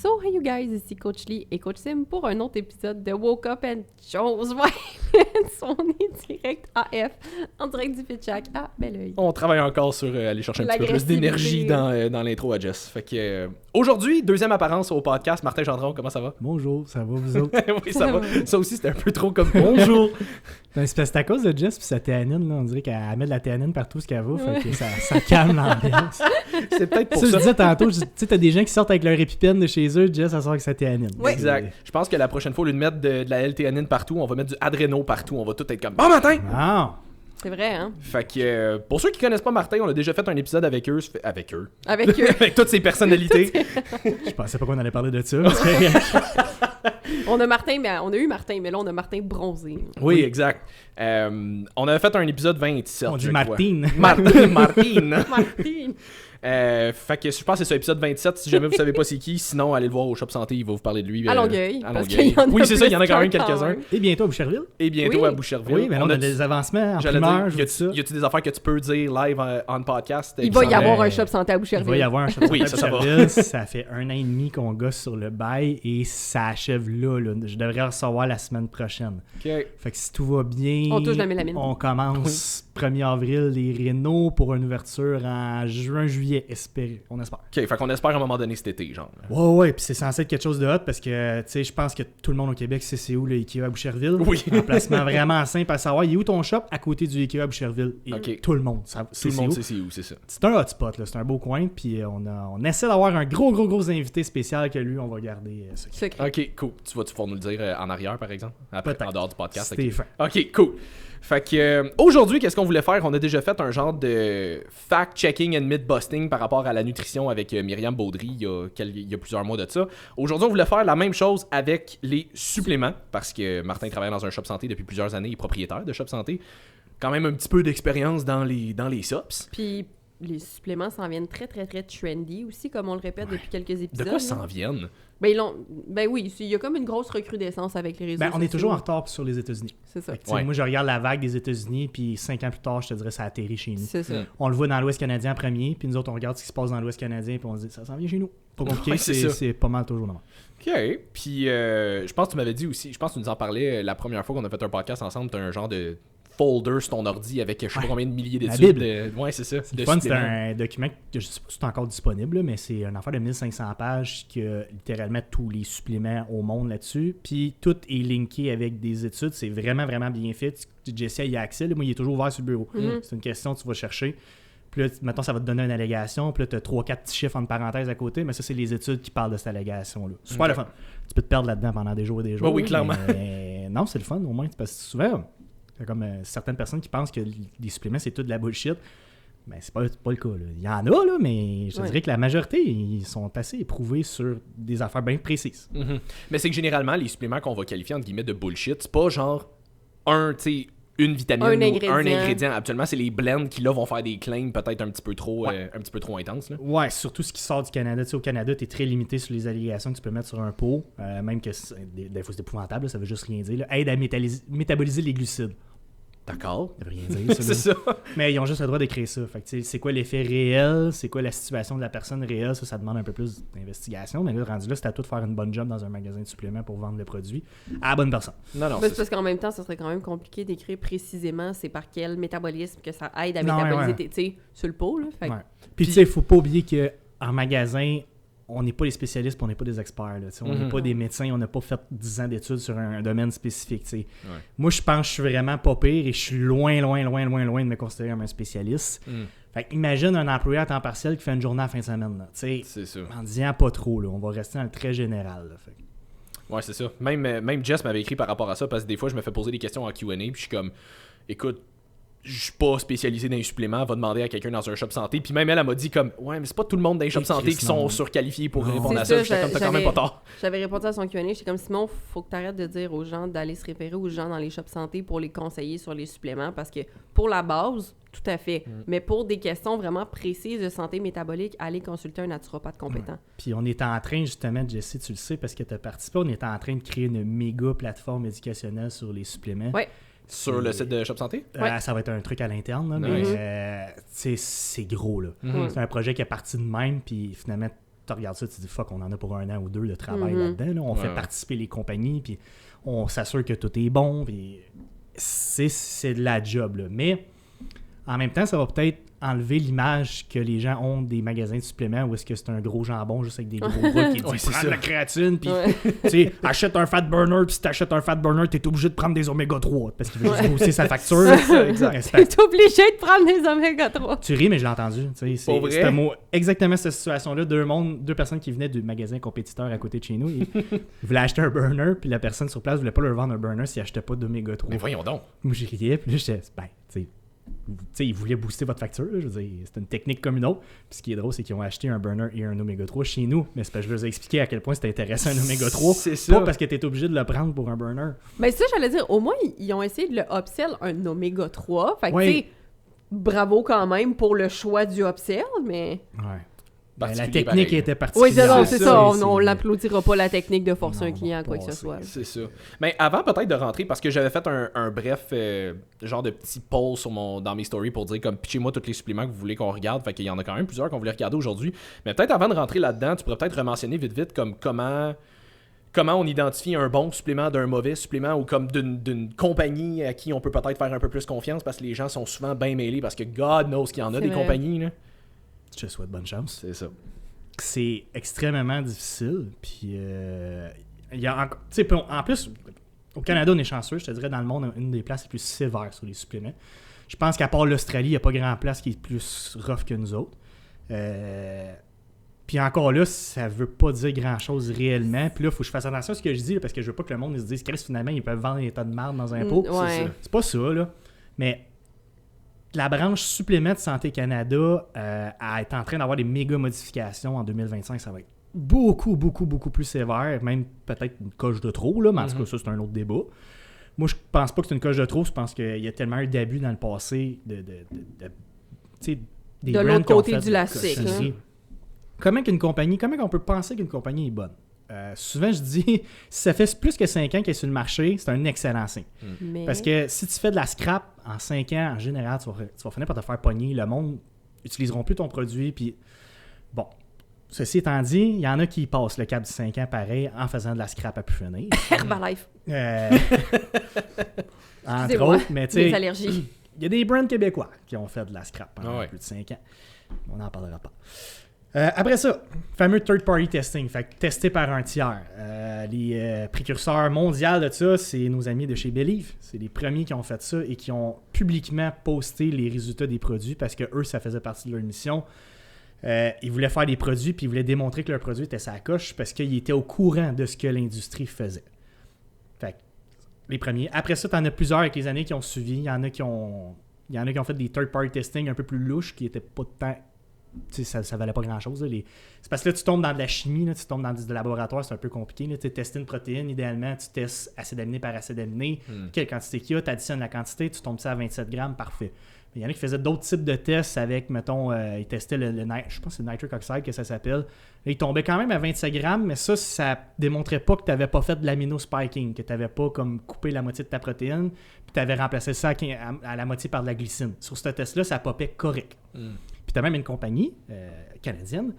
So, hey you guys, ici Coach Lee et Coach Sim pour un autre épisode de Woke Up and Chose Vibes. On est direct AF, en direct du FitChack à Belleuil. On travaille encore sur aller chercher un petit peu plus L'agressivité. d'énergie dans l'intro à Jess. Fait que aujourd'hui, deuxième apparence au podcast. Martin Gendron, comment ça va? Bonjour, ça va vous autres? Oui, ça va. Ça aussi, c'était un peu trop comme bonjour. Ben, c'est parce que c'est à cause de Jess puis sa théanine, là, on dirait qu'elle met de la théanine partout ce qu'elle va, fait que ça calme l'ambiance. C'est peut-être pour Ça, je ça. disais tantôt, tu sais, t'as des gens qui sortent avec leur épipène de chez eux, Jess, elle sort avec sa théanine. Oui. Exact. Je pense que la prochaine fois, au lieu de mettre de la L-théanine partout, on va mettre du Adreno partout. On va tout être comme bon matin! Ah! C'est vrai, hein? Fait que pour ceux qui connaissent pas Martin, on a déjà fait un épisode avec eux. Avec eux. Avec eux. Avec toutes ses personnalités. Je pensais pas qu'on allait parler de ça. Parce que... On a eu Martin, mais là, on a Martin bronzé. Oui, exact. On avait fait un épisode 27. on dit je crois. Martine. Martine. Martin! Fait que je pense que c'est ça, épisode 27. Si jamais vous savez pas c'est qui, sinon allez le voir au Shop Santé, il va vous parler de lui. À Longueuil. À parce Longueuil. qu'il y en a Oui, c'est ça, il y en a plus quand même qu'un quelques-uns. Et bientôt à Boucherville. Et bientôt Oui. à Boucherville. Oui, mais là, on a a-tu- des avancements en J'allais primeur, dire, je vous dis ça. y a-tu des affaires que tu peux dire live en podcast? Il va y qui avoir s'en- un shop santé à Il Boucherville. va y avoir un shop Oui, à ça va. Boucherville. Ça fait 1 an et demi qu'on gosse sur le bail et ça achève là. Je devrais recevoir la semaine prochaine. Ok. Fait que si tout va bien, On touche la mélamine. on commence 1er avril les rénaux pour une ouverture en juin-juillet, on espère. Ok, fait qu'on espère à un moment donné cet été, genre. Ouais, puis c'est censé être quelque chose de hot parce que, tu sais, je pense que tout le monde au Québec sait c'est où le Ikea à Boucherville. Oui. Un placement vraiment simple à savoir. Il est où ton shop? À côté du Ikea à Boucherville. Et Ok. tout le monde, Tout le monde sait c'est où, c'est ça. C'est un hotspot, là. C'est un beau coin. Puis on essaie d'avoir un gros invité spécial que lui, on va garder secret. Secret. Ok, cool. Tu vas pouvoir nous le dire en arrière, par exemple? Après, Peut-être. en dehors du podcast. C'était ok. fin. Ok, cool. Fait que aujourd'hui, qu'est-ce qu'on voulait faire? On a déjà fait un genre de fact-checking and myth-busting par rapport à la nutrition avec Myriam Baudry il y a plusieurs mois de ça. Aujourd'hui, on voulait faire la même chose avec les suppléments parce que Martin travaille dans un shop santé depuis plusieurs années, il est propriétaire de shop santé. Quand même un petit peu d'expérience dans les SOPs. Puis les suppléments s'en viennent très trendy aussi, comme on le répète depuis quelques épisodes. De quoi là. s'en viennent? Ben oui, il y a comme une grosse recrudescence avec les réseaux Ben, on est sociaux. toujours en retard sur les États-Unis. C'est ça. Fait que, tu sais, Ouais. Moi, je regarde la vague des États-Unis, puis 5 ans plus tard, je te dirais, ça atterrit chez nous. C'est ça. Mm. On le voit dans l'Ouest canadien en premier, puis nous autres, on regarde ce qui se passe dans l'Ouest canadien, puis on se dit, ça s'en vient chez nous. Pas compliqué, Ouais, c'est ça. c'est pas mal toujours normal. Ok. Puis je pense que tu m'avais dit aussi, je pense que tu nous en parlais la première fois qu'on a fait un podcast ensemble, t'as un genre de folder sur ton ordi avec je sais pas Ouais. combien de milliers La d'études. Bible. Ouais, c'est ça. C'est de le fun, c'est suppléments. un document que je sais pas si c'est encore disponible, là, mais c'est un affaire de 1500 pages qui a littéralement tous les suppléments au monde là-dessus. Puis tout est linké avec des études. C'est vraiment bien fait. Jesse y a accès. Là. Moi, il est toujours ouvert sur le bureau. Mhm. C'est une question, tu vas chercher. Puis là, mettons, ça va te donner une allégation. Puis là, tu as 3-4 petits chiffres entre parenthèses à côté. Mais ça, c'est les études qui parlent de cette allégation-là. Super Ok. le fun. Tu peux te perdre là-dedans pendant des jours et des jours. Oui, clairement. Mais non, c'est le fun au moins. Parce que souvent, il y a comme certaines personnes qui pensent que les suppléments, c'est tout de la bullshit. Ben, c'est pas le cas. Là. Il y en a, là, mais je te Ouais. dirais que la majorité, ils sont assez éprouvés sur des affaires bien précises. Mhm. Mais c'est que généralement, les suppléments qu'on va qualifier entre guillemets de bullshit, c'est pas genre une vitamine Un ou ingrédient. un ingrédient. Actuellement, c'est les blends qui là vont faire des claims peut-être un petit peu trop intenses. Là. Ouais, surtout ce qui sort du Canada. Tu sais, au Canada, tu es très limité sur les allégations que tu peux mettre sur un pot. Même que des fois, c'est épouvantable, là, ça veut juste rien dire. Là. Aide à métaboliser les glucides. D'accord. Ça veut rien dire, ça. C'est là. ça. Mais ils ont juste le droit d'écrire ça. Fait que, tu sais, c'est quoi l'effet réel? C'est quoi la situation de la personne réelle? Ça demande un peu plus d'investigation. Mais là, rendu là, c'est à toi de faire une bonne job dans un magasin de suppléments pour vendre le produit à la bonne personne. Non, non. Ben, c'est parce qu'en même temps, ça serait quand même compliqué d'écrire précisément c'est par quel métabolisme que ça aide à Non, métaboliser ouais. tu sais, sur le pot. Là. Fait que- Ouais. Puis, tu sais, il faut pas oublier qu'en magasin, on n'est pas les spécialistes puis on n'est pas des experts. Là, tu sais. On n'est Mhm. pas des médecins, on n'a pas fait 10 ans d'études sur un domaine spécifique. Tu sais. Ouais. Moi, je pense que je suis vraiment pas pire et je suis loin de me considérer comme un spécialiste. Mm. Fait que imagine un employé à temps partiel qui fait une journée à la fin de semaine. Là. Tu sais, C'est ça. en disant pas trop, là, on va rester dans le très général. Là. Fait que- Ouais, c'est ça. Même Jess m'avait écrit par rapport à ça parce que des fois, je me fais poser des questions en Q&A puis je suis comme, écoute, je suis pas spécialisé dans les suppléments, va demander à quelqu'un dans un shop santé. Puis même elle m'a dit comme, ouais, mais c'est pas tout le monde dans les shops Et santé Chris, qui sont non. surqualifiés pour Non. répondre à C'est ça. ça, J'étais comme, t'as quand même pas tort. J'avais répondu à son Q&A, j'étais comme Simon, faut que tu arrêtes de dire aux gens d'aller se référer aux gens dans les shops santé pour les conseiller sur les suppléments parce que pour la base, tout à fait. Mais pour des questions vraiment précises de santé métabolique, allez consulter un naturopathe compétent. Puis on est en train, justement, Jesse, tu le sais, parce que tu as participé, on est en train de créer une méga plateforme éducationnelle sur les suppléments. Ouais. Sur le site de Shop Santé? Ouais. Ça va être un truc à l'interne, là, Nice. mais c'est gros. Là. Mhm. C'est un projet qui est parti de même, puis finalement, tu regardes ça, tu te dis fuck, on en a pour 1 an ou 2 de travail là-dedans. Là. On fait participer les compagnies, puis on s'assure que tout est bon, puis c'est de la job. Là. Mais en même temps, ça va peut-être enlever l'image que les gens ont des magasins de suppléments où est-ce que c'est un gros jambon juste avec des gros bras qui dit prends de la créatine, puis tu sais, achète un fat burner, puis si t'achètes un fat burner, t'es obligé de prendre des oméga 3 parce qu'il veut juste booster sa facture. T'es obligé de prendre des oméga 3. Tu ris, mais je l'ai entendu. C'est un mot, exactement cette situation-là. Deux personnes qui venaient du magasin compétiteur à côté de chez nous. Ils voulaient acheter un burner, puis la personne sur place voulait pas leur vendre un burner s'ils achetaient pas d'oméga 3. Mais voyons donc. Moi, j'ai riais, puis là, j'étais, tu sais, ils voulaient booster votre facture. Là, je veux dire, c'est une technique comme une autre. Puis ce qui est drôle, c'est qu'ils ont acheté un burner et un oméga 3 chez nous. Mais c'est parce que je leur ai expliqué à quel point c'était intéressant un oméga 3. C'est ça. Pas parce que t'es obligé de le prendre pour un burner. Mais ça, j'allais dire, au moins, ils ont essayé de le upsell un oméga 3. Fait que, tu sais, bravo quand même pour le choix du upsell, mais... Ouais. Ben, la technique était Oui, particulière. c'est ça. On l'applaudira pas, la technique de forcer un client, quoi que ce soit. C'est ça. Mais avant peut-être de rentrer, parce que j'avais fait un bref genre de petit poll dans mes stories pour dire comme pitchez-moi tous les suppléments que vous voulez qu'on regarde. Fait qu'il y en a quand même plusieurs qu'on voulait regarder aujourd'hui. Mais peut-être avant de rentrer là-dedans, tu pourrais peut-être rementionner vite comme comment on identifie un bon supplément d'un mauvais supplément ou comme d'une compagnie à qui on peut peut-être faire un peu plus confiance parce que les gens sont souvent bien mêlés parce que God knows qu'il y en a des compagnies, là. Je te souhaite bonne chance. C'est ça. C'est extrêmement difficile. Puis, il y a en plus, au Canada, on est chanceux. Je te dirais, dans le monde, une des places les plus sévères sur les suppléments. Je pense qu'à part l'Australie, il n'y a pas grand place qui est plus rough que nous autres. Puis encore là, ça veut pas dire grand-chose réellement. Puis là, il faut que je fasse attention à ce que je dis, là, parce que je veux pas que le monde se dise qu'est-ce finalement, ils peuvent vendre des tas de marde dans un pot. C'est pas ça, là. Mais... la branche supplément de Santé Canada est en train d'avoir des méga modifications en 2025. Ça va être beaucoup, beaucoup, beaucoup plus sévère. Même peut-être une coche de trop, là, mais en tout cas, ça, c'est un autre débat. Moi, je pense pas que c'est une coche de trop. Je pense qu'il y a tellement eu d'abus dans le passé des de l'autre côté du lastique. Comment on peut penser qu'une compagnie est bonne? Souvent, je dis, si ça fait plus que 5 ans qu'elle est sur le marché, c'est un excellent signe. Mais... parce que si tu fais de la scrap en 5 ans, en général, tu vas finir par te faire pogner. Le monde n'utiliseront plus ton produit. Puis, bon, ceci étant dit, il y en a qui passent le cap du 5 ans pareil en faisant de la scrap à plus finir. Herbalife. Entre autres, mais tu sais, des allergies. Il y a des brands québécois qui ont fait de la scrap pendant plus de 5 ans. On n'en parlera pas. Après ça, fameux third-party testing, fait que testé par un tiers. Les précurseurs mondiaux de ça, c'est nos amis de chez Believe. C'est les premiers qui ont fait ça et qui ont publiquement posté les résultats des produits parce que eux, ça faisait partie de leur mission. Ils voulaient faire des produits puis ils voulaient démontrer que leur produit était sa coche parce qu'ils étaient au courant de ce que l'industrie faisait. Fait que, les premiers. Après ça, tu en as plusieurs avec les années qui ont suivi. Il y en a qui ont fait des third-party testing un peu plus louches qui n'étaient pas tant... ça valait pas grand-chose. C'est parce que là, tu tombes dans de la chimie, là, tu tombes dans du laboratoire, c'est un peu compliqué. Là. Tester une protéine, idéalement, tu testes acide aminé par acide aminé. Quelle quantité qu'il y a, tu additionnes la quantité, tu tombes ça à 27 grammes, parfait. Mais il y en a qui faisaient d'autres types de tests avec, mettons, ils testaient je pense que c'est le nitric oxide que ça s'appelle. Là, ils tombaient quand même à 27 grammes, mais ça démontrait pas que tu n'avais pas fait de l'amino-spiking, que tu n'avais pas comme coupé la moitié de ta protéine, puis tu avais remplacé ça à la moitié par de la glycine. Sur ce test-là, ça popait correct. Puis tu as même une compagnie canadienne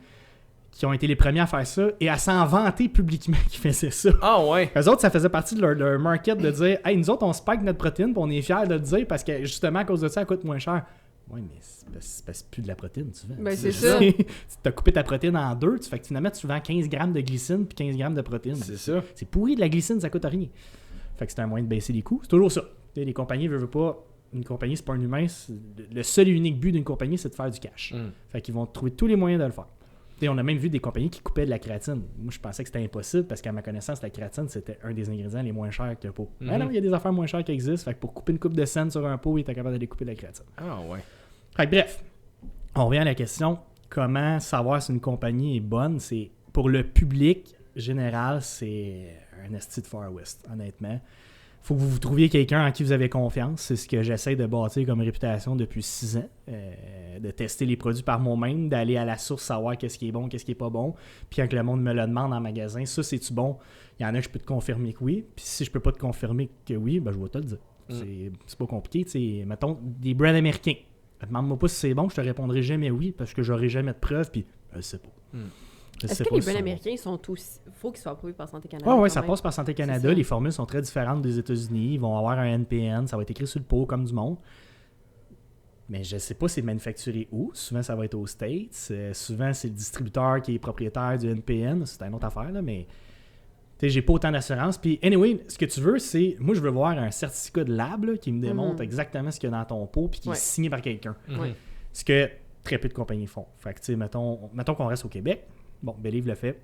qui ont été les premiers à faire ça et à s'en vanter publiquement qu'ils faisaient ça. Ah ouais! Eux autres, ça faisait partie de leur market de dire « Hey, nous autres, on spike notre protéine puis on est fiers de le dire parce que justement, à cause de ça, elle coûte moins cher. » Oui, mais c'est plus de la protéine, tu vends. Ben, c'est ça. Tu as coupé ta protéine en deux, fait que finalement, tu vends 15 grammes de glycine puis 15 grammes de protéine. C'est ça. C'est pourri de la glycine, ça coûte rien. Fait que c'est un moyen de baisser les coûts. C'est toujours ça. Les compagnies veulent pas... Une compagnie, c'est pas un humain. Le seul et unique but d'une compagnie, c'est de faire du cash. Fait qu'ils vont trouver tous les moyens de le faire. Et on a même vu des compagnies qui coupaient de la créatine. Moi, je pensais que c'était impossible parce qu'à ma connaissance, la créatine, c'était un des ingrédients les moins chers qu'un pot. Mais non, il y a des affaires moins chères qui existent. Fait que pour couper une coupe de scène sur un pot, il était capable d'aller couper de la créatine. Ah ouais. Fait que bref, on revient à la question. Comment savoir si une compagnie est bonne? C'est pour le public général, c'est un esti de Far West, honnêtement. Faut que vous trouviez quelqu'un en qui vous avez confiance. C'est ce que j'essaie de bâtir comme réputation depuis 6 ans. De tester les produits par moi-même, d'aller à la source, savoir qu'est-ce qui est bon, qu'est-ce qui est pas bon. Puis quand le monde me le demande en magasin, ça c'est-tu bon? Il y en a que je peux te confirmer que oui. Puis si je peux pas te confirmer que oui, ben je vais te le dire. C'est pas compliqué. T'sais. Mettons, des brands américains. Demande-moi pas si c'est bon, je te répondrai jamais oui parce que j'aurai jamais de preuves. Puis je sais pas. Est-ce que les brands américains sont aussi... faut qu'ils soient approuvés par Santé Canada? Oui, ça passe par Santé Canada. Les formules sont très différentes des États-Unis. Ils vont avoir un NPN, ça va être écrit sur le pot comme du monde. Mais je ne sais pas c'est manufacturé où. Souvent, ça va être aux States. Souvent, c'est le distributeur qui est propriétaire du NPN. C'est une autre affaire, là, mais j'ai pas autant d'assurance. Puis, anyway, ce que tu veux, c'est... Moi, je veux voir un certificat de lab là, qui me démontre exactement ce qu'il y a dans ton pot puis qui est signé par quelqu'un. Ce que très peu de compagnies font. Fait que, tu sais, mettons qu'on reste au Québec. Bon, Believe le fait.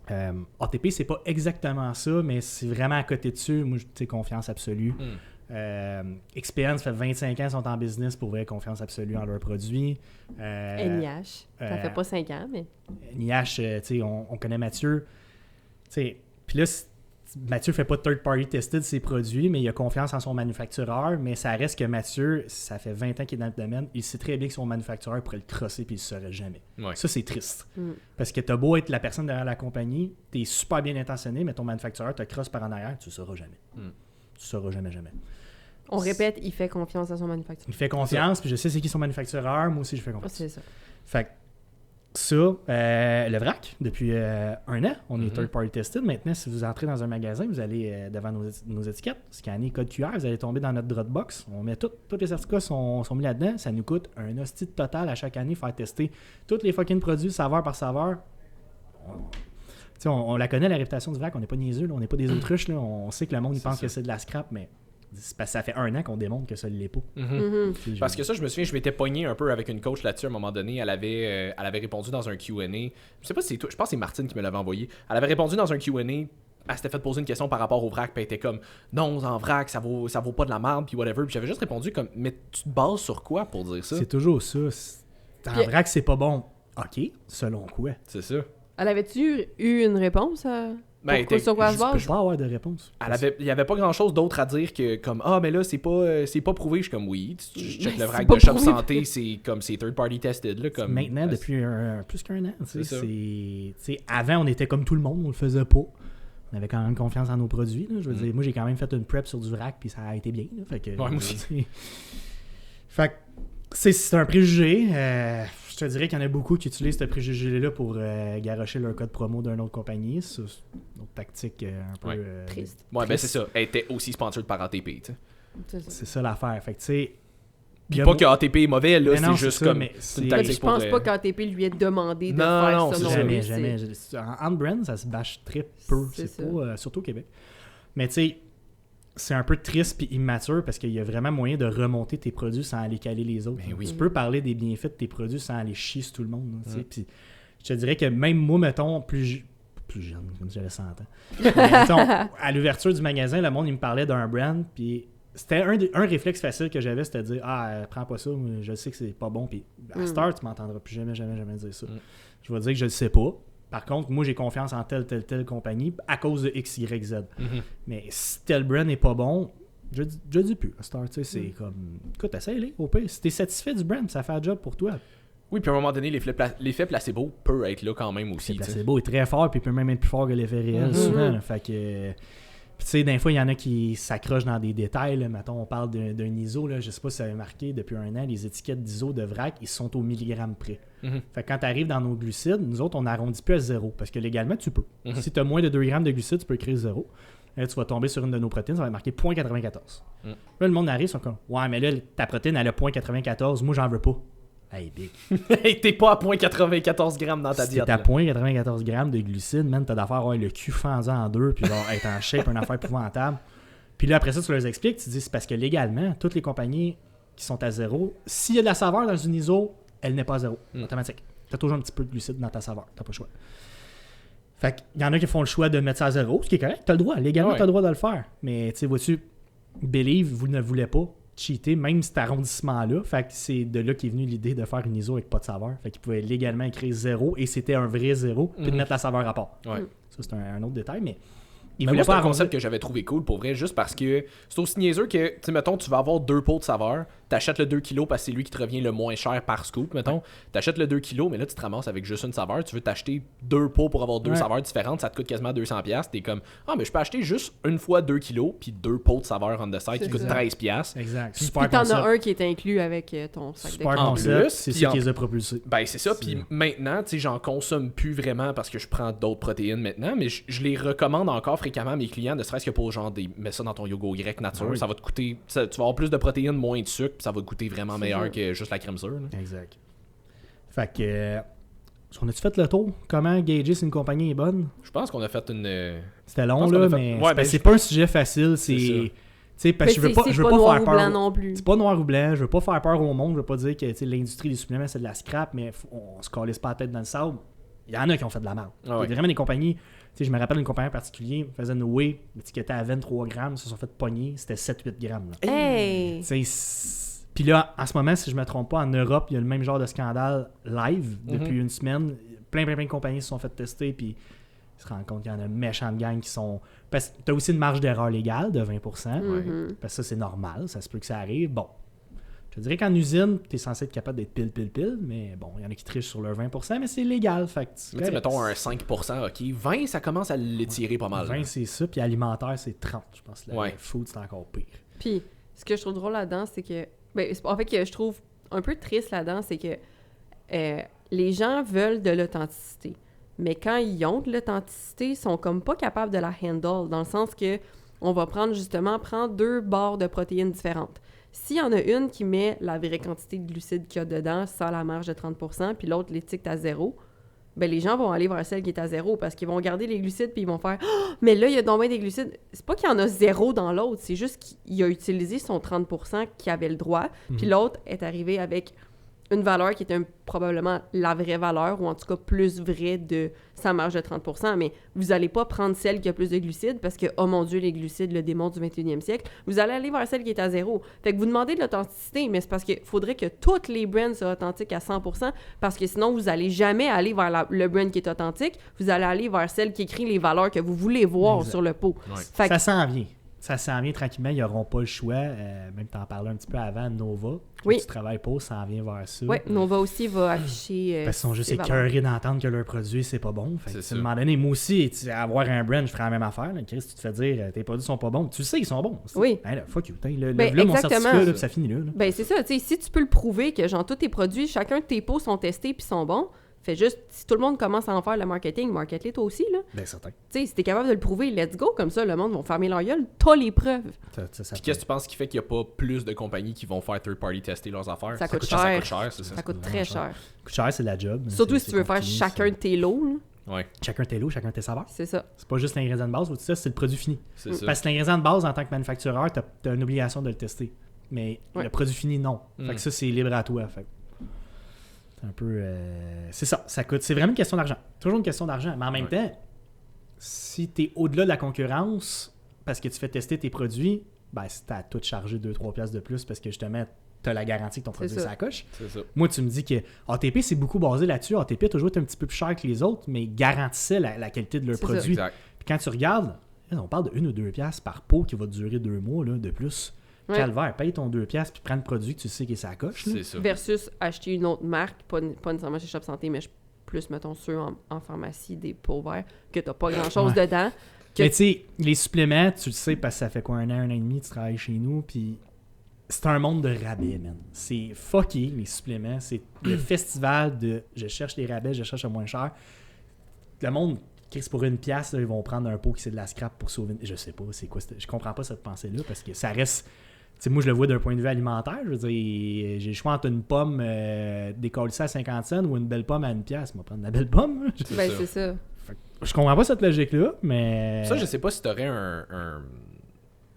ATP, c'est pas exactement ça, mais c'est vraiment à côté dessus. Moi, j'ai confiance absolue. XPN, ça fait 25 ans qu'ils sont en business pour vrai, confiance absolue en leurs produits. NIH, ça fait pas 5 ans, mais... NIH, tu sais, on connaît Mathieu. Tu sais, puis là, Mathieu fait pas de third-party tested de ses produits, mais il a confiance en son manufactureur. Mais ça reste que Mathieu, ça fait 20 ans qu'il est dans le domaine, il sait très bien que son manufactureur pourrait le crosser puis il le saurait jamais. Ouais. Ça, c'est triste. Parce que t'as beau être la personne derrière la compagnie, t'es super bien intentionné, mais ton manufactureur te crosse par en arrière, tu le sauras jamais. Tu le sauras jamais. On répète, il fait confiance à son manufactureur. Il fait confiance, puis je sais c'est qui son manufactureur, moi aussi je fais confiance. C'est ça. Fait que ça, le vrac, depuis 1 an, on est third-party tested. Maintenant, si vous entrez dans un magasin, vous allez devant nos étiquettes, scanner code QR, vous allez tomber dans notre Dropbox. On met tous les certificats sont mis là-dedans. Ça nous coûte un hostie total à chaque année faire tester tous les fucking produits saveur par saveur. On la connaît, la réputation du vrac. On n'est pas niaiseux, là, on n'est pas des autruches. Là. On sait que le monde pense que c'est de la scrap, mais c'est parce que ça fait 1 an qu'on démontre que ça ne l'est pas. Parce que ça, je me souviens, je m'étais pogné un peu avec une coach là-dessus à un moment donné. Elle avait répondu dans un Q&A. Je sais pas si c'est toi, je pense que c'est Martine qui me l'avait envoyé. Elle avait répondu dans un Q&A. Elle s'était fait poser une question par rapport au vrac, puis elle était comme non, en vrac, ça vaut pas de la merde, puis whatever. Puis j'avais juste répondu comme mais tu te bases sur quoi pour dire ça? C'est toujours ça. En vrac, c'est pas bon. OK, selon quoi? C'est ça. Elle avait-tu eu une réponse à... sur quoi je base? Je peux pas avoir de réponse. Il y avait pas grand-chose d'autre à dire que comme mais là c'est pas prouvé. Je suis comme oui, tu check le vrac de Shop Santé, c'est comme c'est third party tested là comme maintenant depuis plus qu'1 an, c'est avant on était comme tout le monde, on le faisait pas. On avait quand même confiance en nos produits là, je veux dire moi j'ai quand même fait une prep sur du vrac puis ça a été bien là, fait que moi aussi. Fait que c'est un préjugé. Je te dirais qu'il y en a beaucoup qui utilisent ce préjugé-là pour garrocher leur code promo d'une autre compagnie. C'est une autre tactique un peu... triste. Ouais, ben c'est ça. Elle était aussi sponsored par ATP, tu sais. C'est ça l'affaire. Fait que tu sais... Puis pas que ATP est mauvais, là, c'est juste ça, comme... C'est une tactique je pense pas qu'ATP lui ait demandé de faire ça non plus. Jamais. En brand, ça se bâche très peu. C'est pas... surtout au Québec. Mais tu sais... C'est un peu triste et immature parce qu'il y a vraiment moyen de remonter tes produits sans aller caler les autres. Oui. Tu peux parler des bienfaits de tes produits sans aller chier sur tout le monde. Puis, je te dirais que même moi, mettons, plus jeune, comme j'avais 100 ans, mettons, à l'ouverture du magasin, le monde il me parlait d'un brand. Puis c'était un réflexe facile que j'avais, c'était de dire prends pas ça, je sais que c'est pas bon. Puis à Star, tu m'entendras plus jamais dire ça. Je vais dire que je le sais pas. Par contre, moi, j'ai confiance en telle compagnie à cause de X, Y, Z. Mais si tel brand n'est pas bon, je dis plus. Star, tu sais, c'est comme... Écoute, essaye-les, au pire. Si t'es satisfait du brand, ça fait un job pour toi. Oui, puis à un moment donné, l'effet placebo peut être là quand même aussi. L'effet placebo est très fort, puis il peut même être plus fort que l'effet réel, souvent. Là, fait que... Puis tu sais, des fois, il y en a qui s'accrochent dans des détails. Là. Mettons, on parle d'un ISO. Là, je sais pas si ça avait marqué depuis 1 an, les étiquettes d'ISO de vrac, ils sont au milligramme près. Fait que quand tu arrives dans nos glucides, nous autres, on arrondit plus à 0. Parce que légalement, tu peux. Si tu as moins de 2 grammes de glucides, tu peux écrire 0. Là, tu vas tomber sur une de nos protéines, ça va être marqué 0.94. Là, le monde arrive, ils sont comme ouais, mais là, ta protéine, elle a 0.94. Moi, j'en veux pas. Hey, big. T'es pas à 0.94 grammes dans ta diète. T'es à 0.94 grammes de glucides, man, t'as d'affaire avoir le cul fendu en deux, puis genre, être en shape, une affaire épouvantable. Puis là, après ça, tu leur expliques, tu dis, c'est parce que légalement, toutes les compagnies qui sont à 0, s'il y a de la saveur dans une ISO, elle n'est pas à 0, automatique. T'as toujours un petit peu de glucides dans ta saveur, t'as pas le choix. Fait qu'il y en a qui font le choix de mettre ça à 0, ce qui est correct, t'as le droit, légalement, t'as le droit de le faire. Mais tu sais, vois-tu, Believe, vous ne voulez pas cheater, même cet arrondissement-là. Fait que c'est de là qu'est venue l'idée de faire une ISO avec pas de saveur. Fait qu'ils pouvaient légalement écrire 0 et c'était un vrai 0, puis de mettre la saveur à part. Ouais. Ça, c'est un autre détail, mais Ils Mais voulaient moi, c'est pas un concept arrondir. que j'avais trouvé cool pour vrai, juste parce que c'est aussi niaiseux que, tu sais, mettons, tu vas avoir 2 pots de saveur, t'achètes le 2 kg parce que c'est lui qui te revient le moins cher par scoop, mettons. T'achètes le 2 kg, mais là, tu te ramasses avec juste une saveur. Tu veux t'acheter 2 pots pour avoir 2 Ouais. saveurs différentes, ça te coûte quasiment 200$. T'es comme, ah, mais je peux acheter juste une fois 2 kg, puis 2 pots de saveur on the side qui C'est coûtent ça. 13$. Exact. Puis Super t'en concept. as un qui est inclus avec ton sac de Super café. En concept. plus, C'est puis ça en- qui les a propulsés. Ben, c'est ça. C'est- Puis maintenant, tu sais, j'en consomme plus vraiment parce que je prends d'autres protéines maintenant, mais je les recommande encore fréquemment à mes clients, ne serait-ce que pour genre mets ça dans ton yogourt grec nature, Ah oui. ça va te coûter, tu vas avoir plus de protéines, moins de sucre, puis ça va te coûter vraiment C'est meilleur ça. que juste la crème sûre. là. Exact. Fait que. On a-tu fait le tour? Comment gager si une compagnie est bonne? Je pense qu'on a fait une. C'était Je long, pense qu'on là, a fait- mais ouais, c'est parce ben, que c'est pas un sujet facile. C'est C'est. ça. Tu sais, parce que Mais je veux pas noir faire ou peur. blanc non plus. C'est pas noir ou blanc, je veux pas faire peur au monde, je veux pas dire que tu sais, l'industrie des suppléments c'est de la scrap, mais on se calisse pas la tête dans le sable. Il y en a qui ont fait de la merde. Ah ouais. Il y a vraiment des compagnies, tu sais, je me rappelle d'une compagnie en particulier, faisait une whey, l'étiquette à 23 grammes, se sont fait pogner, c'était 7-8 grammes. Là. Hey! Tu sais, puis là, en ce moment, si je me trompe pas, en Europe, il y a le même genre de scandale live depuis une semaine. Plein de compagnies se sont fait tester, puis ils se rendent compte qu'il y en a une méchante gang qui sont... Parce que tu as aussi une marge d'erreur légale de 20%, Mhm. parce que ça, c'est normal, ça se peut que ça arrive. Bon, je te dirais qu'en usine, tu es censé être capable d'être pile, mais bon, il y en a qui trichent sur leur 20%, mais c'est légal, fait que Mais tu sais, mettons un 5%, ok. 20, ça commence à l'étirer pas mal. 20, là. c'est ça, puis alimentaire, c'est 30, je pense. La Ouais. food, c'est encore pire. Puis, ce que je trouve drôle là-dedans, c'est que... Ben, en fait, que je trouve un peu triste là-dedans, c'est que les gens veulent de l'authenticité. Mais quand ils ont de l'authenticité, ils sont comme pas capables de la handle, dans le sens que on va prendre 2 barres de protéines différentes. S'il y en a une qui met la vraie quantité de glucides qu'il y a dedans sans la marge de 30%, puis l'autre l'étiquette à 0, ben les gens vont aller vers celle qui est à 0 parce qu'ils vont regarder les glucides puis ils vont faire « mais là, il y a donc bien des glucides. » C'est pas qu'il y en a 0 dans l'autre, c'est juste qu'il a utilisé son 30% qui avait le droit, puis l'autre est arrivé avec une valeur qui était probablement la vraie valeur, ou en tout cas plus vraie de sa marge de 30%, mais vous n'allez pas prendre celle qui a plus de glucides parce que, oh mon Dieu, les glucides, le démon du 21e siècle. Vous allez aller vers celle qui est à 0. Fait que vous demandez de l'authenticité, mais c'est parce qu'il faudrait que toutes les brands soient authentiques à 100%, parce que sinon, vous n'allez jamais aller vers le brand qui est authentique, vous allez aller vers celle qui écrit les valeurs que vous voulez voir Exact. sur le pot. Ouais. Fait que- Ça s'en vient. Ça s'en vient tranquillement, ils n'auront pas le choix. Même t'en parlais un petit peu avant, Nova. Oui. Tu travailles pas, ça en vient vers ça. ouais, Nova aussi va afficher... Parce qu'ils sont juste ses valeurs. écœurés d'entendre que leur produit, c'est pas bon. Fait que, C'est à un ça. moment donné, moi aussi, avoir un brand, je ferais la même affaire. Là. Chris, tu te fais dire, tes produits sont pas bons. Tu sais qu'ils sont bons. Oui. Hey, là, fuck you. Là, Ben, là, mon exactement. certificat, là, puis ça finit là. Ben c'est ça, tu sais, si tu peux le prouver que genre tous tes produits, chacun de tes pots sont testés puis sont bons, fais juste, si tout le monde commence à en faire le marketing, market-les toi aussi, là. Ben, certain. Tu sais, si t'es capable de le prouver, let's go, comme ça, le monde va fermer leur gueule, t'as les preuves. Puis qu'est-ce que tu penses qui fait qu'il n'y a pas plus de compagnies qui vont faire third-party tester leurs affaires? Ça coûte Ça cher. coûte cher, c'est ça. Ça coûte vraiment très cher. cher. Coûte cher, c'est de la job. mais Surtout c'est- si tu c'est veux faire continu, chacun de tes lots, là. Ouais, Chacun tes lots, chacun tes saveurs. C'est ça. C'est pas juste l'ingrédient de base, ou ça, c'est le produit fini. c'est ça. Parce que l'ingrédient de base, en tant que manufactureur, t'as une obligation de le tester. Mais Ouais. le produit fini, non. Mm. Fait que ça, c'est libre à toi. Fait que c'est un peu... c'est ça, ça coûte. C'est vraiment une question d'argent. Toujours une question d'argent. Mais en même temps, si t'es au-delà de la concurrence, parce que tu fais tester tes produits, ben c'est à tout charger 2-3 piastres de plus parce que justement, t'as la garantie que ton produit ça. ça coche. C'est ça. Moi, tu me dis que ATP, c'est beaucoup basé là-dessus. ATP a toujours été un petit peu plus cher que les autres, mais garantissait la qualité de leur C'est ça. produit. Exact. Puis quand tu regardes, on parle de 1 ou 2 piastres par pot qui va durer 2 mois là, de plus. Ouais. Calvaire, paye ton 2 piastres puis prends le produit que tu sais qu'il ça coche. Là. C'est ça. Versus acheter une autre marque, pas nécessairement chez Shop Santé, mais plus, mettons, ceux en pharmacie, des pots verts, que t'as pas grand-chose Ouais. dedans. que- Mais tu sais, les suppléments, tu le sais parce que ça fait quoi, un an et demi, tu travailles chez nous, puis c'est un monde de rabais, man. C'est fucké, les suppléments. C'est le festival de je cherche les rabais, je cherche le moins cher. Le monde, Chris, pour 1 piastre, là, ils vont prendre un pot qui c'est de la scrap pour sauver. Je sais pas, c'est quoi. Je comprends pas cette pensée-là parce que ça reste. Tu sais, moi, je le vois d'un point de vue alimentaire. Je veux dire, j'ai le choix entre une pomme décollissée à 50 cents ou une belle pomme à 1 piastre. Je vais prendre la belle pomme. Là. C'est Ben, ça. c'est ça. Je comprends pas cette logique-là, mais. Ça, je sais pas si t'aurais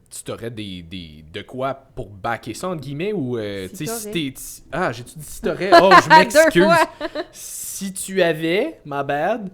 si t'aurais de quoi pour backer ça, entre guillemets, ou... Si tu sais, si t'aurais. t'es... Ah, j'ai-tu dit si t'aurais? Oh, je m'excuse! fois. Si tu avais, my bad,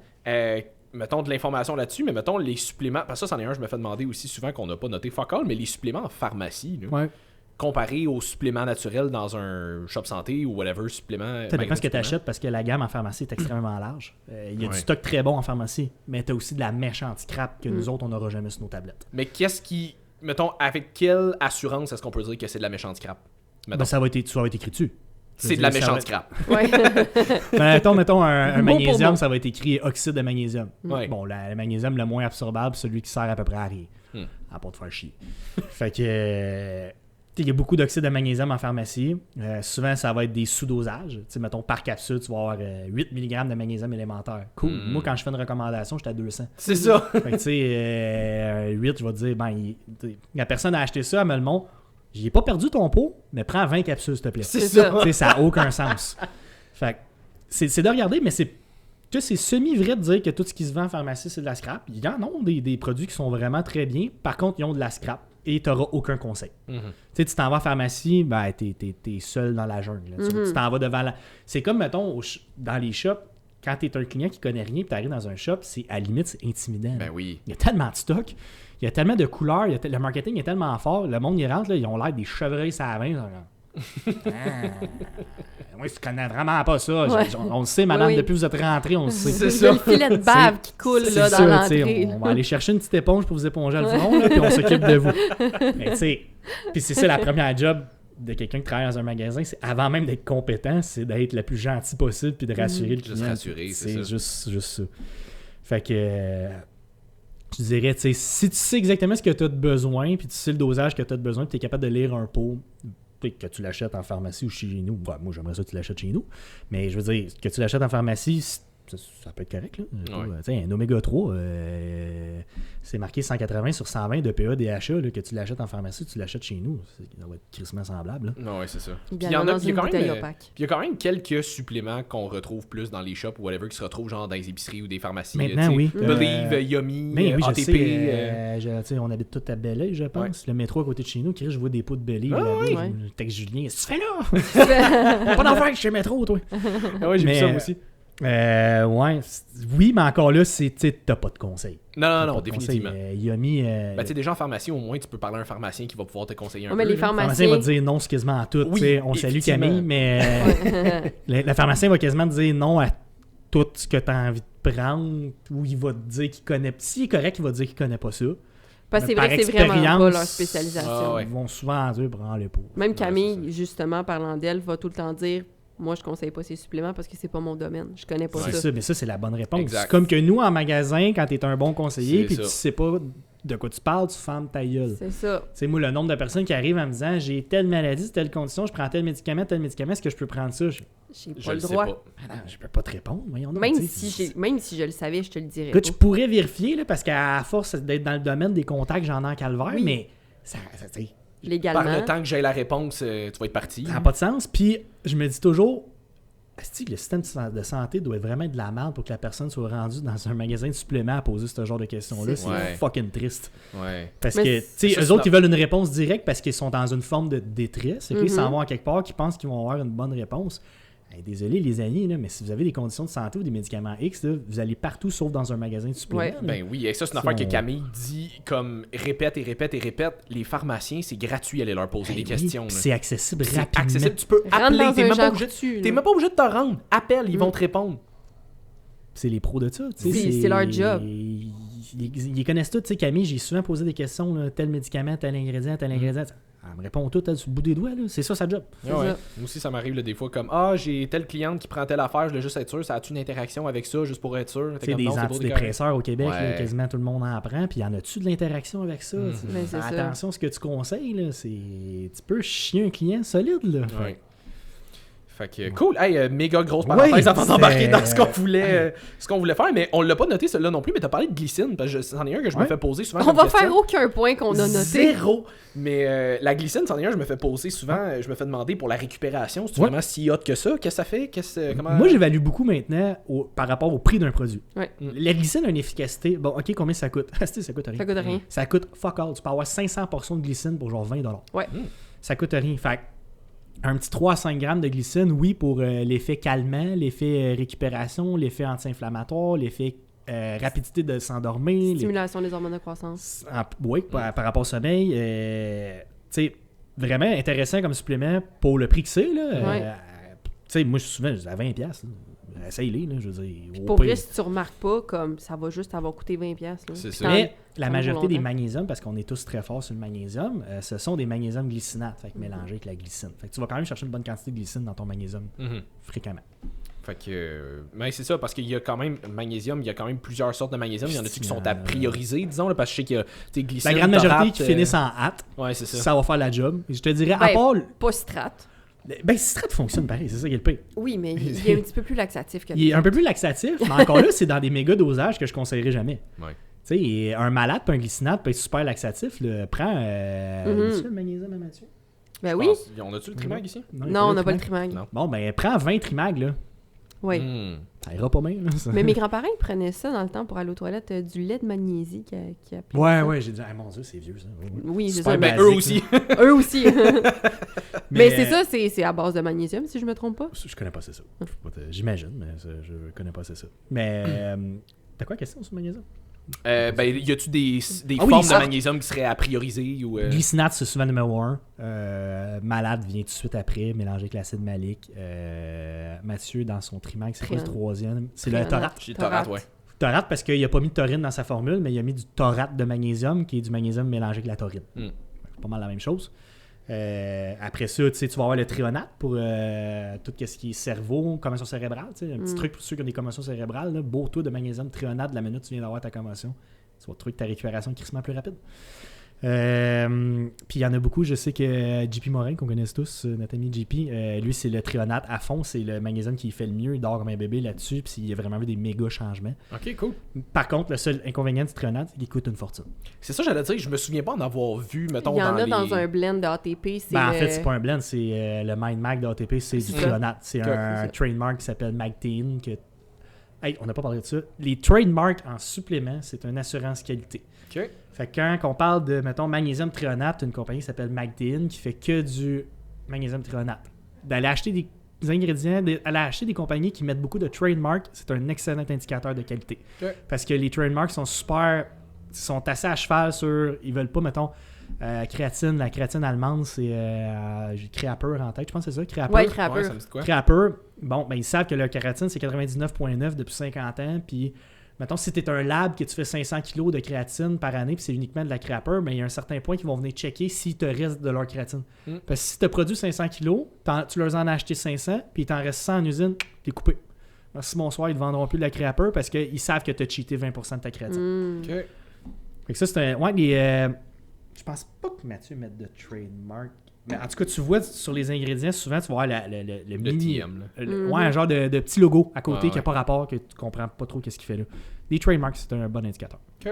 mettons de l'information là-dessus, mais mettons les suppléments... Parce que ça, c'en est un, je me fais demander aussi souvent qu'on n'a pas noté fuck all, mais les suppléments en pharmacie, là, Ouais. comparé aux suppléments naturels dans un shop santé ou whatever, supplément. Ça dépend ce que tu achètes parce que la gamme en pharmacie est extrêmement large. Il y a du stock très bon en pharmacie, mais tu as aussi de la méchante scrap que nous autres, on n'aura jamais sur nos tablettes. Mais qu'est-ce qui. Mettons, avec quelle assurance est-ce qu'on peut dire que c'est de la méchante scrap? Ben, ça va être écrit dessus. C'est de la méchante scrap. Ouais. mettons un Mot pour magnésium, mot. ça va être écrit oxyde de magnésium. Ouais. Bon, le magnésium le moins absorbable, celui qui sert à peu près à rien. À part de faire chier. Fait que. Il y a beaucoup d'oxyde de magnésium en pharmacie. Souvent, ça va être des sous-dosages. T'sais, mettons, par capsule, tu vas avoir 8 mg de magnésium élémentaire. Cool. Moi, quand je fais une recommandation, j'étais à 200. C'est ça. Fait que, tu sais, 8, je vais te dire, la personne a acheté ça, elle me le montre. J'ai pas perdu ton pot, mais prends 20 capsules, s'il te plaît. C'est ça. Tu sais, ça n'a aucun sens. Fait que, c'est de regarder, mais c'est semi-vrai de dire que tout ce qui se vend en pharmacie, c'est de la scrap. Il y en a des produits qui sont vraiment très bien. Par contre, ils ont de la scrap. Et tu n'auras aucun conseil. Tu sais, tu t'en vas en pharmacie, ben, t'es seul dans la jungle. Là. Tu t'en vas devant la... C'est comme, mettons, dans les shops, quand t'es un client qui connaît rien et t'arrives dans un shop, à la limite, c'est intimidant. Ben oui. Il y a tellement de stock, il y a tellement de couleurs, le marketing est tellement fort, le monde y rentre, là, ils ont l'air des chevreuils à la main. Moi, tu connais vraiment pas ça. Ouais. On le sait, madame, Oui. depuis que vous êtes rentré, on le sait. C'est C'est ça. le filet de bave qui coule C'est là, ça, dans tu sais, l'entrée. on va aller chercher une petite éponge pour vous éponger le front, là, puis on s'occupe de vous. Mais tu sais, puis c'est ça la première job de quelqu'un qui travaille dans un magasin, c'est avant même d'être compétent, c'est d'être le plus gentil possible puis de rassurer le client. Juste rassurer, c'est ça. juste ça. Fait que je dirais, tu sais, si tu sais exactement ce que tu as de besoin, puis tu sais le dosage que tu as de besoin, puis tu es capable de lire un pot, que tu l'achètes en pharmacie ou chez nous. Ouais, moi, j'aimerais ça que tu l'achètes chez nous. Mais je veux dire, que tu l'achètes en pharmacie, ça peut être correct. Là. Ouais. Tu sais, un Oméga 3, c'est marqué 180 sur 120 de PA DHA, là, que tu l'achètes en pharmacie, tu l'achètes chez nous. Ça va être crissement semblable. Là. Non, ouais, c'est ça. Il Puis y en a dans il y a une quand bouteille même, opaque. puis il y a quand même quelques suppléments qu'on retrouve plus dans les shops ou whatever qui se retrouvent genre dans les épiceries ou des pharmacies. Maintenant, tu sais, oui. Believe, Yummy, Mais oui, ATP. je sais, tu sais, on habite tous à Belleuil, je pense. Ouais. Le métro à côté de chez nous, Chris, je vois des pots de Believe. Ah, là-bas. oui. Je texte Julien, qu'est-ce que tu fais là? Pas d'enfer chez le métro, toi. Ah ouais, j'ai vu Mais, ça moi aussi. Ouais, oui, mais encore là, t'as pas de conseil. Non, Pas de définitivement. conseil. Yummy, Ben, tu sais, déjà en pharmacie, au moins, tu peux parler à un pharmacien qui va pouvoir te conseiller un Ouais, peu. mais les là. le pharmacien pharmaciens... va te dire non quasiment à tout. Oui, tu sais, on salue effectivement. Camille, mais le pharmacien va quasiment te dire non à tout ce que tu as envie de prendre, ou il va te dire qu'il connaît. S'il est correct, il va te dire qu'il connaît pas ça. Parce que c'est Par vrai que c'est vraiment pas expérience, leur spécialisation. Ah ouais. Ils vont souvent dire prends les pots. Même Ouais, Camille, justement, parlant d'elle, va tout le temps dire « Moi, je conseille pas ces suppléments parce que c'est pas mon domaine. Je connais pas C'est ça. ça, mais ça, c'est la bonne réponse. Exact. C'est comme que nous, en magasin, quand tu es un bon conseiller, C'est puis ça. tu sais pas de quoi tu parles, tu fermes ta gueule. C'est ça. Tu sais, moi, le nombre de personnes qui arrivent en me disant j'ai telle maladie, telle condition, je prends tel médicament, est-ce que je peux prendre ça? J'ai Je pas le le sais droit. pas. Ah non, je peux pas te répondre. Voyons donc, Même tu sais, même si je le savais, je te le dirais écoute, je pas. pourrais vérifier, là, parce qu'à force d'être dans le domaine des contacts, j'en ai en calvaire, Oui. mais ça tu sais, Légalement. Par le temps que j'ai la réponse, tu vas être parti. ça n'a pas de sens. Puis, je me dis toujours, est-ce que le système de santé doit être vraiment de la merde pour que la personne soit rendue dans un magasin de suppléments à poser ce genre de questions-là? C'est Ouais. fucking triste. Ouais. Parce Mais que, tu sais, ça, eux c'est autres, ils veulent une réponse directe parce qu'ils sont dans une forme de détresse. Ils Mhm. s'en vont à quelque part, qu'ils pensent qu'ils vont avoir une bonne réponse. Hey, désolé, les amis, là, mais si vous avez des conditions de santé ou des médicaments X, là, vous allez partout sauf dans un magasin de suppléments. Ouais. là. Ben oui, et ça, c'est une Si affaire que on- Camille dit comme répète et répète et répète. Les pharmaciens, c'est gratuit d'aller leur poser Ben des oui, questions. puis là. c'est accessible C'est rapidement. accessible. Tu peux Rentre appeler. dans T'es un même, pas genre obligé, dessus, t'es là. même pas obligé de te rendre. Appelle, ils vont te répondre. C'est les pros de ça. tu sais, C'est leur job. Ils connaissent tout. Tu sais, Camille, j'ai souvent posé des questions. Là, tel médicament, tel ingrédient, tel ingrédient. Elle me répond tout sur le bout des doigts. Là. C'est ça sa job. C'est Ouais, ouais. ça. Moi aussi, ça m'arrive là, des fois comme Ah, j'ai telle cliente qui prend telle affaire, je voulais juste être sûr, ça a-tu une interaction avec ça, juste pour être sûr? Tu T'es sais, comme, des non, c'est pas antidépresseurs au Québec, Ouais. là, quasiment tout le monde en prend. Puis y en a-tu de l'interaction avec ça? Mhm. Tu sais, Ben, c'est fais ça. attention à ce que tu conseilles. Là. Tu peux chier un client solide. Là. Ouais. Fait que cool, hey, méga grosse parenthèse avant d'embarquer c'était- dans ce qu'on voulait faire, mais on l'a pas noté celui-là non plus, mais t'as parlé de glycine, parce que c'en est un que je me Ouais. fais poser souvent. On comme va question. faire aucun point qu'on a noté. Zéro. Mais la glycine, c'en est un, je me fais poser souvent, je me fais demander pour la récupération, c'est Ouais. vraiment si hot que ça, qu'est-ce que ça fait, comment. Moi, j'évalue beaucoup maintenant par rapport au prix d'un produit. Ouais. La glycine a une efficacité. Bon, OK, combien ça coûte? Ça coûte rien. Ça coûte rien. Ça coûte fuck all. Tu peux avoir 500% de glycine pour genre 20$. Ouais. Ça coûte rien. Fait que un petit 3 à 5 grammes de glycine, oui, pour l'effet calmant, l'effet récupération, l'effet anti-inflammatoire, l'effet rapidité de s'endormir. Stimulation des hormones de croissance. Oui, par rapport au sommeil. Tu sais, vraiment intéressant comme supplément pour le prix que c'est. Là. Ouais. Tu sais, moi, souvent, je dis à 20$. Là. Essaye-les, là, je veux dire. Puis au pour pire. vrai, si tu remarques pas, comme ça va juste avoir coûté 20$. Là. C'est Puis ça. Mais la Tant majorité des longtemps. magnésiums, parce qu'on est tous très forts sur le magnésium, ce sont des magnésiums glycinates, fait que mélangés avec la glycine. Fait que tu vas quand même chercher une bonne quantité de glycine dans ton magnésium Mhm. fréquemment. Fait que. Mais c'est ça, parce qu'il y a quand même. Magnésium, il y a quand même plusieurs sortes de magnésium. Il y en a qui sont à prioriser, disons, là, parce que je sais qu'il y a des glycine. La grande majorité taurate, qui finissent en hâte, Ouais, c'est ça. ça va faire la job. Et je te dirais, à Ben, part. Pas Strat. Ben, Strat fonctionne pareil, c'est ça qui est le pire. Oui, mais il est un petit peu plus laxatif que Il est un peu plus laxatif, mais encore là, c'est dans des méga dosages que je conseillerais jamais. Ouais. Tu sais, un malade puis un glycinate peut être super laxatif. Là. Prends le magnésium à Mathieu. Ben oui. On a-tu le Trimag ici? Non, on n'a pas le Trimag. Non. Bon, ben, prends 20 Trimag, là. Oui. Hmm. Ça ira pas bien, là. Ça. Mais mes grands-parents, ils prenaient ça dans le temps pour aller aux toilettes, du lait de magnésie qui appelait Ouais, ça. ouais, j'ai dit, ah mon Dieu, c'est vieux, ça. Ouais, ouais. Oui, c'est Super ça. Ben, Mais eux basique, aussi. eux aussi. Mais c'est euh, ça, c'est à base de magnésium, si je me trompe pas. Je connais pas c'est ça. J'imagine, mais je connais pas c'est ça. Mais, t'as quoi question sur le magnésium? Ben, y a-tu des Ah oui, formes ça- de magnésium qui seraient à prioriser ou. Glycinate, c'est souvent numéro 1. Malade vient tout de suite après, mélangé avec l'acide malique. Mathieu, dans son Trimag, c'est quoi le Triane. troisième? C'est le Triane. taurate. J'ai taurate, ouais. Taurate parce qu'il n'a pas mis de taurine dans sa formule, mais il a mis du taurate de magnésium, qui est du magnésium mélangé avec la taurine. Mm. C'est pas mal la même chose. Après ça, tu vas avoir le trionate pour tout ce qui est cerveau, commotion cérébrale. Tu sais, un petit truc pour ceux qui ont des commotions cérébrales. Là, beau taux de magnésium trionate de la minute que tu viens d'avoir ta commotion. Tu vas trouver que ta récupération est crissement plus rapide. Puis il y en a beaucoup, je sais que JP Morin, qu'on connaisse tous, notre ami JP, lui c'est le trionate à fond, c'est le magnésium qui fait le mieux, il dort comme un bébé là-dessus, puis il a vraiment vu des méga changements. Ok, cool. Par contre, le seul inconvénient du trionate, c'est qu'il coûte une fortune. C'est ça, j'allais dire, je me souviens pas en avoir vu, mettons, Il y en dans a les... dans un blend de ATP. C'est Ben, en fait, c'est pas un blend, c'est le Mind Mag d'ATP, c'est du C'est ça. trionate. C'est Ok, un c'est ça. trademark qui s'appelle Magtein. Hey, on n'a pas parlé de ça. Les trademarks en supplément, c'est une assurance qualité. Ok. Fait que quand on parle de, mettons, magnésium trionate, une compagnie qui s'appelle Magtein qui fait que du magnésium trionate. D'aller acheter des ingrédients, d'aller acheter des compagnies qui mettent beaucoup de trademarks, c'est un excellent indicateur de qualité. Ok. Parce que les trademarks sont sont assez à cheval sur, ils veulent pas, mettons, créatine, la créatine allemande, c'est, j'ai Creaper en tête, je pense que c'est ça, Creaper. Ouais, Crapper. Ouais, ça me dit quoi? Creaper, bon, ben ils savent que leur kératine, c'est 99,9 depuis 50 ans, puis mettons, si tu es un lab que tu fais 500 kg de créatine par année, puis c'est uniquement de la Creaper, mais il y a un certain point qu'ils vont venir checker s'il te reste de leur créatine. Mm. Parce que si tu as produit 500 kg, tu leur en as acheté 500, puis il t'en reste 100 en usine, t'es coupé. Merci, bonsoir, ils ne vendront plus de la Creaper parce qu'ils savent que tu as cheaté 20% de ta créatine. Mm. Ok. Fait que ça, c'est un. Ouais, je pense pas que Mathieu mette de trademark. Mais en tout cas, tu vois sur les ingrédients, souvent, tu vas voir le mini. TM, là. Ouais, un genre de petit logo à côté Ouais, qui n'a pas rapport, que tu comprends pas trop qu'est-ce qu'il fait là. Les trademarks, c'est un bon indicateur. Ok.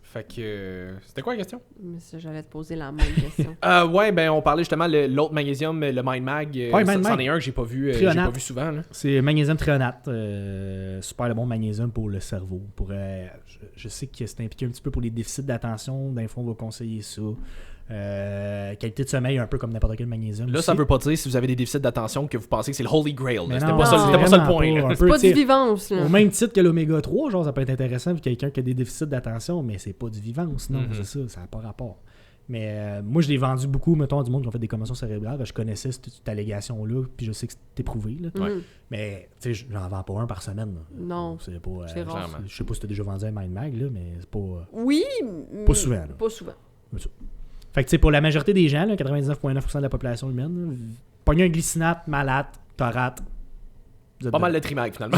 Fait que... C'était quoi la question? Mais ça, j'allais te poser la même question. Ouais, ben on parlait justement de l'autre magnésium, le Mind Mag. Ouais, Mind c'en Mag. est un que j'ai pas vu souvent. Là. C'est magnésium trionate. Super le bon magnésium pour le cerveau. Je sais que c'est impliqué un petit peu pour les déficits d'attention. D'un fond, on va conseiller ça. Qualité de sommeil, un peu comme n'importe quel magnésium. Là, aussi. ça veut pas dire si vous avez des déficits d'attention que vous pensez que c'est le Holy Grail. Mais C'était non, pas, c'est c'était pas ça le vraiment point. pas. là. Un C'est peu, pas tu sais, du vivance, là. Au même titre que l'oméga 3, genre, ça peut être intéressant pour quelqu'un qui a des déficits d'attention, mais c'est pas du vivance, non, Mhm. c'est ça n'a pas rapport. Mais moi, je l'ai vendu beaucoup, mettons, à du monde qui ont fait des commotions cérébrales. Je connaissais cette allégation-là, puis je sais que c'est éprouvé. Là. Ouais. Mhm. Mais, tu sais, j'en vends pas un par semaine. Là. Non. C'est pas. C'est rare. Clairement. Je sais pas si tu as déjà vendu un Mind Mag, là, mais c'est pas. Oui. Pas souvent, là. Pas souvent. Fait que, tu sais, pour la majorité des gens, là, 99,9% de la population humaine, là, pognez un glycinate, malate, taurate. Vous êtes Pas mal dedans. de Trimag, finalement.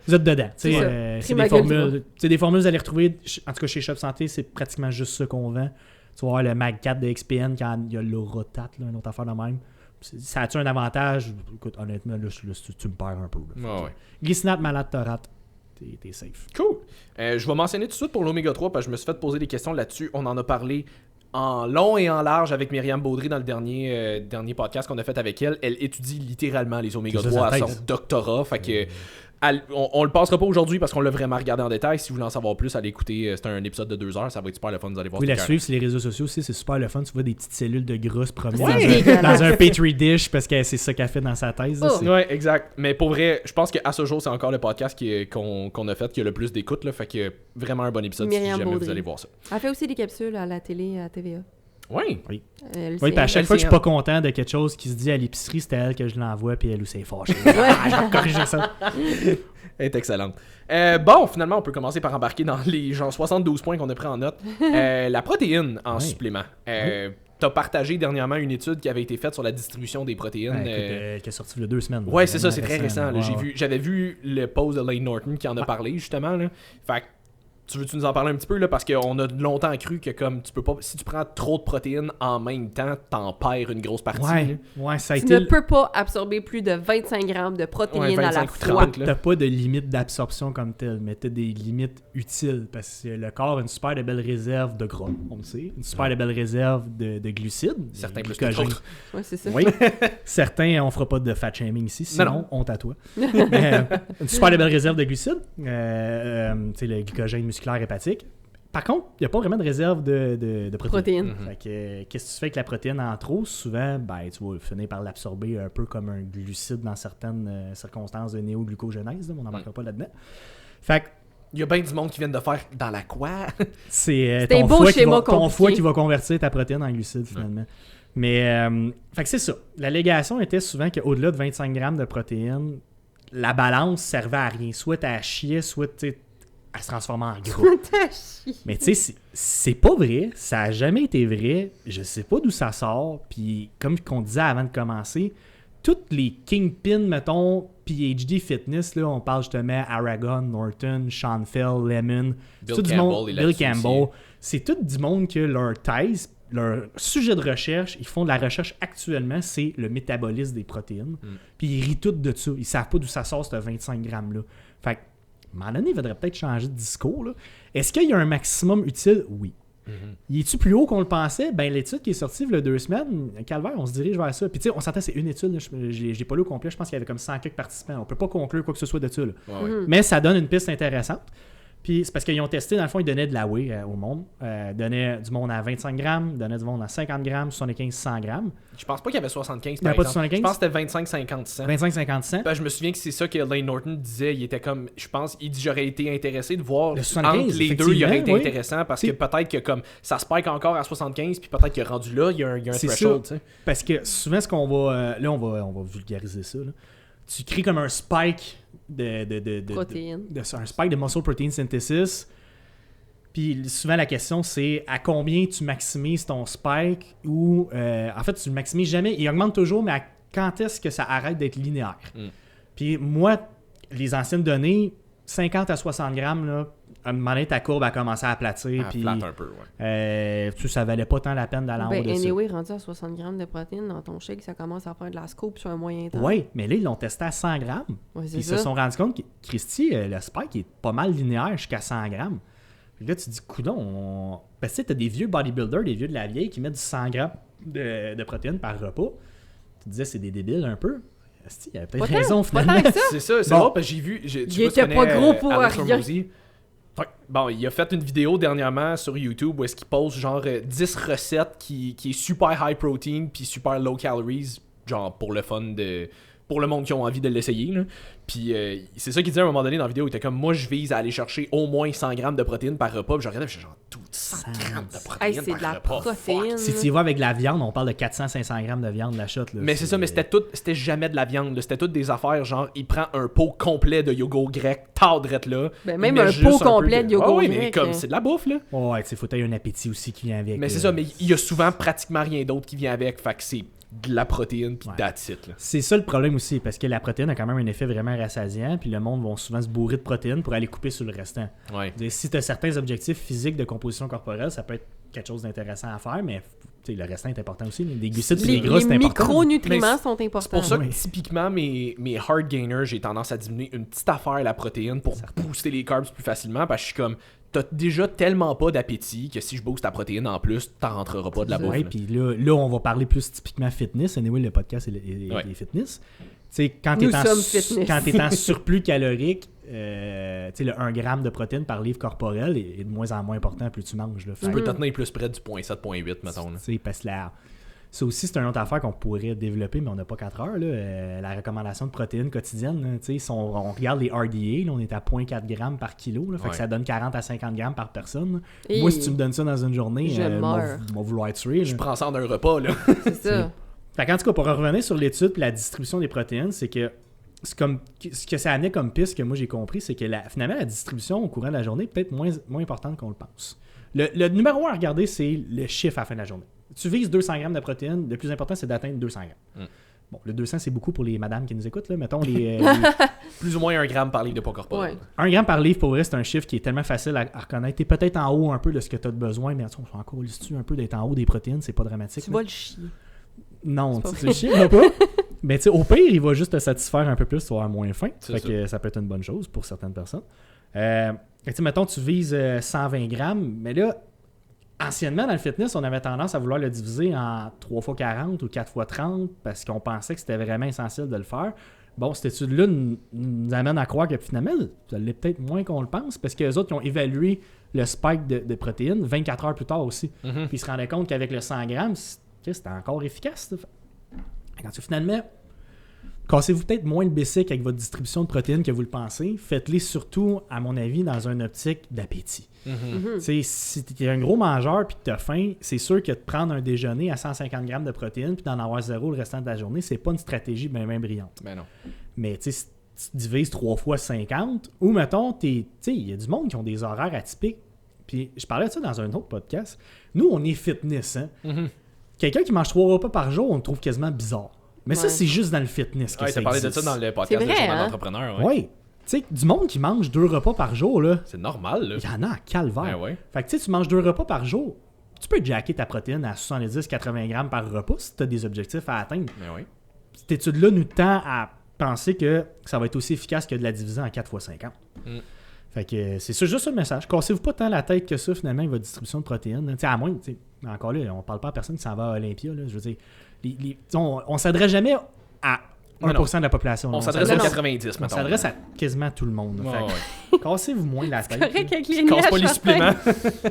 Vous êtes dedans. C'est Tu sais, ça. c'est des Trimagol, formules. C'est des formules, vous allez retrouver, en tout cas chez Shop Santé, c'est pratiquement juste ça qu'on vend. Tu vas voir le Mag 4 de XPN quand il y a l'Orotat, là, une autre affaire de même. Ça a-tu un avantage? Écoute, honnêtement, là, tu me perds un peu. Là. Ouais. Glycinate, malade, taurate, t'es safe. Cool. Je vais mentionner tout de suite pour l'Oméga 3 parce que je me suis fait poser des questions là-dessus. On en a parlé en long et en large avec Myriam Baudry dans le dernier podcast qu'on a fait avec elle. Elle étudie littéralement les Oméga C'est 3 ça, à sa son thèse. doctorat. Fait que on le passera pas aujourd'hui parce qu'on l'a vraiment regardé en détail. Si vous voulez en savoir plus, allez écouter. C'est un épisode de 2 heures. Ça va être super le fun. Vous allez voir. Oui, c'est la carré. suivre sur les réseaux sociaux aussi, c'est super le fun. Tu vois des petites cellules de gras se promener Ouais. dans un petri dish parce que c'est ça qu'elle fait dans sa thèse. là. Oh. C'est- Ouais, exact. Mais pour vrai, je pense qu'à ce jour, c'est encore le podcast qu'on a fait qui a le plus d'écoute. Là. Fait que vraiment un bon épisode Myriam si jamais Baudry. vous allez voir ça. Elle fait aussi des capsules à la télé, à TVA. Oui. Oui, LCN. puis à chaque fois que je suis LCN. pas content de quelque chose qui se dit à l'épicerie, c'était elle que je l'envoie, puis elle ou c'est fâché. Je vais corriger ça. Elle est excellente. Bon, finalement, on peut commencer par embarquer dans les genre 72 points qu'on a pris en note. La protéine en Ouais. supplément. T'as partagé dernièrement une étude qui avait été faite sur la distribution des protéines. Ouais, écoute, qui est sorti il y a 2 semaines. Ouais, c'est ça, Vraiment c'est très récent. là. Ouais, ouais. J'avais vu le post de Lane Norton qui en a parlé, justement. Là. Fait que, tu veux-tu nous en parler un petit peu, là? Parce qu'on a longtemps cru que comme tu peux pas. Si tu prends trop de protéines en même temps, t'en perds une grosse partie. là. Ouais, ça a Tu été. ne peux pas absorber plus de 25 grammes de protéines Ouais, à la 25 ou fois. 30. là. T'as pas de limite d'absorption comme telle, mais t'as des limites utiles parce que le corps a une super de belle réserve de gras, on le sait, une super de belle réserve de glucides. Certains plus que glycogène. d'autres. Ouais, c'est ça. Oui, certains, on fera pas de fat shaming ici, sinon Non. honte à toi. Mais, une super de belle réserve de glucides, tu sais, le glycogène musculaire hépatique. Par contre, il n'y a pas vraiment de réserve de protéines. Protéines. Fait que, qu'est-ce que tu fais avec la protéine en trop? Souvent, ben, tu vas finir par l'absorber un peu comme un glucide dans certaines circonstances de néoglucogénèse. Là, on n'embarquera pas là-dedans. Fait que Il y a bien du monde qui viennent de faire dans la quoi. c'est C'est un ton, beau foie qui schéma va, ton compliqué. foie qui va convertir ta protéine en glucides, finalement. Mais, fait que c'est ça. L'allégation était souvent qu'au-delà de 25 grammes de protéines, la balance servait à rien. Soit à chier, soit tu sais, à se transformer en gras. T'as chié. Mais tu sais, c'est pas vrai. Ça a jamais été vrai. Je sais pas d'où ça sort. Puis comme qu'on disait avant de commencer, toutes les kingpins, mettons, PhD fitness, là, on parle justement Aragon, Norton, Sean Fell, Lemon, Bill tout du Campbell monde, est Bill là-dessus Campbell. aussi. C'est tout du monde que leur thèse, leur sujet de recherche, ils font de la recherche actuellement, c'est le métabolisme des protéines. Puis ils rient tout de ça. Ils savent pas d'où ça sort, ce 25 grammes-là. Fait que, à un moment donné, il faudrait peut-être changer de discours. Là. Est-ce qu'il y a un maximum utile? Oui. Il est-tu plus haut qu'on le pensait? Ben, l'étude qui est sortie il y a 2 semaines, calvaire, on se dirige vers ça. Puis tu sais, on s'entend, c'est une étude, là, j'ai pas lu au complet, je pense qu'il y avait comme 100 quelques participants. On peut pas conclure quoi que ce soit de ça. Là. Ouais, ouais. Mais ça donne une piste intéressante. Puis c'est parce qu'ils ont testé, dans le fond, ils donnaient de la whey au monde. Donnaient du monde à 25 grammes, donnaient du monde à 50 grammes, 75, 100 grammes. Je pense pas qu'il y avait 75 Il y avait par pas de exemple. 75? Je pense que c'était 25, 50, 100. 25, 50, 100. Ben, je me souviens que c'est ça que Lane Norton disait. Il était comme, je pense, il dit j'aurais été intéressé de voir Le 75, entre les deux, il aurait été effectivement, oui. intéressant parce C'est- que peut-être que comme ça spike encore à 75 puis peut-être que rendu là, il y a un C'est threshold, tu ça. sais. Parce que souvent, ce qu'on va. Là, on va vulgariser ça. Là. Tu crées comme un spike de Protéines. un spike de muscle protein synthesis. Puis souvent, la question, c'est à combien tu maximises ton spike ou. En fait, tu le maximises jamais. Il augmente toujours, mais à quand est-ce que ça arrête d'être linéaire? Puis moi, les anciennes données, 50 à 60 grammes, là, à un moment donné, ta courbe a commencé à aplatir. Ah, Puis flat un peu, ouais. ça valait pas tant la peine d'aller en haut Ben, de ça. anyway, rendu à 60 grammes de protéines dans ton shake, ça commence à faire de la scope sur un moyen temps. Oui, mais là, ils l'ont testé à 100 grammes. Ouais, Puis c'est ils se ça. sont rendus compte que, Christy, le spike est pas mal linéaire jusqu'à 100 grammes. Puis là, tu te dis, coudon, parce que tu sais, t'as des vieux bodybuilders, des vieux de la vieille qui mettent du 100 grammes de protéines par repas. Tu te disais, c'est des débiles un peu. Asti, il y avait peut-être Pas tant- raison, pas finalement. tant que ça. C'est ça, c'est Bon. drôle parce que j'ai vu. Tu Il vois, tu était connais, pas gros pour Alex rien. Hormozy. Ouais. Bon, il a fait une vidéo dernièrement sur YouTube où est-ce qu'il poste genre 10 recettes qui est super high protein puis super low calories, genre pour le fun de. Pour le monde qui ont envie de l'essayer. Là. Puis c'est ça qu'il disait à un moment donné dans la vidéo. Il était comme, moi je vise à aller chercher au moins 100 grammes de protéines par repas. Puis je regardais, je genre, tout 100 grammes de protéines Hey, c'est par de la repas. protéine. Si tu y vas avec de la viande, on parle de 400-500 grammes de viande, la shot. Là, Mais c'est ça, mais c'était jamais de la viande. là. C'était toutes des affaires, genre, il prend un pot complet de yogourt grec, tardrette là. Ben, il même met un juste pot peu complet de yogourt Ah oui, mais grec, comme, hein. c'est de la bouffe, là. Ouais, tu sais, faut que t'aies un appétit aussi qui vient avec. Mais c'est ça, mais il y a souvent pratiquement rien d'autre qui vient avec. Fait que c'est de la protéine pis Ouais. that's it, là. C'est ça le problème aussi, parce que la protéine a quand même un effet vraiment rassasiant, puis le monde va souvent se bourrer de protéines pour aller couper sur le restant. Ouais. Si tu as certains objectifs physiques de composition corporelle, ça peut être quelque chose d'intéressant à faire, mais tu sais, le restant est important aussi. Les glucides et Les, les gras, c'est les important. micronutriments Mais sont C'est importants. pour ça que Oui. typiquement mes hard gainers, j'ai tendance à diminuer une petite affaire la protéine pour booster les carbs plus facilement parce que je suis comme t'as déjà tellement pas d'appétit que si je booste ta protéine en plus, t'en rentreras pas de la bouffe. Ouais, là. puis là, on va parler plus typiquement fitness. Anyway, le podcast est Ouais. fitness. Tu sais, quand tu Nous es, sommes fitness. en surplus calorique, tu sais, le 1 gramme de protéines par livre corporel est de moins en moins important plus tu manges. Là. Fait Tu peux que, te tenir plus près du 0.7, 0.8, mettons. Là. tu sais, parce que Ça aussi, c'est une autre affaire qu'on pourrait développer, mais on n'a pas 4 heures. Là. La recommandation de protéines quotidiennes, là, on regarde les RDA, là, on est à 0,4 grammes par kilo. Là, fait que ça donne 40 à 50 grammes par personne. Et moi, si tu me donnes ça dans une journée, je vais vouloir être tué. Je prends ça en un repas, là. C'est ça. Fait qu'en tout cas, pour revenir sur l'étude et la distribution des protéines, c'est que ce que ça amenait comme piste que moi j'ai compris, c'est que finalement, la distribution au courant de la journée est peut-être moins importante qu'on le pense. Le numéro 1 à regarder, c'est le chiffre à la fin de la journée. Tu vises 200 grammes de protéines, le plus important, c'est d'atteindre 200 grammes. Bon, le 200, c'est beaucoup pour les madames qui nous écoutent, là. Mettons les Plus ou moins 1 gramme par livre de poids corporel. Ouais. 1 gramme par livre, pour vrai, c'est un chiffre qui est tellement facile à reconnaître. T'es peut-être en haut un peu de ce que tu as besoin, mais on s'en encore un peu d'être en haut des protéines, c'est pas dramatique. Tu vas le chier. Non, C'est pas tu le chieras pas. Mais tu sais, au pire, il va juste te satisfaire un peu plus, tu vas avoir moins faim. Fait que ça peut être une bonne chose pour certaines personnes. Mettons, tu vises 120 grammes, mais là, anciennement, dans le fitness, on avait tendance à vouloir le diviser en 3 x 40 ou 4 x 30 parce qu'on pensait que c'était vraiment essentiel de le faire. Bon, cette étude-là nous amène à croire que finalement, ça l'est peut-être moins qu'on le pense parce que les autres ils ont évalué le spike de protéines 24 heures plus tard aussi. Puis ils se rendaient compte qu'avec le 100 grammes, c'était encore efficace. Quand finalement, cassez-vous peut-être moins le basic avec votre distribution de protéines que vous le pensez. Faites-les surtout, à mon avis, dans une optique d'appétit. Si tu es un gros mangeur et que tu as faim, c'est sûr que de prendre un déjeuner à 150 grammes de protéines puis d'en avoir 0 le restant de la journée, c'est pas une stratégie bien brillante. Ben non. Mais si tu divises 3 fois 50, ou mettons, il y a du monde qui ont des horaires atypiques. Puis je parlais de ça dans un autre podcast. Nous, on est fitness. Hein? Quelqu'un qui mange 3 repas par jour, on le trouve quasiment bizarre. Mais ça, c'est juste dans le fitness que ça t'as parlé existe. de ça dans le podcast C'est vrai, de Journal hein? d'entrepreneur. Oui. Tu sais, du monde qui mange 2 repas par jour, là, C'est normal, là. il y en a à calvaire. Ben ouais. Fait que tu manges 2 repas par jour, tu peux jacker ta protéine à 70-80 grammes par repas si tu as des objectifs à atteindre. Ben oui. Cette étude-là nous tend à penser que ça va être aussi efficace que de la diviser en 4 x 50. Fait que c'est ça, juste un message. Cassez-vous pas tant la tête que ça, finalement, avec votre distribution de protéines. T'sais, à moins, encore là, on parle pas à personne qui s'en va à Olympia. Là, je veux dire, on s'adresse jamais à 1% de la population. On s'adresse aux 90, On mettons. s'adresse à quasiment tout le monde. Ouais, Fait que cassez-vous moins la tête. Correct avec les Casse pas niaches, les Martin. suppléments.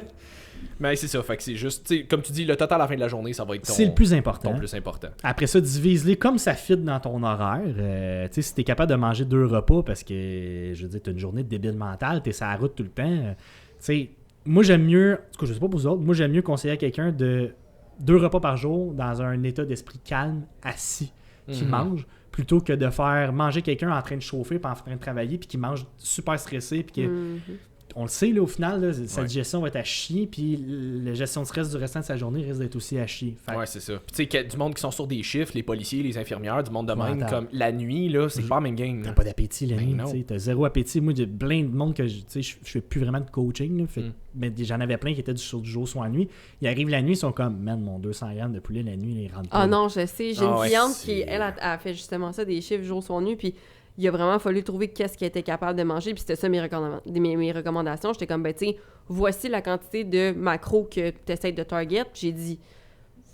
Mais c'est ça, fait que c'est juste, comme tu dis, le total à la fin de la journée, ça va être C'est le plus important. ton plus important. Après ça, divise-les comme ça fit dans ton horaire. Si tu es capable de manger 2 repas parce que, je veux dire, tu as une journée de débile mental, tu es sur la route tout le temps. Moi, j'aime mieux, en tout cas, je sais pas pour vous autres, moi, j'aime mieux conseiller à quelqu'un de 2 repas par jour dans un état d'esprit calme, assis, qui mange, plutôt que de faire manger quelqu'un en train de chauffer puis en train de travailler puis qui mange super stressé puis que... On le sait, là, au final, là, sa digestion va être à chier, puis la gestion de stress du restant de sa journée risque d'être aussi à chier. Ouais, c'est ça. Puis tu sais, du monde qui sont sur des chiffres, les policiers, les infirmières, du monde de même, Mental. comme la nuit, là, c'est pas la même game. T'as là. pas d'appétit la Ben nuit, non. tu sais, t'as zéro appétit. Moi, j'ai plein de monde que je fais plus vraiment de coaching, là, mais j'en avais plein qui étaient sur du jour soit nuit. Ils arrivent la nuit, ils sont comme, man, mon 200 grammes de poulet la nuit, ils rentrent pas. Ah non, je sais. J'ai une ouais, cliente c'est- qui, elle, a fait justement ça, des chiffres jour son nu, puis il a vraiment fallu trouver qu'est-ce qu'elle était capable de manger, puis c'était ça mes recommandations. J'étais comme, ben, tu sais, voici la quantité de macros que tu essaies de target. J'ai dit,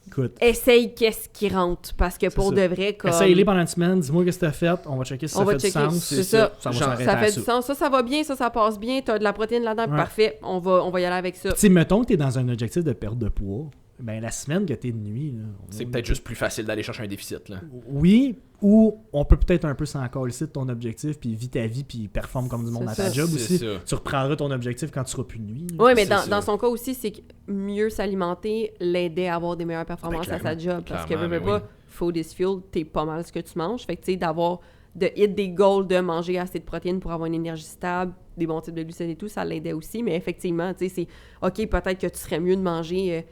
Écoute, essaye qu'est-ce qui rentre, parce que pour ça. de vrai, comme... essaye-les pendant une semaine, dis-moi qu'est-ce que t'as fait, on va checker si On ça va fait checker, du sens. c'est ça. Ça va Genre, s'arrêter Ça à fait du sens, ça va bien, ça passe bien, t'as de la protéine là-dedans, Ouais. parfait, on va y aller avec ça. Tu sais, mettons que t'es dans un objectif de perte de poids, ben la semaine que t'es de nuit, là, C'est peut-être juste plus facile d'aller chercher un déficit, là. Oui, ou on peut peut-être un peu s'en coller de ton objectif, puis vis ta vie, puis performe comme du monde C'est à ta ça. job C'est aussi. ça. Tu reprendras ton objectif quand tu seras plus de nuit. là. Oui, mais C'est dans ça. son cas aussi, c'est que mieux s'alimenter l'aidait à avoir des meilleures performances à sa clairement. job. Parce que, Clairement, veux mais pas, oui. food is fuel, t'es pas mal ce que tu manges. Fait que, tu sais, de hit des goals de manger assez de protéines pour avoir une énergie stable, des bons types de glucides et tout, ça l'aidait aussi. Mais effectivement, tu sais, c'est OK, peut-être que tu serais mieux de manger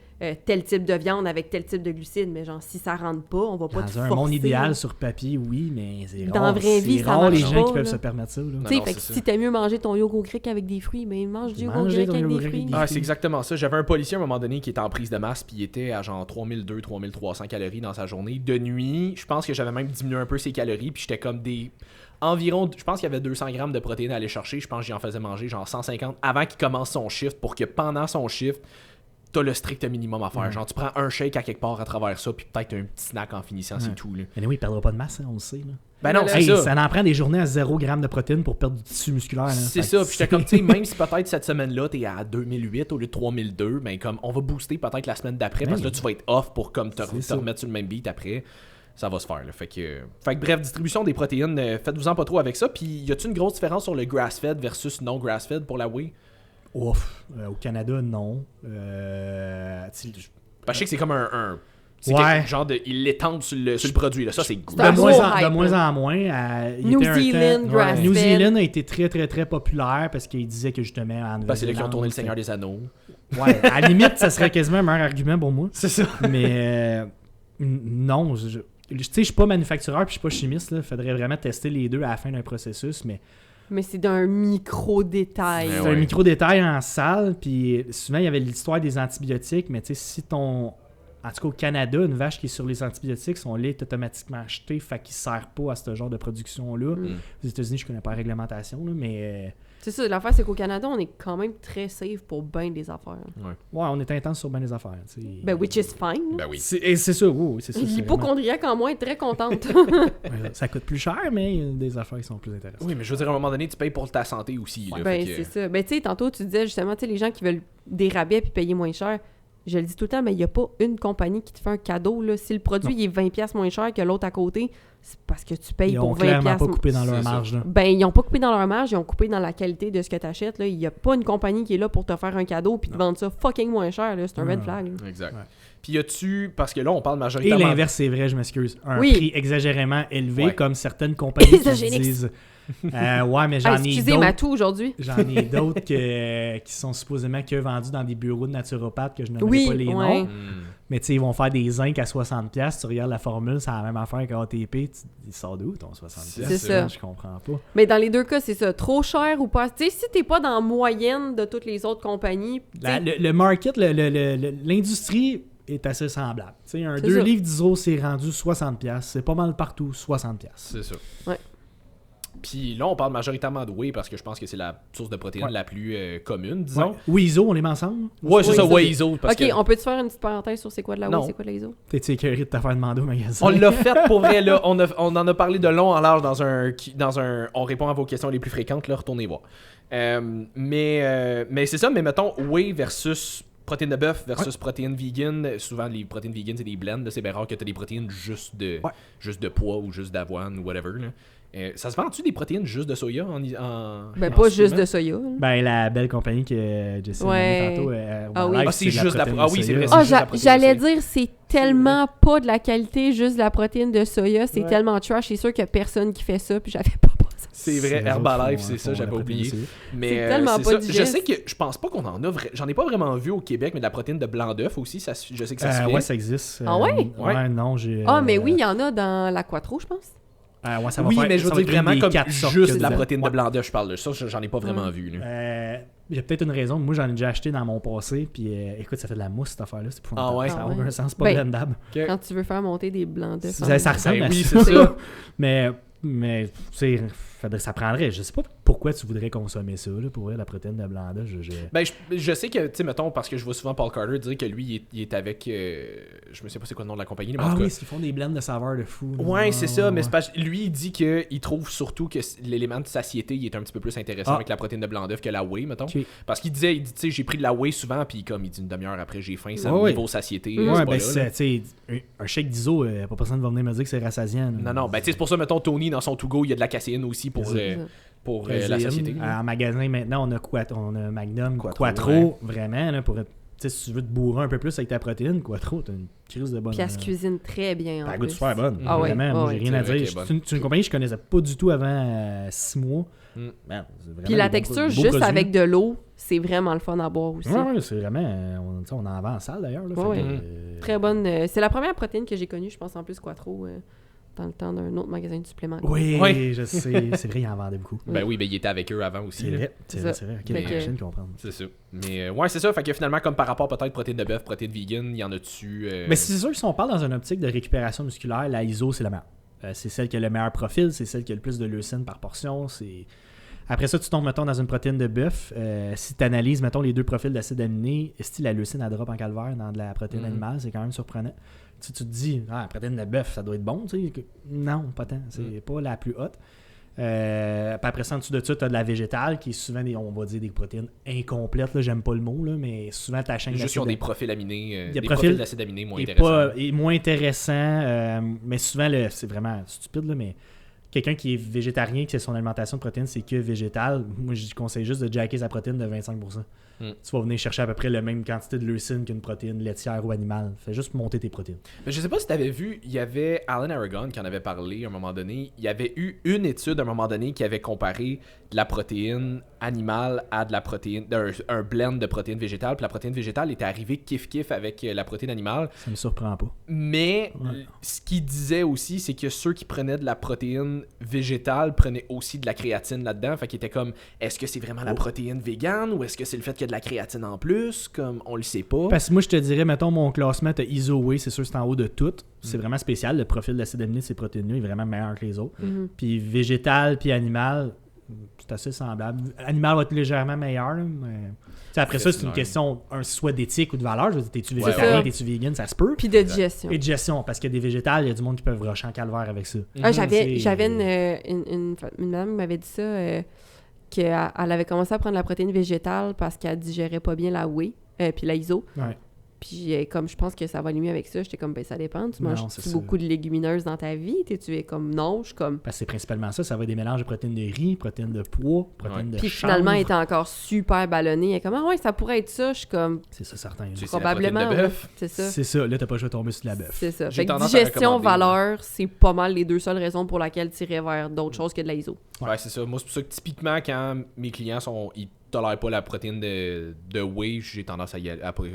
tel type de viande avec tel type de glucides, mais genre, si ça rentre pas, on va pas te Dans un forcer. monde idéal sur papier, oui, mais c'est Dans rare. la vraie vie, c'est ça rare les marche gens pas, qui peuvent là. se permettre ça. Là. Tu sais, Non, fait c'est que ça. si t'aimes mieux manger ton yogourt grec avec des fruits, ben mange du yogourt Mangez grec ton avec des yogourt grec fruits. avec des Ah, fruits. c'est exactement ça. J'avais un policier à un moment donné qui était en prise de masse, puis il était à genre 3200-3300 calories dans sa journée. De nuit, je pense que j'avais même diminué un peu ses calories, puis j'étais comme environ, je pense qu'il y avait 200 grammes de protéines à aller chercher. Je pense que j'y en faisais manger genre 150 avant qu'il commence son shift pour que pendant son shift, t'as le strict minimum à faire. Ouais. Genre, tu prends un shake à quelque part à travers ça, puis peut-être un petit snack en finissant, c'est tout. Là. Mais oui, il perdra pas de masse, hein, on le sait. Là. Ben non, c'est Hey, ça. ça en prend des journées à 0 g de protéines pour perdre du tissu musculaire. Là. C'est Fait ça, que puis j'étais comme, tu sais, même si peut-être cette semaine-là, t'es à 2008 au lieu de 3002, ben comme, on va booster peut-être la semaine d'après, parce que là, tu vas être off pour comme te C'est ça. remettre sur le même beat après. Ça va se faire, là. Fait que bref, distribution des protéines, faites-vous-en pas trop avec ça. Puis, y a-tu une grosse différence sur le grass-fed versus non grass-fed pour la whey? Ouf, au Canada, non. Je sais que c'est comme un c'est Ouais. quelque genre de. Ils l'étendent sur le produit, là. Ça, c'est C'est un De gros moins, hype, de moins là. en moins. Il New était un Zealand, temps- grass-fed. New Zealand a été très, très, très populaire parce qu'ils disaient que justement, en Parce que c'est là qu'ils ont tourné Le Nouvelle-Zélande, Seigneur des Anneaux. Ouais, à la limite, ça serait quasiment un meilleur argument pour moi. C'est ça. Mais non, tu sais, je suis pas manufactureur puis je suis pas chimiste. Il faudrait vraiment tester les deux à la fin d'un processus. Mais Mais c'est d'un micro-détail. Mais c'est ouais. un micro-détail en salle. Puis souvent, il y avait l'histoire des antibiotiques. Mais tu sais, si ton. En tout cas, au Canada, une vache qui est sur les antibiotiques, son lait est automatiquement acheté, fait qu'il ne sert pas à ce genre de production-là. Aux États-Unis, je connais pas la réglementation, là, mais C'est ça, l'affaire, c'est qu'au Canada, on est quand même très safe pour bien des affaires. ouais, on est intense sur bien les affaires. Tu sais. Ben, which is fine. Ben oui. C'est ça, oui, c'est ça. c'est L'hypochondriaque en moi est très contente. vraiment- ouais, ça coûte plus cher, mais il y a des affaires qui sont plus intéressantes. Oui, mais je veux dire, à un moment donné, tu payes pour ta santé aussi. Là, Ben, fait que- c'est ça. Ben, tu sais, tantôt, tu disais justement, tu sais, les gens qui veulent des rabais puis payer moins cher. Je le dis tout le temps, mais il n'y a pas une compagnie qui te fait un cadeau. Là. Si le produit il est 20$ moins cher que l'autre à côté, c'est parce que tu payes Ils pour ont 20$. clairement pas coupé dans leur C'est ça. marge. Là. Ben, ils n'ont pas coupé dans leur marge, ils ont coupé dans la qualité de ce que tu achètes. Il n'y a pas une compagnie qui est là pour te faire un cadeau puis te vendre ça fucking moins cher. là. C'est un red flag. là. Exact. Ouais. Puis y a-tu. Parce que là, on parle Et majoritairement. l'inverse, c'est vrai, je m'excuse. Un Oui. prix exagérément élevé, Ouais. comme certaines compagnies qui Exagénix. disent ouais, mais j'en Ah, ai excusez d'autres. ma toux aujourd'hui. J'en ai d'autres qui sont supposément que vendus dans des bureaux de naturopathes que je n'aimerais Oui, pas les ouais. noms. Hmm. Mais tu sais, ils vont faire des zinc à 60$. Tu regardes la formule, c'est la même affaire qu'ATP. Il sort d'où ton 60$? C'est ça. Je comprends pas. Mais dans les deux cas, c'est ça. Trop cher ou pas. Tu sais, si t'es pas dans la moyenne de toutes les autres compagnies, tu sais, Le market, l'industrie est assez semblable. Tu sais, un C'est 2 ça. livres d'ISO, c'est rendu 60$. C'est pas mal partout, 60$. C'est ça. Ouais. Puis là, on parle majoritairement de whey parce que je pense que c'est la source de protéines Ouais. la plus commune, disons. Ouais. Oui, ISO, on les met ensemble? Ouais, c'est Oui, ça, ça, whey c'est- iso. Parce ok, que on peut te faire une petite parenthèse sur c'est quoi de la Non. whey, c'est quoi de la ISO? T'es écœuré de te faire demander au magasin. on l'a fait pour vrai, là. On en a parlé de long en large dans un. On répond à vos questions les plus fréquentes, là. Retournez voir. Mais c'est ça, mais mettons, whey versus protéines de bœuf versus protéines vegan. Souvent, les protéines vegan, c'est des blends. Là. C'est bien rare que tu aies des protéines juste de pois ou juste d'avoine ou whatever. Là. Ça se vend-tu des protéines juste de soya Ben, en pas juste supplément? de soya. là. Ben, la belle compagnie que Jessie a Ouais. nommée tantôt, Ah oui. Herbalife, Ah, c'est de la juste la- protéine ah de oui, c'est soya. vrai, Ah, juste la protéine j'allais de soya. dire, c'est tellement pas de la qualité, juste de la protéine de soya. C'est Ouais. tellement trash. C'est sûr qu'il y a personne qui fait ça, puis j'avais pas pensé. C'est vrai, eux Herbalife, autres c'est font ça, la j'avais protéine de oublié. soya. Mais C'est tellement c'est pas ça. digeste. Je sais que je pense pas qu'on en a j'en ai pas vraiment vu au Québec, mais de la protéine de blanc d'œuf aussi, ça, je sais que ça se fait. Ouais, ça existe. Ah ouais? Ouais, non, j'ai... Ah, mais oui, il y en a dans la Quattro, je pense. Ouais, ça va Oui, faire- mais je veux ça va dire être une vraiment des comme 4 sortes juste que de la vous- protéine de Ouais. blanc d'œuf, je parle de ça, j'en ai pas vraiment vu. Là. Il y a peut-être une raison. Moi, j'en ai déjà acheté dans mon passé. Puis écoute, ça fait de la mousse, cette affaire-là. C'est Ah ouais? Ça n'a Ah ouais. aucun sens. C'est pas Ben, blendable. Quand tu veux faire monter des blancs d'œufs. Ça ressemble Ben à oui, ça. c'est ça. Mais tu sais, ça prendrait. Je sais pas pourquoi tu voudrais consommer ça, là, pour vrai, la protéine de blanc d'œuf. Ben, je sais que, tu sais, mettons, parce que je vois souvent Paul Carter dire que lui, il est avec. Je me sais pas c'est quoi le nom de la compagnie, mais en Ah tout cas. oui, ils font des blends de saveurs de fou. là. Ouais, c'est ça, mais ouais. c'est parce que lui, il dit qu'il trouve surtout que l'élément de satiété, il est un petit peu plus intéressant Ah. avec la protéine de blanc d'œuf que la whey, mettons. Ok. Parce qu'il dit, tu sais, j'ai pris de la whey souvent, puis comme il dit une demi-heure après, j'ai faim, ça Ouais, niveau satiété. c'est Ouais, pas ben, là, là. c'est, tu sais, un shake d'ISO, pas personne va venir me dire que c'est rassasiant. là. Non, ben, tu sais, c'est pour ça, mettons, Tony, dans son to-go, il y a de la caséine aussi pour, C'est la Caséine. satiété. En magasin, maintenant, on a Magnum, Quattro, Quattro, ouais. vraiment, là, pour tu sais, si tu veux te bourrer un peu plus avec ta protéine, Quattro, t'as une crise de bonne. Puis elle se cuisine très bien. Elle en goûte plus. super bonne. Ah ouais, Vraiment, ah moi, ouais. j'ai rien à C'est vrai dire. qu'elle est bonne. C'est une compagnie que je connaissais pas du tout avant 6 mois. Mm. Man, c'est vraiment Puis la des bons texture, beaux juste produits. avec de l'eau, c'est vraiment le fun à boire aussi. Ouais, ouais, c'est vraiment. On en vend en salle d'ailleurs. Là, Ouais, fait que, ouais. Très bonne. C'est la première protéine que j'ai connue, je pense, en plus, Quattro, dans le temps d'un autre magasin de suppléments. Oui, Ouais. je sais. C'est vrai, ils en vendaient beaucoup. Ben oui, ben il était avec eux avant aussi. C'est là. vrai, c'est C'est vrai, ça. c'est vrai. Ok, Fait ben, que- je viens de comprendre. C'est ça. Mais ouais, c'est ça. Fait que finalement, comme par rapport peut-être protéine de bœuf, protéine vegan, il y en a-tu. Mais c'est sûr que si on parle dans une optique de récupération musculaire, la ISO, c'est la meilleure. C'est celle qui a le meilleur profil, c'est celle qui a le plus de leucine par portion. Après ça, tu tombes, mettons, dans une protéine de bœuf. Si tu analyses, mettons, les deux profils d'acide aminé, style la leucine à drop en calvaire dans de la protéine animale, c'est quand même surprenant. Tu te dis, la protéine de bœuf, ça doit être bon. Tu sais. Non, pas tant. C'est pas la plus haute. Puis après ça, en dessous de ça, tu as de la végétale qui est souvent, on va dire, des protéines incomplètes. Là, j'aime pas le mot, là, mais souvent ta chaîne juste qu'ils ont des profils aminés, des profils d'acide aminé moins intéressants. Et moins intéressants, mais souvent, c'est vraiment stupide, là, mais quelqu'un qui est végétarien, qui a son alimentation de protéines, c'est que végétal, moi, je conseille juste de jacker sa protéine de 25%. Tu vas venir chercher à peu près la même quantité de leucine qu'une protéine laitière ou animale. Fais juste monter tes protéines. Mais je sais pas si tu avais vu, il y avait Alan Aragon qui en avait parlé à un moment donné. Il y avait eu une étude à un moment donné qui avait comparé de la protéine animale à de la protéine, un blend de protéines végétales. Puis la protéine végétale était arrivée kiff-kiff avec la protéine animale. Ça me surprend pas. Mais ce qu'il disait aussi, c'est que ceux qui prenaient de la protéine végétale prenaient aussi de la créatine là-dedans. Fait qu'il était comme, est-ce que c'est vraiment la protéine végane ou est-ce que c'est le fait qu'il y a de la créatine en plus? Comme, on le sait pas. Parce que moi, je te dirais, mettons, mon classement, t'as ISO-Whey, c'est sûr, c'est en haut de tout. C'est vraiment spécial. Le profil d'acide aminé de ces protéines-là est vraiment meilleur que les autres. Puis végétal, puis animal, c'est assez semblable. Animal va être légèrement meilleur, là, mais... après ça, c'est une question soit d'éthique ou de valeur. Je veux dire, t'es-tu végétarien, t'es-tu vegan, ça se peut. Puis de digestion. Et de gestion, parce qu'il y a des végétales, il y a du monde qui peuvent rusher en calvaire avec ça. J'avais une madame qui m'avait dit ça, qu'elle avait commencé à prendre la protéine végétale parce qu'elle digérait pas bien la whey, puis la iso. Ouais. Puis comme je pense que ça va aller mieux avec ça, j'étais comme, ben ça dépend. Tu manges beaucoup de légumineuses dans ta vie? Tu es comme, non, je suis comme... Parce que c'est principalement ça va être des mélanges de protéines de riz, protéines de pois, protéines de chanvre. Puis finalement, elle était encore super ballonnée. Elle est comme, ah ouais, ça pourrait être ça. Je suis comme... C'est ça, certain. Probablement. C'est ça. C'est ça. Là, t'as pas le choix de tomber sur de la bœuf. C'est ça. Fait que digestion, valeur, c'est pas mal les deux seules raisons pour lesquelles tu irais vers d'autres choses que de la ISO. Ouais, c'est ça. Moi, c'est pour ça que typiquement, quand mes clients ils tolèrent pas la protéine de whey, j'ai tendance à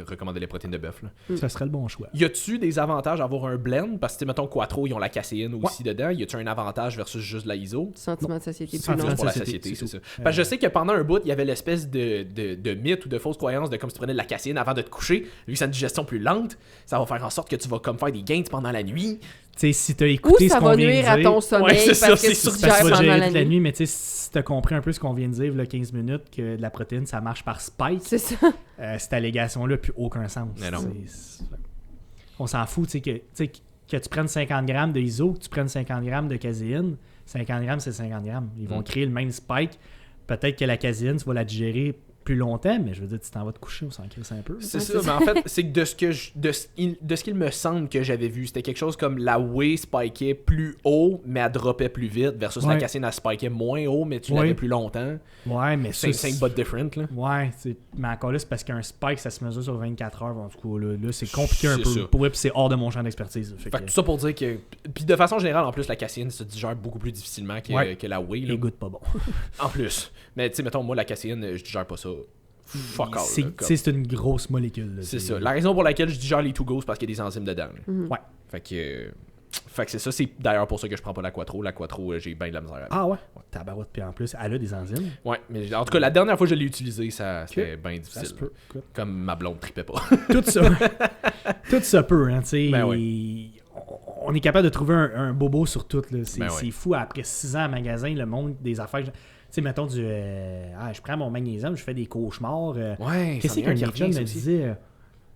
recommander les protéines de bœuf. Là. Ça serait le bon choix. Y a-tu des avantages à avoir un blend? Parce que, mettons, Quattro, ils ont la caséine aussi dedans. Y a-tu un avantage versus juste la ISO? Sentiment de société. Plus pour la société, c'est ça. Parce que je sais que pendant un bout, il y avait l'espèce de mythe ou de fausse croyance de comme si tu prenais de la caséine avant de te coucher, vu que c'est une digestion plus lente, ça va faire en sorte que tu vas comme faire des gains pendant la nuit. Tu sais, si t'as écouté ce qu'on vient de dire... Ou ça va nuire à ton sommeil parce que tu digères pendant la nuit. Mais tu sais, si t'as compris un peu ce qu'on vient de dire, là, 15 minutes, que de la protéine, ça marche par spike, c'est ça. Cette allégation-là n'a plus aucun sens. Mais non. On s'en fout, tu sais, que tu prennes 50 grammes de ISO, que tu prennes 50 grammes de caséine, 50 grammes, c'est 50 grammes. Ils vont créer le même spike. Peut-être que la caséine, tu vas la digérer plus longtemps, mais je veux dire, tu t'en vas te coucher, on s'en crisse un peu. C'est ça, mais en fait, c'est que de ce qu'il me semble que j'avais vu, c'était quelque chose comme la whey spikait plus haut, mais elle droppait plus vite, versus la caséine, elle spikait moins haut, mais tu l'avais plus longtemps. Ouais, mais c'est 5 but different, là. Ouais, mais encore là, c'est parce qu'un spike, ça se mesure sur 24 heures, en tout cas, là c'est compliqué un peu. Ça. Pour c'est hors de mon champ d'expertise. Fait que tout ça pour dire que... Puis de façon générale, en plus, la caséine se digère beaucoup plus difficilement que la whey. Et goûte pas bon. En plus. Mais tu sais, mettons, moi, la caséine, je digère pas ça. Fuck all. C'est une grosse molécule. Là, c'est ça. La raison pour laquelle je digère les to-go, c'est parce qu'il y a des enzymes dedans. Ouais. Fait que c'est ça. C'est d'ailleurs pour ça que je prends pas la Quattro. La Quattro, j'ai bien de la misère avec. Ah ouais? Tabarouette, puis en plus, elle a des enzymes. Ouais, mais en tout cas, la dernière fois que je l'ai utilisée, c'était bien difficile. Ça se peut. Comme ma blonde tripait pas. Tout ça peut, hein, tu sais. Ben ouais. On est capable de trouver un bobo sur tout. C'est ouais. fou. Après 6 ans en magasin, le monde des affaires... Tu sais, mettons je prends mon magnésium, je fais des cauchemars. Ouais, qu'est-ce qu'un garçon me disait?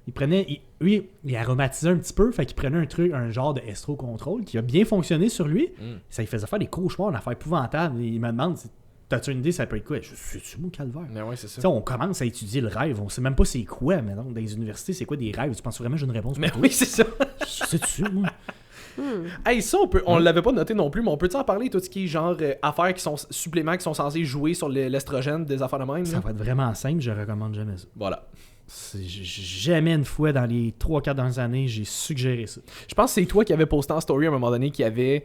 Il prenait... Lui, il aromatisait un petit peu, fait qu'il prenait un genre de estro contrôle qui a bien fonctionné sur lui. Ça lui faisait faire des cauchemars, une affaire épouvantable. Il me demande, t'as-tu une idée, ça peut être quoi? Je suis mon calvaire. Mais ouais, c'est ça. T'sais, on commence à étudier le rêve, on sait même pas c'est quoi, mais non, dans les universités, c'est quoi des rêves? Tu penses vraiment que j'ai une réponse? Mais oui, c'est ça. Je sais dessus, moi. Hey, ça, on l'avait pas noté non plus, mais on peut-en parler, tout ce qui est genre affaires qui sont suppléments qui sont censés jouer sur l'estrogène, des affaires de même? Ça va être vraiment simple, je recommande jamais ça. Voilà. Jamais une fois dans les 3-4 dernières années, j'ai suggéré ça. Je pense que c'est toi qui avais posté en story à un moment donné qui avait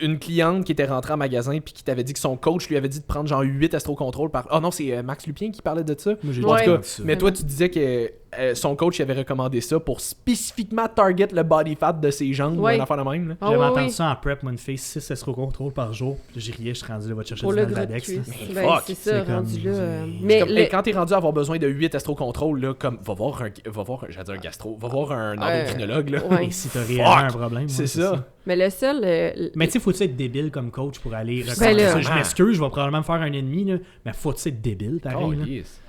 une cliente qui était rentrée en magasin puis qui t'avait dit que son coach lui avait dit de prendre genre 8 astro-contrôles par... Oh non, c'est Max Lupien qui parlait de ça. Moi, j'ai en tout cas, ça. mais toi, tu disais que son coach avait recommandé ça pour spécifiquement target le body fat de ses jambes ou Ouais. un affaire de même. Là. Ah J'avais oui, entendu oui. ça en prep, moi, une fille, 6 estro-contrôle par jour. Puis j'y riais, je suis rendu là, va te chercher Pour du le gros de Valdex. cuisse. Mais Ben, fuck, c'est c'est ça, comme- rendu là. c'est- Mais Comme, le- hey, quand t'es rendu à avoir besoin de 8 estro-contrôle, là, comme, va voir j'allais dire un gastro, va voir un endocrinologue, là. ouais. Et si t'as réellement un problème. C'est ouais, ça. Mais le seul... Mais tu sais, faut-tu être débile comme coach pour aller Ben recommander là. ça? Je m'excuse, je vais probablement me faire un ennemi, là, mais faut-tu être débile, pareil. Oh, là? yes.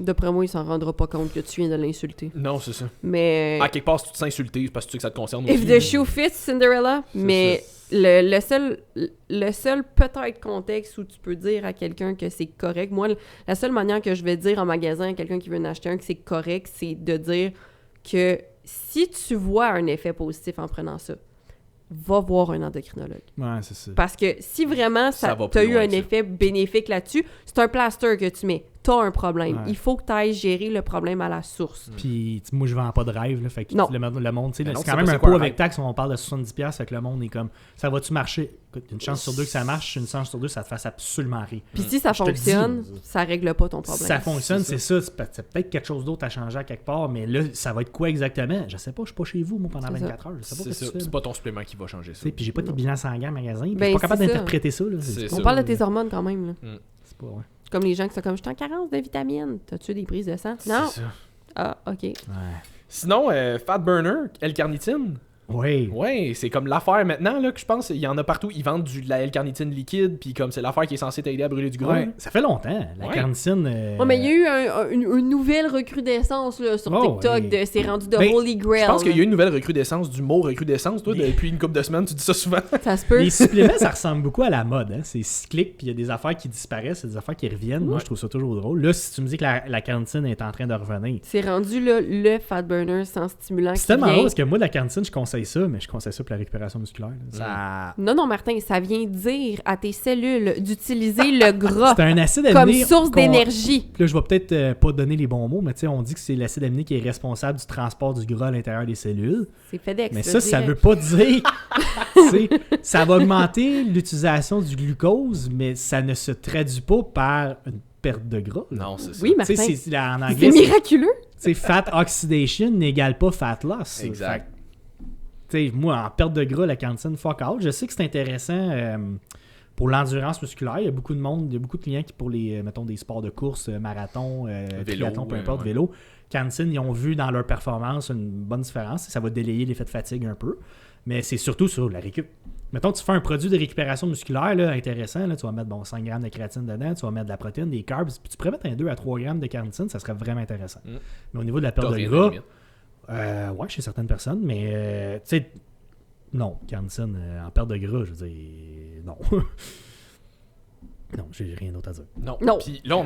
D'après moi, il s'en rendra pas compte que tu viens de l'insulter. Non, c'est ça. Mais... À quelque part, si tu te sens insulté, c'est parce que tu sais que ça te concerne If aussi. the shoe fits, Cinderella. Mais le seul peut-être contexte où tu peux dire à quelqu'un que c'est correct, moi, la seule manière que je vais dire en magasin à quelqu'un qui veut en acheter un que c'est correct, c'est de dire que si tu vois un effet positif en prenant ça, va voir un endocrinologue. Ouais, c'est ça. Parce que si vraiment Ça va tu as plus eu loin un que ça. effet bénéfique là-dessus, c'est un plaster que tu mets. Tu as un problème. Ouais. Il faut que tu ailles gérer le problème à la source. Puis moi, je vends pas de rêve, là, fait que Non. le monde, tu sais, Ben non, c'est tu quand sais même pas un c'est quoi pot un avec rêve. taxe, on parle de 70$, fait que le monde est comme, ça va-tu marcher? Écoute, une chance sur deux que ça marche, une chance sur deux, ça te fasse absolument rien. Puis si ça Je te le dis, fonctionne, ça règle pas ton Si problème. ça fonctionne, c'est c'est ça. C'est peut-être quelque chose d'autre à changer à quelque part, mais là, ça va être quoi exactement? Je sais pas, je suis pas chez vous, moi, pendant C'est ça. 24 heures. Je sais pas C'est ce que ça. tu fais. C'est pas ton supplément qui va changer Tu ça. sais, puis j'ai pas tes bilans sanguins en magasin, puis Ben, je suis pas capable c'est ça. d'interpréter ça. Là. C'est On ça. parle de tes hormones quand même. Là. C'est pas, ouais. Comme les gens qui sont comme, je suis en carence de vitamines. T'as-tu des prises de sang? Non. C'est ça. Ah, OK. Ouais. Sinon, Fat Burner, L-carnitine. Oui. Ouais, c'est comme l'affaire maintenant, là, que je pense. Il y en a partout. Ils vendent de la L-carnitine liquide, puis comme c'est l'affaire qui est censée t'aider à brûler du gras. Ouais. là. Ça fait longtemps. La Ouais. carnitine. Ouais, mais il y a eu une nouvelle recrudescence là, sur Oh, TikTok ouais. c'est rendu de Ben, Holy Grail. Je pense qu'il y a là. eu une nouvelle recrudescence du mot recrudescence. Toi, depuis une couple de semaines, tu dis ça souvent. Ça se peut. Les suppléments, ça ressemble beaucoup à la mode. Hein. C'est cyclique, puis il y a des affaires qui disparaissent, il y a des affaires qui reviennent. Moi, Ouais. je trouve ça toujours drôle. Là, si tu me dis que la carnitine est en train de revenir, C'est rendu là, le fat burner sans stimulant c'est qui tellement vient... drôle parce que moi, la carnitine, je conseille ça, mais je conseille ça pour la récupération musculaire. là. Ça... Non, Martin, ça vient dire à tes cellules d'utiliser le gras C'est un acide comme aminé. source qu'on- d'énergie. Là, je vais peut-être pas donner les bons mots, mais tu sais, on dit que c'est l'acide aminé qui est responsable du transport du gras à l'intérieur des cellules. C'est FedEx. Mais là, ça direct. veut pas dire. Tu sais, ça va augmenter l'utilisation du glucose, mais ça ne se traduit pas par une perte de gras. là. Non, c'est ça. Oui, Tu Martin. sais, en C'est anglais, miraculeux. c'est fat oxidation n'égale pas fat loss. Exact. Fait que, tu sais, moi, en perte de gras, la cantine, fuck out. Je sais que c'est intéressant pour l'endurance musculaire. Il y a beaucoup de monde, il y a beaucoup de clients qui, pour les, mettons, des sports de course, marathon, triathlon, peu importe, ouais. vélo, cantine, ils ont vu dans leur performance une bonne différence. Ça va délayer l'effet de fatigue un peu. Mais c'est surtout sur la récup. Mettons, tu fais un produit de récupération musculaire là, intéressant, là, tu vas mettre 5 grammes de créatine dedans, tu vas mettre de la protéine, des carbs, puis tu pourrais mettre un 2 à 3 grammes de carnitine, ça serait vraiment intéressant. Mm. Mais au niveau de la perte de Taurine, à gras, la limite. ouais, chez certaines personnes, mais tu sais, non, carnitine en perte de gras, je veux dire, non. Non, j'ai rien d'autre à dire. Non. Puis là,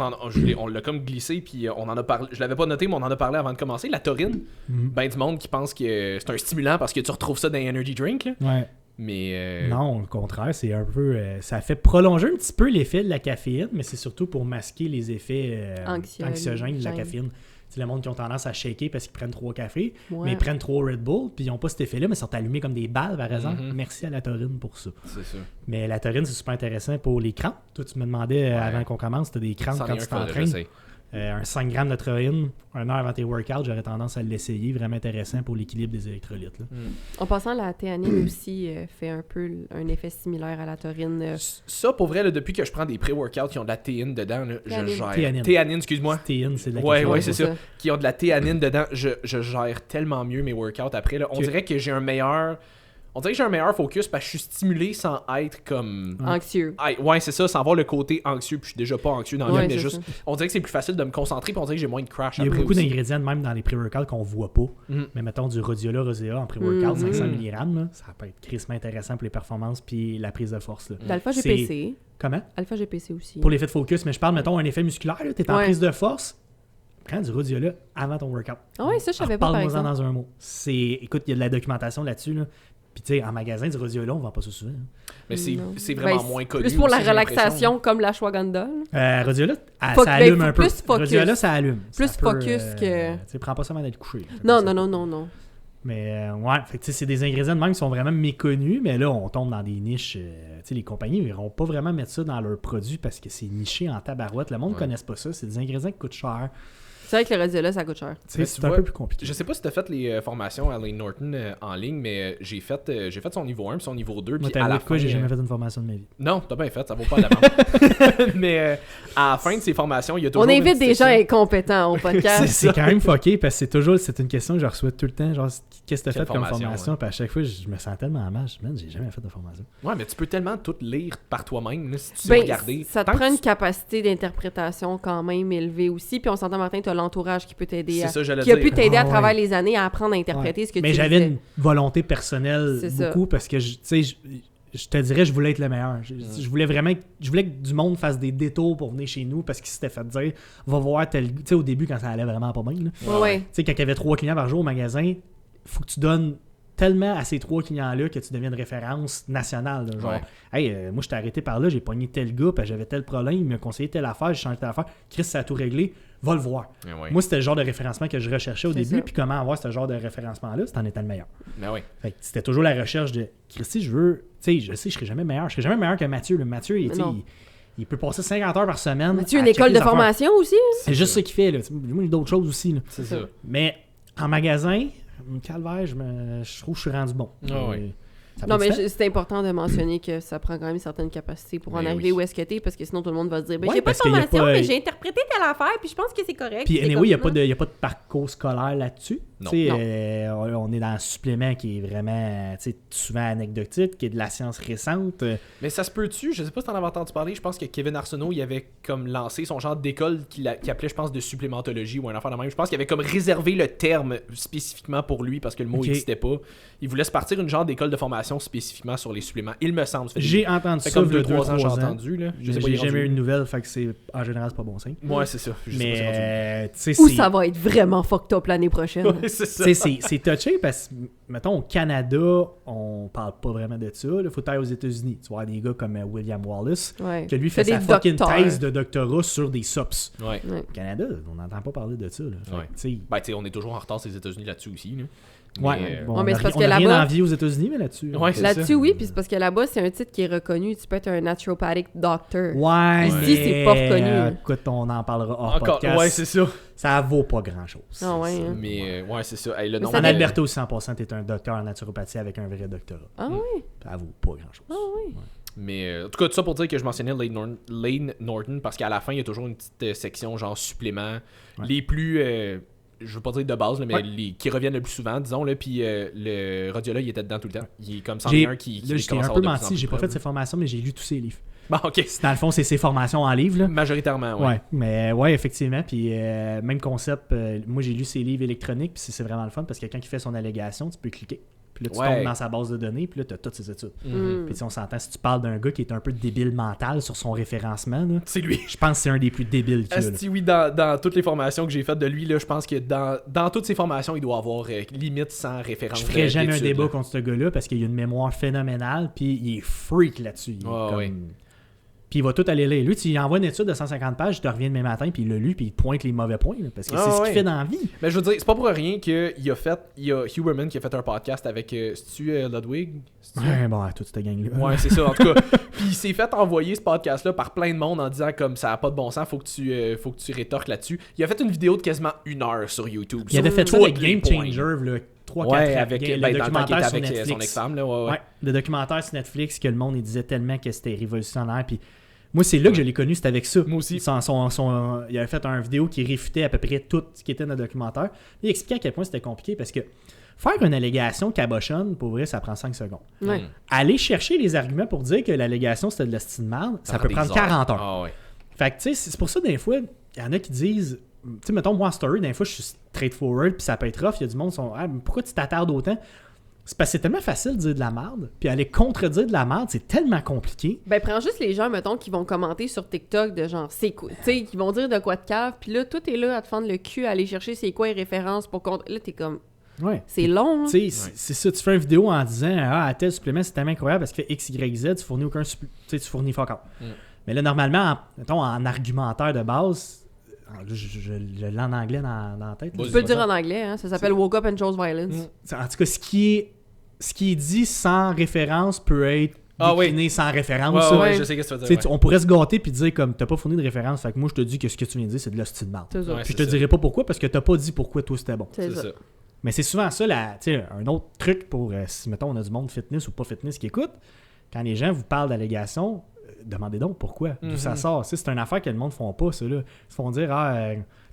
on l'a comme glissé, puis on en a parlé. Je l'avais pas noté, mais on en a parlé avant de commencer. La taurine, ben du monde qui pense que c'est un stimulant parce que tu retrouves ça dans les energy drink, là. Ouais. Mais Non, au contraire, c'est un peu. Ça fait prolonger un petit peu l'effet de la caféine, mais c'est surtout pour masquer les effets anxiogènes de la caféine. C'est le monde qui ont tendance à shaker parce qu'ils prennent 3 cafés, Ouais. mais ils prennent 3 Red Bull, puis ils n'ont pas cet effet-là, mais ils sont allumés comme des balles, par exemple. Mhm. Merci à la taurine pour ça. c'est ça. Mais la taurine, c'est super intéressant pour les crampes. Toi, tu me demandais avant qu'on commence, tu as des crampes C'en quand est un tu qu'il faudrait que t'entraînes. j'essaye. Un 5 grammes de taurine, 1 heure avant tes workouts, j'aurais tendance à l'essayer. Vraiment intéressant pour l'équilibre des électrolytes. Là. En passant, la théanine aussi fait un peu un effet similaire à la taurine. Ça, pour vrai, là, depuis que je prends des pré-workouts qui ont de la théine dedans, là, je Théanine. gère. Théanine. Excuse-moi. Théine, c'est de la Ouais, caféine. ouais, c'est c'est ça. ça. Qui ont de la théanine dedans, je gère tellement mieux mes workouts après. Là. On Ok. dirait que j'ai un meilleur. On dirait que j'ai un meilleur focus parce que je suis stimulé sans être comme. Anxieux. Ah, ouais, c'est ça, sans avoir le côté anxieux. Puis je suis déjà pas anxieux dans la Ouais, vie, mais c'est juste. On dirait que c'est plus facile de me concentrer, puis on dirait que j'ai moins de crash Il y a après beaucoup aussi. d'ingrédients même dans les pré-workouts qu'on voit pas. Mhm. Mais mettons du Rhodiola Rosea en pré-workout, Mhm. 500 mg, là, ça peut être crissement intéressant pour les performances puis la prise de force. Là. L'alpha C'est- GPC. Comment? Alpha GPC aussi. Pour l'effet de focus, mais je parle, mettons, un effet musculaire, tu es en Ouais. prise de force, prends du Rhodiola avant ton workout. Ah ouais, ça, je savais pas, par Parle-moi-en exemple. dans un mot. Écoute, il y a de la documentation là-dessus. Là. Puis tu sais, en magasin, du Rhodiola, on vend pas ça souvent. hein. Mais c'est Non. vraiment Ben, moins connu. Plus pour la aussi, j'ai l'impression. relaxation, comme l'ashwagandha. là. Rhodiola, Foc- ça allume ben, un peu. plus focus. Rhodiola, ça allume. Plus Ça peut, focus que- Tu sais, prends pas ça avant d'être couché. Non, non, non, non, non. Mais ouais, fait que, tu sais, c'est des ingrédients de même qui sont vraiment méconnus, mais là, on tombe dans des niches. Tu sais, les compagnies ne iront pas vraiment mettre ça dans leurs produits parce que c'est niché en tabarouette. Le monde ne Ouais. connaisse pas ça. C'est des ingrédients qui coûtent cher. C'est vrai que le Radiolus, ça coûte cher. C'est un peu plus compliqué. Je sais pas si t'as fait les formations à Lane Norton en ligne, mais j'ai fait son niveau 1 puis son niveau 2. Moi, Puis à la fin, j'ai jamais fait une formation de ma vie. Non, t'as bien fait, ça vaut pas la peine. Mais à la fin de ces formations, il y a toujours On invite des gens section. incompétents au podcast. C'est quand même fucké parce que c'est une question que je reçois tout le temps. Genre, qu'est-ce que t'as Quelle fait comme formation, formation? ouais. Puis à chaque fois, je me sens tellement mal. Man, j'ai jamais fait de formation. Ouais, mais tu peux tellement tout lire par toi-même là, si tu sais Ben, regarder. ça te Tant que prend une tu- capacité d'interprétation quand même élevée aussi. Puis on s'entend, Martin, t'as l'entourage qui peut t'aider C'est à... ça, j'allais qui a dire. pu t'aider à Ah, travers ouais. les années à apprendre à interpréter ce que Mais tu j'avais disais. une volonté personnelle C'est ça. beaucoup parce que tu sais, je te dirais, je voulais être le meilleur. Je voulais vraiment je voulais que du monde fasse des détours pour venir chez nous parce qu'il s'était fait dire va voir tel. Tu sais, au début, quand ça allait vraiment pas bien, là. Ouais. Tu sais, quand il y avait 3 clients par jour au magasin, faut que tu donnes tellement à ces 3 clients-là que tu deviennes référence nationale. Là, genre, Ouais. hey, moi, je t'ai arrêté par là, j'ai pogné tel gars, puis j'avais tel problème, il m'a conseillé telle affaire, j'ai changé telle affaire. Chris, ça a tout réglé, va le voir. Ouais. Moi, c'était le genre de référencement que je recherchais au C'est début, ça. puis comment avoir ce genre de référencement-là, c'était en étant le meilleur. Mais ouais. Fait que c'était toujours la recherche de Christy, je veux, tu sais, je sais, je serai jamais meilleur. Je serai jamais meilleur que Mathieu. Le Mathieu, tu sais, Non. il peut passer 50 heures par semaine. As-tu à une checker école les de affaires. formation aussi? C'est juste ça qu'il fait. Là. Moi, j'ai d'autres choses aussi. Là. C'est ça. Mais en magasin, calvaire, je trouve que je suis rendu bon. Ah ouais. Ça Non, prend mais du temps. c'est important de mentionner que ça prend quand même certaines capacités pour en Mais arriver oui. où est-ce que t'es, parce que sinon tout le monde va se dire ben, Ouais, j'ai pas de parce qu'il y a formation, pas- mais j'ai interprété telle affaire, puis je pense que c'est correct. Puis C'est anyway, il n'y a, comme, pas de parcours scolaire là-dessus. Non. Tu sais, Non. on est dans un supplément qui est vraiment tu sais, souvent anecdotique, qui est de la science récente. Mais ça se peut-tu? Je sais pas si t'en avais entendu parler. Je pense que Kevin Arsenault, il avait comme lancé son genre d'école qu'il appelait, je pense, de supplémentologie ou un affaire de même. Je pense qu'il avait comme réservé le terme spécifiquement pour lui parce que le mot Ok. n'existait pas. Il voulait se partir une genre d'école de formation spécifiquement sur les suppléments. Il me semble. Ça fait J'ai entendu ça fait ça comme il y a 2-3 ans, j'ai 2-3 ans. entendu. Là. Je sais J'ai pas, il est jamais rendu eu où. une nouvelle, fait que c'est en général, c'est pas bon signe. Ouais, c'est ça. Je sais pas, c'est rendu Mais tu sais, Où Ben, c'est- ça va être vraiment fucked up l'année prochaine. où. Ouais, c'est ça. Tu sais, c'est touché parce que, mettons, au Canada, on parle pas vraiment de ça. Il faut aller aux États-Unis. Tu vois des gars comme William Wallace, Ouais. que lui fait Fait sa des fucking docteurs. thèse de doctorat sur des SOPs. Ouais. Ouais. Au Canada, on n'entend pas parler de ça. Là. Fait Ouais. que, tu sais, Ben, tu sais, on est toujours en retard sur les États-Unis là-dessus aussi. Là. ouais, Mais, bon, Ouais, mais on c'est a parce on que a rien là-bas- d'envie aux États-Unis, mais là-dessus. Ouais, c'est Là-dessus, ça. oui, puis c'est parce que là-bas, c'est un titre qui est reconnu. Tu peux être un naturopathic doctor. Ouais, Ici, mais, c'est pas reconnu. Écoute, on en parlera hors Encore, podcast. ouais, c'est ça. Ça vaut pas grand-chose. Ah ouais, hein. Mais, ouais, c'est ça. Hey, le nombre ça En de- Alberta aussi, en passant, t'es un docteur en naturopathie avec un vrai doctorat. Ah oui? Ça vaut pas grand-chose. Ah oui? Mais en tout cas, tout ça pour dire que je mentionnais Lane Norton parce qu'à la fin, il y a toujours une petite section genre supplément. Ouais. Les plus, je veux pas dire de base, là, mais Ouais. les qui reviennent le plus souvent, disons. Là, puis le Radiola, il était dedans tout le temps. Il est comme ça, J'ai- un qui Là, j'étais commence à un peu avoir de plus en menti, plus j'ai pas près, fait là. ces formations, mais j'ai lu tous ces livres. Bon, ok. Dans le fond, c'est ses formations en livres. Là. Majoritairement, ouais. Ouais, mais ouais, effectivement. Puis même concept, moi j'ai lu ses livres électroniques, puis c'est vraiment le fun parce que quand il fait son allégation, tu peux cliquer. Puis là, tu Ouais. tombes dans sa base de données, puis là, tu as toutes ses études. Mhm. Puis tu sais, on s'entend, si tu parles d'un gars qui est un peu débile mental sur son référencement, là, C'est lui. je pense que c'est un des plus débiles qu'il y a. là. Asti, oui, dans toutes les formations que j'ai faites de lui, là, je pense que dans toutes ses formations, il doit avoir limite 100 références. Je ferais jamais un d'études, débat là. contre ce gars-là parce qu'il a une mémoire phénoménale, puis il est freak là-dessus. Il est Ouais, comme- ouais. Puis il va tout aller lire. Lui, tu lui envoies une étude de 150 pages, il te revient demain matin, puis il l'a lu, puis il te pointe les mauvais points, là, parce que Ah, c'est ce ouais. qu'il fait dans la vie. Mais je veux dire, c'est pas pour rien qu'il y a Huberman qui a fait un podcast avec c'est-tu Ludwig? C'est-tu- Ouais, bon, toute cette gang-là. Ouais, c'est ça, en tout cas. Puis il s'est fait envoyer ce podcast-là par plein de monde en disant comme ça a pas de bon sens, faut que tu rétorques là-dessus. Il a fait une vidéo de quasiment 1 heure sur YouTube. Il avait sur fait ça tous avec les Game points. Changer, là, 3-4 Ouais, avec le dans le temps qu'il documentaire était sur avec son Netflix. ex-femme, là, ouais. Ouais, le documentaire sur Netflix que le monde il disait tellement que c'était révolutionnaire. Puis moi, c'est là que je l'ai connu, c'était avec ça. Moi aussi. Il avait fait une vidéo qui réfutait à peu près tout ce qui était dans le documentaire. Il expliquait à quel point c'était compliqué parce que faire une allégation cabochonne, pour vrai, ça prend 5 secondes. Ouais. Mm. Aller chercher les arguments pour dire que l'allégation c'était de la style merde, ça prend peut des prendre heures. 40 heures. Ah ouais. Fait que, tu sais, c'est pour ça, des fois, il y en a qui disent, tu sais, mettons, moi, en story, des fois, je suis straightforward, puis ça peut être rough. Il y a du monde qui sont, ah, mais pourquoi tu t'attardes autant? C'est parce que c'est tellement facile de dire de la merde, puis aller contredire de la merde, c'est tellement compliqué. Ben, prends juste les gens, mettons, qui vont commenter sur TikTok de genre, c'est quoi, tu sais, qui vont dire de quoi de cave, puis là, tout est là à te fendre le cul, à aller chercher c'est quoi les références pour contre. Là, t'es comme, Ouais. c'est long, hein. Tu sais, c'est ça, tu fais une vidéo en disant, ah, à tel supplément, c'est tellement incroyable parce qu'il fait X, Y, Z, tu fournis aucun supplément, tu sais, tu fournis fuck all. Mm. Mais là, normalement, mettons, en argumentaire de base, je l'ai en anglais dans la tête. là. Tu peux le dire en anglais, hein, ça s'appelle Woke Up and Chose Violence. En tout cas, ce qui est dit sans référence peut être décliné sans référence. Ouais, ça. ouais, je sais ce que tu veux Tu sais, dire. on pourrait se gâter puis dire comme t'as pas fourni de référence. Fait que moi, je te dis que ce que tu viens de dire, c'est de l'hostie de marde. C'est ça. Ouais. Puis je c'est te ça. dirai pas pourquoi parce que t'as pas dit pourquoi toi c'était bon. C'est C'est ça. ça. Mais c'est souvent ça, tu sais, un autre truc pour, si mettons on a du monde fitness ou pas fitness qui écoute, quand les gens vous parlent d'allégations, demandez donc pourquoi, d'où ça sort. Tu sais, c'est une affaire que le monde ne font pas, ça. Là. Ils se font dire,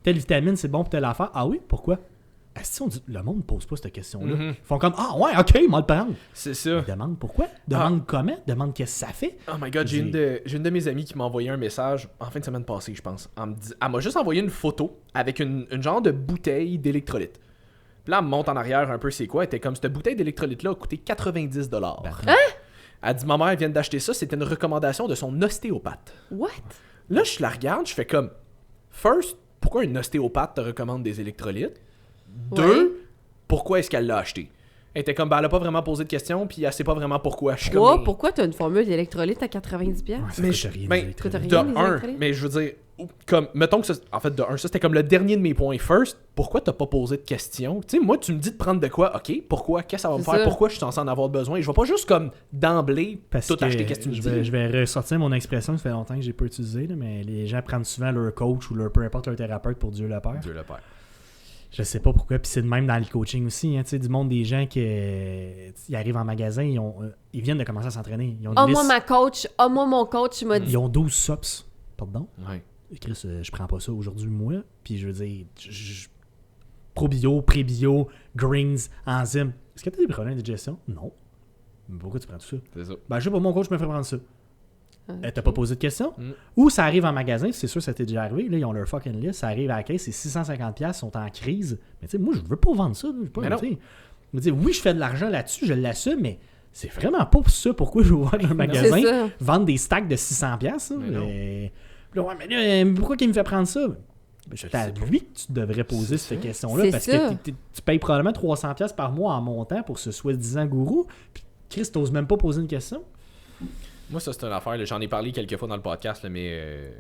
telle vitamine c'est bon pour telle affaire. Ah oui, pourquoi? Si on dit, le monde ne pose pas cette question-là. Ils font comme, ah ouais, ok, moi le prendre. C'est ça. Demande pourquoi, demande comment, demande qu'est-ce que ça fait. Oh my god, j'ai une de mes amies qui m'a envoyé un message en fin de semaine passée, je pense. Elle m'a juste envoyé une photo avec une genre de bouteille d'électrolyte. Puis là, elle me monte en arrière un peu c'est quoi. Elle était comme, cette bouteille d'électrolyte-là a coûté 90$. Elle dit, ma mère vient d'acheter ça, c'était une recommandation de son ostéopathe. What? Là, je la regarde, je fais comme, first, pourquoi un ostéopathe te recommande des électrolytes? Deux, pourquoi est-ce qu'elle l'a acheté? Elle était comme, ben, elle a pas vraiment posé de questions, puis elle sait pas vraiment pourquoi. Je suis comme, mais- Pourquoi t'as une formule d'électrolyte à 90$? Ouais, ça Mais coûte rien, ben, les électrolytes. coûte de rien, les un, électrolytes? mais je veux dire, comme, mettons que ça, en fait, de un, ça c'était comme le dernier de mes points. First, pourquoi t'as pas posé de questions? Tu sais, moi, tu me dis de prendre de quoi, ok, pourquoi, qu'est-ce que ça va me C'est faire, ça. pourquoi je suis censé en avoir besoin? Je vais pas juste comme d'emblée Parce tout que acheter, qu'est-ce que tu me dis? je vais ressortir mon expression, ça fait longtemps que j'ai pas utilisé, là, mais les gens prennent souvent leur coach ou leur peu importe leur thérapeute pour Dieu le Père. Dieu le Père. Je sais pas pourquoi, puis c'est de même dans le coaching aussi. Hein, tu sais, du monde des gens qui ils arrivent en magasin, ils viennent de commencer à s'entraîner. Ils ont une Moi, liste- moi, mon coach m'a dit. Ils ont 12 SOPs. Pardon? Ouais. Chris, je prends pas ça aujourd'hui, moi. Puis je veux dire, probio, prébio, greens, enzymes. Est-ce que tu as des problèmes de digestion? Non. Mais pourquoi tu prends tout ça? C'est ça. Ben, je sais pas, mon coach me fait prendre ça. T'as pas posé de questions? Mm. Ou ça arrive en magasin, c'est sûr, ça t'est déjà arrivé. Là, ils ont leur fucking liste, ça arrive à la caisse, c'est 650$, ils sont en crise. Mais tu sais, moi, je veux pas vendre ça. Là, je veux pas, Mais non. tu sais. Je veux dire, oui, je fais de l'argent là-dessus, je l'assume, mais c'est vraiment pas pour ça pourquoi je vais ouvrir un magasin, C'est ça. vendre des stacks de 600$. Mais non. Puis là, ouais, mais là, pourquoi qu'il me fait prendre ça? Ben, Je c'est à sais pas. lui que tu devrais poser C'est cette ça. question-là C'est parce ça. que tu payes probablement 300$ par mois en montant pour ce soi-disant gourou. Puis Chris, t'oses même pas poser une question. Moi, ça, c'est une affaire. Là, j'en ai parlé quelques fois dans le podcast, là, mais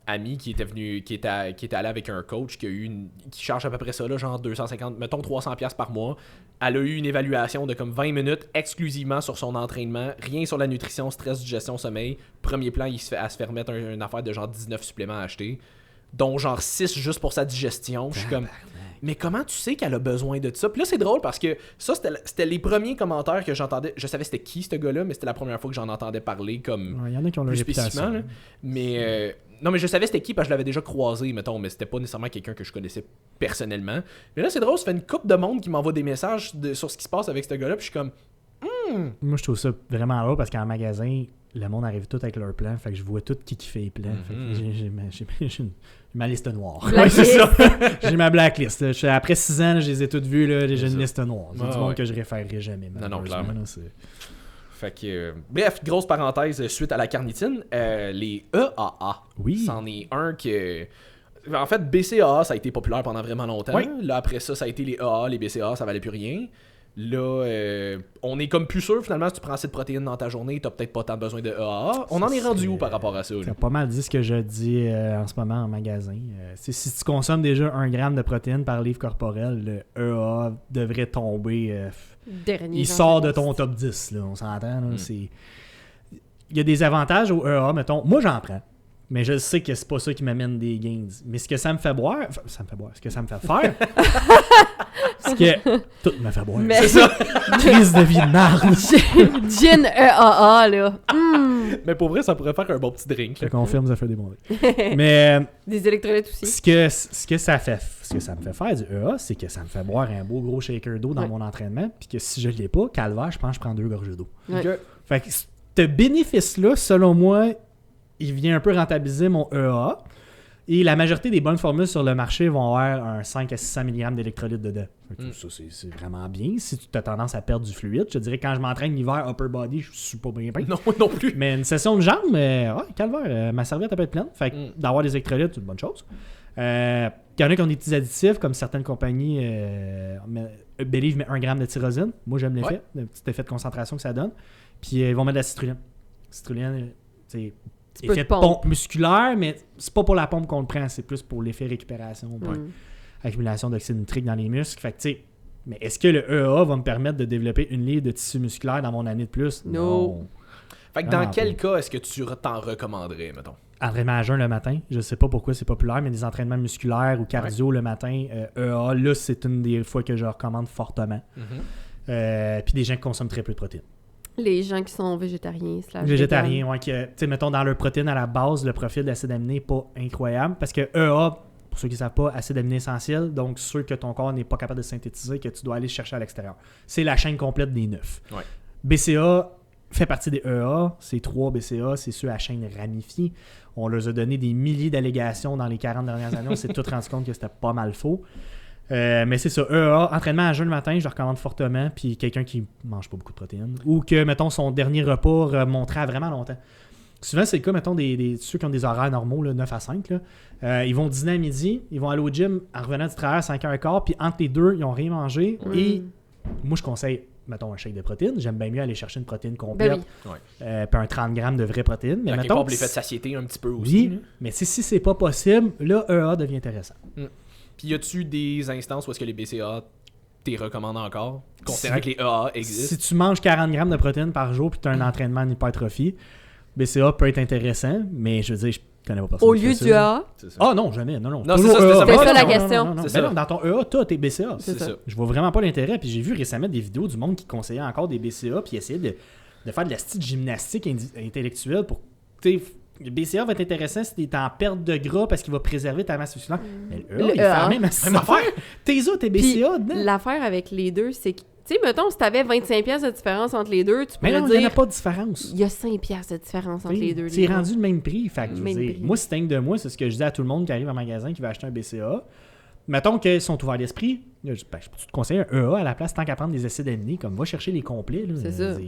Ami qui était venu, qui était allé avec un coach qui charge à peu près ça, là, genre 250, mettons 300$ par mois. Elle a eu une évaluation de comme 20 minutes exclusivement sur son entraînement, rien sur la nutrition, stress, digestion, sommeil. Premier plan, elle se fait remettre une affaire de genre 19 suppléments à acheter, dont genre 6 juste pour sa digestion. Je suis comme, mais comment tu sais qu'elle a besoin de ça? Puis là, c'est drôle parce que ça, c'était les premiers commentaires que j'entendais. Je savais c'était qui, ce gars-là, mais c'était la première fois que j'en entendais parler comme Il y en a qui ont leur plus réputation. spécifiquement. Là. Mais non, mais je savais c'était qui parce que je l'avais déjà croisé, mettons, mais c'était pas nécessairement quelqu'un que je connaissais personnellement. Mais là, c'est drôle, ça fait une couple de monde qui m'envoie des messages sur ce qui se passe avec ce gars-là, puis je suis comme, Moi, je trouve ça vraiment drôle parce qu'en magasin, le monde arrive tout avec leur plan. Fait que je vois tout qui fait les plans. Fait que j'ai ma liste noire. Ouais, c'est ça. J'ai ma blacklist. Après 6 ans, là, je les ai toutes vues. Là, j'ai C'est une ça. liste noire. C'est Ouais, du monde ouais. que je référerai jamais. Non, malheureusement, clairement. là, c'est- Fait que, bref, grosse parenthèse suite à la carnitine, les EAA. Oui. C'en est un que. En fait, BCAA, ça a été populaire pendant vraiment longtemps. Oui. Là, après ça, ça a été les EAA, les BCAA, ça valait plus rien. Là, on est comme plus sûr finalement, si tu prends assez de protéines dans ta journée, t'as peut-être pas tant besoin de EAA. On en est rendu où par rapport à ça? Là? C'est pas mal dit ce que je dis en ce moment en magasin. Si tu consommes déjà 1 gramme de protéines par livre corporel, le EA devrait tomber. Dernier. Il genre sort de liste. ton top 10, là, on s'entend. Là, c'est... Il y a des avantages au EA, mettons. Moi, j'en prends. Mais je sais que c'est pas ça qui m'amène des gains. Mais ce que ça me fait boire... Enfin, ce que ça me fait faire... c'est que... Tout me fait boire. Mais- C'est ça. Crise de vie de marde. Gin EAA, là. Mais pour vrai, ça pourrait faire un bon petit drink. Je là. confirme, ça fait des bons trucs. Mais Des électrolytes aussi. ce que ça me fait faire du EA, c'est que ça me fait boire un beau gros shaker d'eau dans Ouais. mon entraînement. Puis que si je l'ai pas, calvaire, je pense que je prends 2 gorgées d'eau. Ouais. Ok. Fait que ce bénéfice-là, selon moi, il vient un peu rentabiliser mon EA. Et la majorité des bonnes formules sur le marché vont avoir un 5 à 600 mg d'électrolytes dedans. Fait que ça, c'est vraiment bien. Si tu as tendance à perdre du fluide, je te dirais que quand je m'entraîne l'hiver, upper body, je suis pas bien. Non, non plus. Mais une session de jambes, ouais, calvaire, ma serviette elle peut être pleine. Fait que d'avoir des électrolytes, c'est une bonne chose. Il y en a qui ont des petits additifs, comme certaines compagnies. Believe met 1 g de tyrosine. Moi, j'aime l'effet, le petit effet de concentration que ça donne. Puis ils vont mettre de la citrulline. Citrulline, c'est peu effet de de pompe. pompe musculaire, mais c'est pas pour la pompe qu'on le prend, c'est plus pour l'effet récupération, pour accumulation d'oxyde nitrique dans les muscles. Fait que, tu sais, mais est-ce que le EA va me permettre de développer une livre de tissu musculaire dans mon année de plus? No. Fait que dans quel cas est-ce que tu t'en recommanderais, mettons? Entraînement à jeun le matin, je sais pas pourquoi c'est populaire, mais des entraînements musculaires ou cardio le matin, EA, là, c'est une des fois que je recommande fortement. Puis des gens qui consomment très peu de protéines. Les gens qui sont végétariens, Végétariens, ouais, tu sais, mettons, dans leur protéine à la base, le profil d'acide aminé n'est pas incroyable, parce que EA, pour ceux qui ne savent pas, acide aminé essentiel, donc ceux que ton corps n'est pas capable de synthétiser, que tu dois aller chercher à l'extérieur. C'est la chaîne complète des 9. Ouais. BCA fait partie des EA, ces 3 BCA, c'est ceux à chaîne ramifiée. On leur a donné des milliers d'allégations dans les 40 dernières années, on s'est tous rendu compte que c'était pas mal faux. Mais c'est ça, EA, entraînement à jeun le matin, je le recommande fortement, puis quelqu'un qui mange pas beaucoup de protéines, ou que, mettons, son dernier repas remonterait à vraiment longtemps. Souvent, c'est le cas, mettons, ceux qui ont des horaires normaux, là, 9 à 5, là, ils vont dîner à midi, ils vont aller au gym en revenant du travail à 5h15, puis entre les deux, ils n'ont rien mangé, et moi, je conseille, mettons, un shake de protéines. J'aime bien mieux aller chercher une protéine complète, puis un 30 grammes de vraie protéine. Mais mettons, pour les faits de satiété un petit peu aussi. Oui, mais si c'est pas possible, là, EA devient intéressant. Puis y a-tu des instances où est-ce que les BCA t'es recommandent encore, considérant que les EA existent? Si tu manges 40 grammes de protéines par jour puis tu as un entraînement en hypertrophie, BCA peut être intéressant, mais je veux dire, je connais pas personne. Au lieu du EA? Ah non, jamais. Non, c'est ça la question. Non, dans ton EA, tu as tes BCA. C'est ça. Je vois vraiment pas l'intérêt. Puis j'ai vu récemment des vidéos du monde qui conseillait encore des BCA puis essayer de faire de la petite gymnastique intellectuelle pour... Le BCA va être intéressant si tu es en perte de gras parce qu'il va préserver ta masse musculaire. Mais le EA, il fait la même affaire. Tes BCA dedans. L'affaire avec les deux, c'est que, tu sais, mettons, si tu avais 25$ de différence entre les deux, tu pourrais dire... Mais non, il n'y en a pas de différence. Il y a 5$ de différence entre les deux. C'est rendu le même prix. Fait que, moi, c'est dingue de moi, c'est ce que je dis à tout le monde qui arrive en magasin qui va acheter un BCA. Mettons qu'ils sont ouverts d'esprit. Je peux te conseiller un EA à la place tant qu'à prendre des acides aminés. Comme va chercher les complets. Là, c'est ça.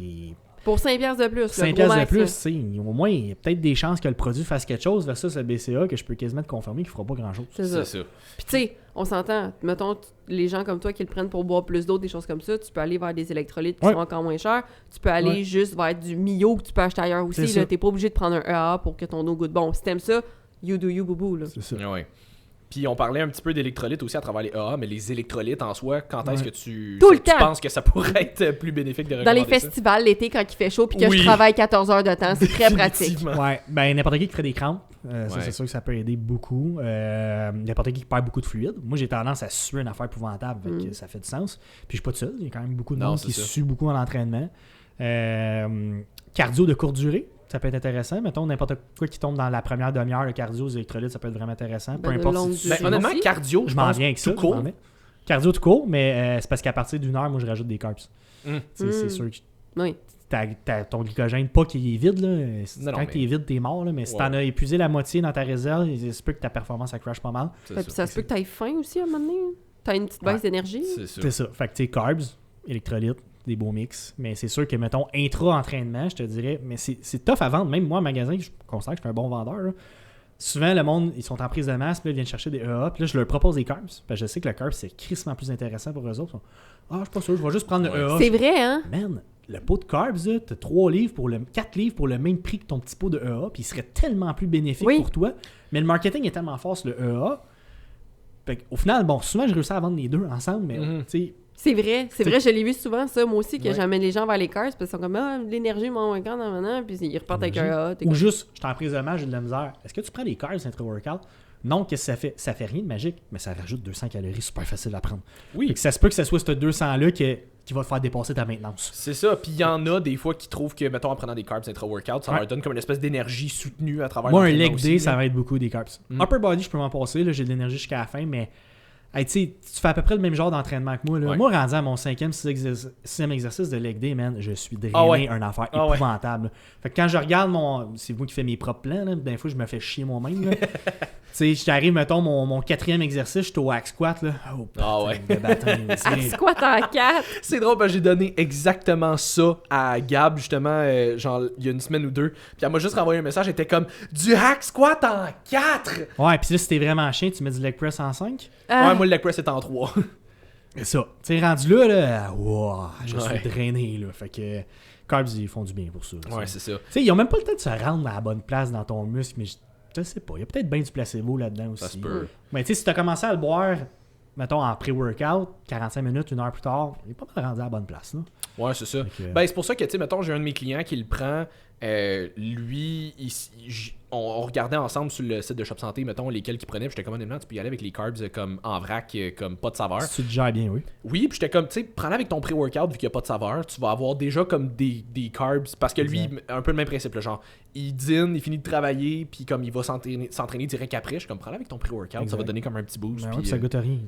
Pour 5$ de plus. 5$ de plus, au moins, il y a peut-être des chances que le produit fasse quelque chose versus le BCA que je peux quasiment te confirmer qu'il ne fera pas grand-chose. C'est ça. Puis tu sais, on s'entend, mettons, les gens comme toi qui le prennent pour boire plus d'eau, des choses comme ça, tu peux aller vers des électrolytes qui sont encore moins chers. Tu peux aller juste vers du Mio que tu peux acheter ailleurs aussi. Tu n'es pas obligé de prendre un EA pour que ton eau goûte bon. Si t'aimes ça, you do you, boubou. Là. C'est ça. Ouais. Puis on parlait un petit peu d'électrolytes aussi à travers les EA, mais les électrolytes en soi, quand est-ce que tu penses que ça pourrait être plus bénéfique de recommander dans les festivals, l'été, quand il fait chaud puis que je travaille 14 heures de temps, c'est très pratique. Ouais, ben n'importe qui ferait des crampes, ça c'est sûr que ça peut aider beaucoup. N'importe qui perd beaucoup de fluide. Moi, j'ai tendance à suer une affaire épouvantable, fait que ça fait du sens. Puis je suis pas tout seul, il y a quand même beaucoup de monde qui sue beaucoup en entraînement. Cardio de courte durée. Ça peut être intéressant. Mettons, n'importe quoi qui tombe dans la première demi-heure, le cardio, les électrolytes, ça peut être vraiment intéressant. Peu importe si tu... honnêtement, cardio, je m'en viens avec ça. Court. Cardio tout court, mais c'est parce qu'à partir d'une heure, moi, je rajoute des carbs. C'est sûr que ton glycogène, pas qu'il est vide. Là. Quand il est vide, t'es mort. Là, mais si t'en as épuisé la moitié dans ta réserve, il se peut que ta performance ça crash pas mal. Ça se peut que t'aies faim aussi à un moment donné. T'as une petite baisse d'énergie. C'est ça. Fait que tu sais, carbs, électrolytes, des beaux mix. Mais c'est sûr que, mettons, intra-entraînement, je te dirais, mais c'est tough à vendre. Même moi, en magasin, je constate que je suis un bon vendeur. Là. Souvent, le monde, ils sont en prise de masse, puis là, ils viennent chercher des EA, puis là, je leur propose des carbs. Parce que je sais que le carb, c'est crissement plus intéressant pour eux autres. Je suis pas sûr, je vais juste prendre le EA. C'est vrai, hein? Man, le pot de carbs, t'as 4 livres pour le même prix que ton petit pot de EA, puis il serait tellement plus bénéfique pour toi. Mais le marketing est tellement fort sur le EA. Au final, bon, souvent, je réussis à vendre les deux ensemble, mais tu sais. C'est vrai, je l'ai vu souvent, ça, moi aussi, que j'amène les gens vers les carbs, parce qu'ils sont comme, l'énergie, mon quand maintenant, puis ils repartent avec un Ou juste, je suis en prise de masse, j'ai de la misère. Est-ce que tu prends des carbs intra-workout? Non, qu'est-ce que ça fait? Ça fait rien de magique, mais ça rajoute 200 calories super facile à prendre. Oui. Ça se peut que ce soit ce 200-là qui va te faire dépasser ta maintenance. C'est ça, puis il y en a des fois qui trouvent que, mettons, en prenant des carbs intra-workout, ça leur donne comme une espèce d'énergie soutenue à travers moi, un leg day, ça va être beaucoup des carbs. Upper body, je peux m'en passer, là, j'ai de l'énergie jusqu'à la fin, mais hey, tu fais à peu près le même genre d'entraînement que moi. Là. Moi, rendu à mon 5e, 6e exercice de leg day, man, je suis drainé une affaire épouvantable. Fait que quand je regarde c'est moi qui fais mes propres plans, là, des fois je me fais chier moi-même. J'arrive, mettons, mon 4e exercice, je suis au hack squat. Là. Hack squat en 4. C'est drôle, parce que j'ai donné exactement ça à Gab, justement, genre il y a une semaine ou deux. Puis elle m'a juste renvoyé un message, elle était comme du hack squat en 4. Ouais, puis là, si t'es vraiment chien, tu mets du leg press en 5. Ouais, moi le leg press est en 3. C'est ça. Tu sais, rendu là, je suis drainé. Là. Fait que carbs, ils font du bien pour ça. Ouais, c'est ça. Tu sais, ils ont même pas le temps de se rendre à la bonne place dans ton muscle, mais je sais pas. Il y a peut-être bien du placebo là-dedans aussi. Ça se peut. Mais tu sais, si t'as commencé à le boire, mettons, en pré-workout, 45 minutes, 1 heure plus tard, il est pas mal rendu à la bonne place. Là. Ouais, c'est ça. C'est pour ça que, tu sais, mettons, j'ai un de mes clients qui le prend Lui, on regardait ensemble sur le site de Shop Santé, mettons, lesquels qu'il prenait. Puis j'étais comme, honnêtement, tu peux y aller avec les carbs comme en vrac, comme pas de saveur. Si tu te gères bien, oui. Oui, puis j'étais comme, tu sais, prends-le avec ton pré-workout vu qu'il n'y a pas de saveur. Tu vas avoir déjà comme des carbs. Parce que lui, un peu le même principe, là, genre, il dîne, il finit de travailler, puis comme il va s'entraîner direct après. Je suis comme, prends-le avec ton pré-workout, ça va donner comme un petit boost. Ben, puis, ouais, ça goûte à rien.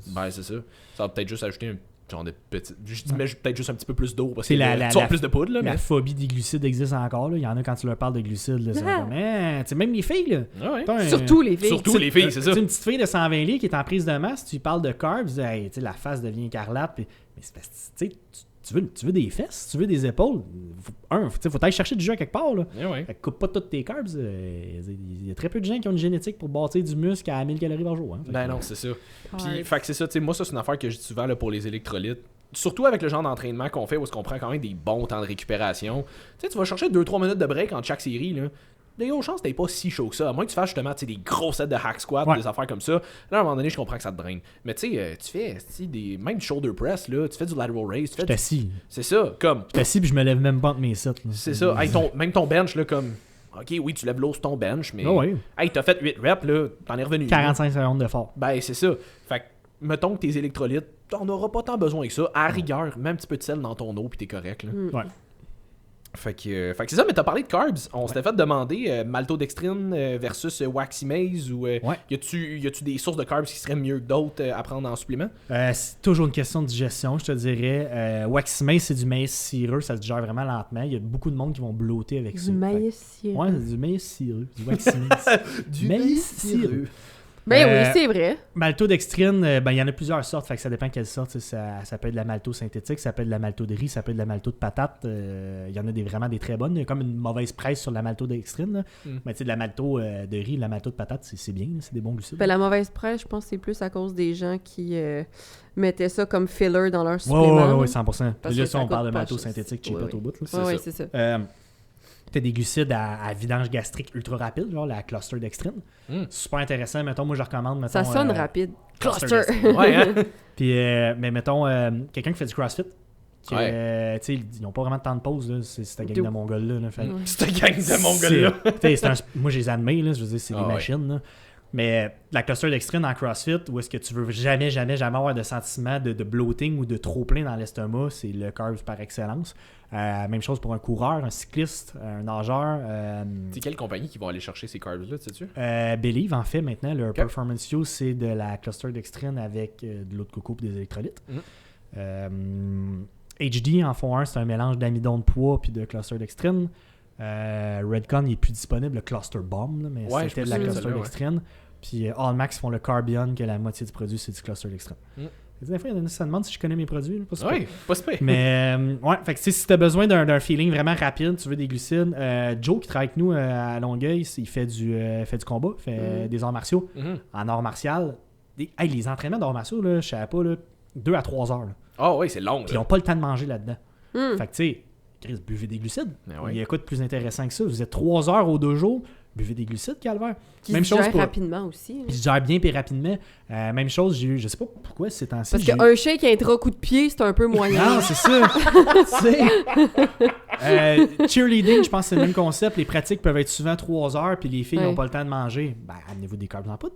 Ben, c'est ça. Ça va peut-être juste ajouter un genre de petit. Je dis, mais peut-être juste un petit peu plus d'eau parce que tu as plus de poudre. Là, la mais... phobie des glucides existe encore. Là. Il y en a quand tu leur parles de glucides. Là, c'est comme, tu sais, même les filles. Là. Ah ouais. Surtout les filles. Surtout les filles, c'est ça. Une petite fille de 120 livres qui est en prise de masse, tu lui parles de carbs, hey, la face devient écarlate. Mais c'est parce que tu veux des fesses, tu veux des épaules. Faut aller chercher du jus à quelque part. Là. Ouais. Fait que coupe pas toutes tes carbs. Il y a très peu de gens qui ont une génétique pour bâtir du muscle à 1000 calories par jour. Hein. Ben non, c'est ça. Puis, fait que c'est ça. Moi, ça, c'est une affaire que je dis souvent là, pour les électrolytes. Surtout avec le genre d'entraînement qu'on fait où est-ce qu'on prend quand même des bons temps de récupération. Tu vas chercher 2-3 minutes de break entre chaque série. Là. Des grosses chances, t'es pas si chaud que ça. À moins que tu fasses justement des gros sets de hack squat, des affaires comme ça. Là, à un moment donné, je comprends que ça te draine. Mais tu sais, tu fais des même shoulder press, là, tu fais du lateral raise. Tu fais assis. C'est ça, comme. Je suis assis puis je me lève même pas entre mes sets. C'est ça. Hey, même ton bench, là, comme. Ok, oui, tu lèves l'eau sur ton bench, mais. Hey, t'as fait 8 reps, là, t'en es revenu. 45 secondes de fort. Ben, c'est ça. Fait que, mettons que tes électrolytes, t'en auras pas tant besoin que ça. À rigueur, mets un petit peu de sel dans ton eau, puis t'es correct, là. Ouais. Fait que c'est ça, mais t'as parlé de carbs. On s'était fait demander maltodextrine versus waxy maize ou y a-tu des sources de carbs qui seraient mieux que d'autres à prendre en supplément? C'est toujours une question de digestion, je te dirais. Waxy maize, c'est du maïs cireux, ça se digère vraiment lentement. Il y a beaucoup de monde qui vont blotter avec ça. Du maïs cireux. Ouais, c'est du maïs cireux. Du waxy maize. Du maïs cireux. Ben oui, c'est vrai. Maltodextrine, il y en a plusieurs sortes, fait que ça dépend quelle sorte. Ça peut être de la malto synthétique, ça peut être de la malto de riz, ça peut être de la malto de patate. Il y en a vraiment des très bonnes. Il y a comme une mauvaise presse sur la maltodextrine. Mais tu sais, de la malto de riz, de la malto de patate, c'est bien, c'est des bons glucides. Ben, la mauvaise presse, je pense que c'est plus à cause des gens qui mettaient ça comme filler dans leur supplément. Oui, 100%. Parce là, que ça, on parle de pas malto cher. synthétique, cheap au bout. Oui, c'est ça. T'as des glucides à vidange gastrique ultra rapide, genre la cluster dextrine. Super intéressant. Mettons, moi, je recommande. Mettons, Ça sonne rapide. Cluster. Ouais, hein? Puis, mais mettons, quelqu'un qui fait du CrossFit, tu sais, ils n'ont pas vraiment de temps de pause, là, c'est cette gang de Mongols-là. Cette gang de Mongols-là. Moi, je les admets, là, je veux dire, c'est des machines. Là. Mais la cluster dextrine en CrossFit, où est-ce que tu veux jamais avoir de sentiment de bloating ou de trop plein dans l'estomac, c'est le carb par excellence. Même chose pour un coureur, un cycliste, un nageur. C'est quelle compagnie qui va aller chercher ces carbs-là, sais-tu? Believe, en fait, maintenant, leur Performance Fuel, c'est de la cluster dextrine avec de l'eau de coco et des électrolytes. HD en font un, c'est un mélange d'amidon de poids puis de cluster dextrine. Redcon n'est plus disponible, le Cluster Bomb, là, mais c'était de la cluster dextrine. Puis Allmax font le Carbion, que la moitié du produit, c'est du cluster dextrine. Des fois, il y en a qui se demandent si je connais mes produits. Là, pas super. Mais fait que si tu as besoin d'un feeling vraiment rapide, tu veux des glucides, Joe qui travaille avec nous à Longueuil, il fait du combat, il fait des arts martiaux. En arts martial, les entraînements d'arts martiaux, là, je savais pas, là, 2 à 3 heures. Ah oui, c'est long. Puis ils n'ont pas le temps de manger là-dedans. Fait que tu sais, Chris, buvez des glucides. Il y a quoi de plus intéressant que ça? Vous êtes 3 heures aux 2 jours, buvez des glucides, Calvaire. Qui se gèrent rapidement aussi. Qui se gèrent bien et rapidement. Même chose, j'ai eu, je sais pas pourquoi c'est temps-ci. Parce qu'un shake intra-coup de pied, c'est un peu moyen. Non, c'est ça. Cheerleading, je pense que c'est le même concept. Les pratiques peuvent être souvent 3 heures, puis les filles n'ont pas le temps de manger. Ben, amenez-vous des carbs en poudre.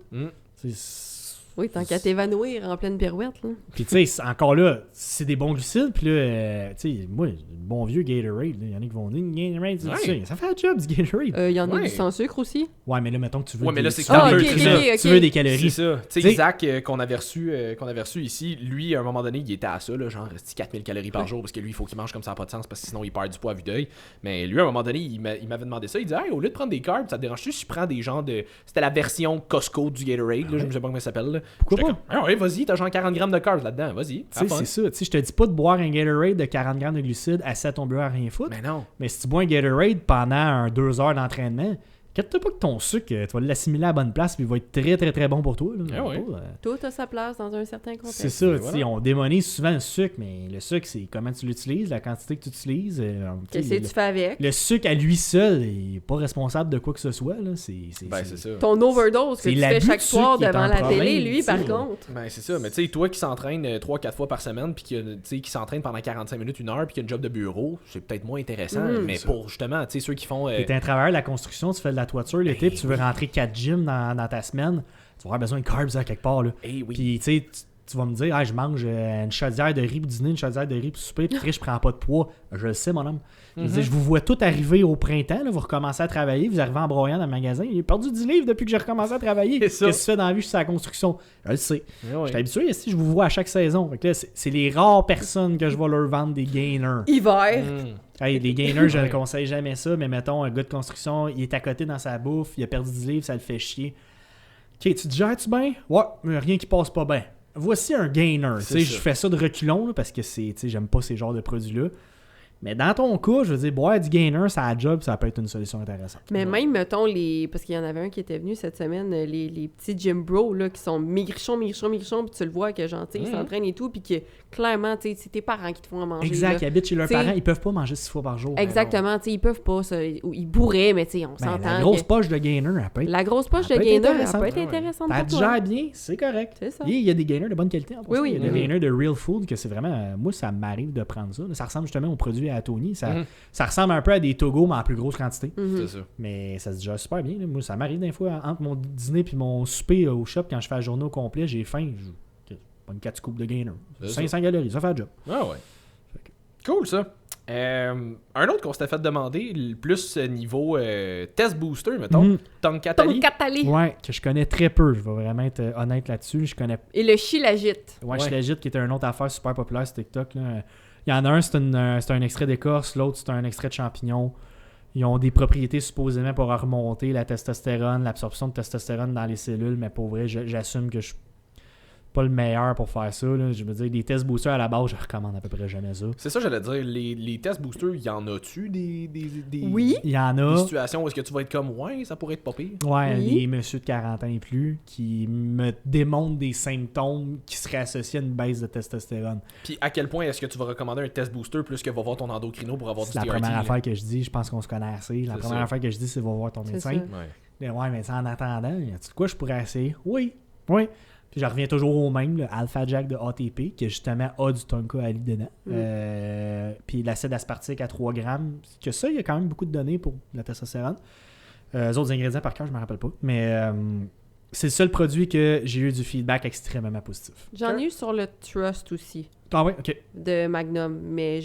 Oui, tant qu'à t'évanouir en pleine pirouette. Là. Puis tu sais, encore là, c'est des bons glucides. Puis là, tu sais, moi, le bon vieux Gatorade, il y en a qui vont dire Gatorade, ça fait un job du Gatorade. Il y en a du sans sucre aussi. Ouais, mais là, mettons que tu veux mais là, c'est tu veux des calories. C'est ça. Tu sais, Zach, qu'on avait reçu ici, lui, à un moment donné, il était à ça, là, genre 4000 calories par jour, parce que lui, il faut qu'il mange comme ça n'a pas de sens, parce que sinon, il perd du poids à vue d'œil. Mais lui, à un moment donné, il m'avait demandé ça. Il disait, hey, au lieu de prendre des carbs, ça te dérange-tu si je prends des genres de. C'était la version Costco du Gatorade, là, je ne sais pas comment ça s'appelle. Là. Pourquoi pas? Ouais, vas-y, t'as genre 40 grammes de carbs là-dedans, vas-y. C'est ça. Tu sais, je te dis pas de boire un Gatorade de 40 grammes de glucides assis à ton bureau à rien foutre. Mais non. Mais si tu bois un Gatorade pendant 2 heures d'entraînement, inquiète-toi pas que ton sucre, tu vas l'assimiler à la bonne place puis il va être très très très bon pour toi. Là. Ah ouais. Tout a sa place dans un certain contexte. C'est ça, Voilà. tu sais, on démonise souvent le sucre, mais le sucre, c'est comment tu l'utilises, la quantité que tu utilises. Qu'est-ce que tu fais avec? Le sucre à lui seul est pas responsable de quoi que ce soit. Là. C'est ça. Ton overdose que C'est tu l'abus fais chaque de sucre soir qui est devant un la problème, télé, lui, tu sais. par contre. Ben, c'est ça. Mais tu sais, toi qui s'entraîne 3-4 fois par semaine, puis qui s'entraîne pendant 45 minutes, 1 heure, puis qui a une job de bureau, c'est peut-être moins intéressant. Mais pour justement, tu sais, ceux qui font. T'es un travailleur de la construction, tu fais de la toiture l'été, puis tu veux rentrer 4 gyms dans ta semaine, tu vas avoir besoin de carbs à quelque part. Là. Eh oui. Puis tu sais, tu vas me dire, je mange une chaudière de riz pour dîner, une chaudière de riz pour souper, puis après, je prends pas de poids. Je le sais, mon homme. Je veux dire, je vous vois tout arriver au printemps, là, vous recommencez à travailler, vous arrivez en broyant dans le magasin. J'ai perdu 10 livres depuis que j'ai recommencé à travailler. Qu'est-ce que tu fais dans la vie? Je suis à la construction. Je le sais. Eh oui. Je suis habitué, si je vous vois à chaque saison. Fait que là, c'est les rares personnes que je vais leur vendre des gainers. Hiver. Hey, les gainers, je ne conseille jamais ça, mais mettons, un gars de construction, il est à côté dans sa bouffe, il a perdu 10 livres, ça le fait chier. Ok, tu te gères-tu bien? Ouais, mais rien qui passe pas bien. Voici un gainer. Tu sais, je fais ça de reculons là, parce que j'aime pas ces genres de produits-là. Mais dans ton cas, je veux dire, boire du gainer, ça a job, ça peut être une solution intéressante. Mais même, mettons, parce qu'il y en avait un qui était venu cette semaine, les petits gym bros, là, qui sont maigrichons, puis tu le vois que, genre, tu sais, ils s'entraînent et tout, puis que, clairement, tu sais, c'est tes parents qui te font à manger. Exact, là. ils habitent chez leurs T'sais, parents, ils peuvent pas manger 6 fois par jour. Exactement, tu sais, ils peuvent pas, ça, ou ils bourraient, mais tu sais, on Ben, s'entend. la grosse que- poche de gainer, elle peut être... La grosse poche de elle peut être gainer, elle intéressante. peut être Ouais. intéressante T'as pour toi. digères bien, c'est correct. C'est ça. Il y a des gainers de bonne qualité en passant. Oui, Il y a des oui. gainers de real food que c'est vraiment... moi, ça m'arrive de prendre ça. Ça ressemble justement aux produits à Tony. Ça ressemble un peu à des Togo, mais en plus grosse quantité. C'est ça. Mais ça se digère super bien. Là. Moi, ça m'arrive des fois, entre mon dîner et mon souper au shop, quand je fais la journée au complet, j'ai faim. Pas une 4 scoops de gainer. C'est 500 calories, ça fait le job. Ah ouais. Cool ça. Un autre qu'on s'était fait demander, le plus niveau test booster, mettons, Tonkatali. Tonkatali. Ouais, que je connais très peu. Je vais vraiment être honnête là-dessus. Je connais. Et le Shilajit. Ouais, Shilajit, qui était une autre affaire super populaire sur TikTok. Là. Il y en a un, c'est un extrait d'écorce, l'autre, c'est un extrait de champignon. Ils ont des propriétés supposément pour remonter la testostérone, l'absorption de testostérone dans les cellules, mais pour vrai, j'assume que je suis pas le meilleur pour faire ça. Là. Je veux dire, des tests boosters à la base, je recommande à peu près jamais ça. C'est ça, j'allais dire. Les tests boosters, y en a-tu des Oui. Il y en des a. situations où est-ce que tu vas être comme, ouais, ça pourrait être pas pire? Ouais, Oui. des messieurs de 40 ans et plus qui me démontrent des symptômes qui seraient associés à une baisse de testostérone. Puis à quel point est-ce que tu vas recommander un test booster plus que va voir ton endocrino pour avoir du C'est la TRT? première là? affaire que je dis. Je pense qu'on se connaît assez. La C'est première ça. affaire que je dis, c'est va voir ton C'est médecin. ça. Ouais. Mais ouais, mais en attendant, y a-tu de quoi je pourrais essayer? Oui. Oui. Puis je reviens toujours au même, le Alpha Jack de ATP, qui justement a du Tonka Ali dedans. Puis l'acide aspartique à 3 grammes. Que ça, il y a quand même beaucoup de données pour la testostérone. Les autres ingrédients, par cœur, je ne me rappelle pas. Mais c'est le seul produit que j'ai eu du feedback extrêmement positif. J'en ai eu sur le Trust aussi, Ah ouais, ok. de Magnum, mais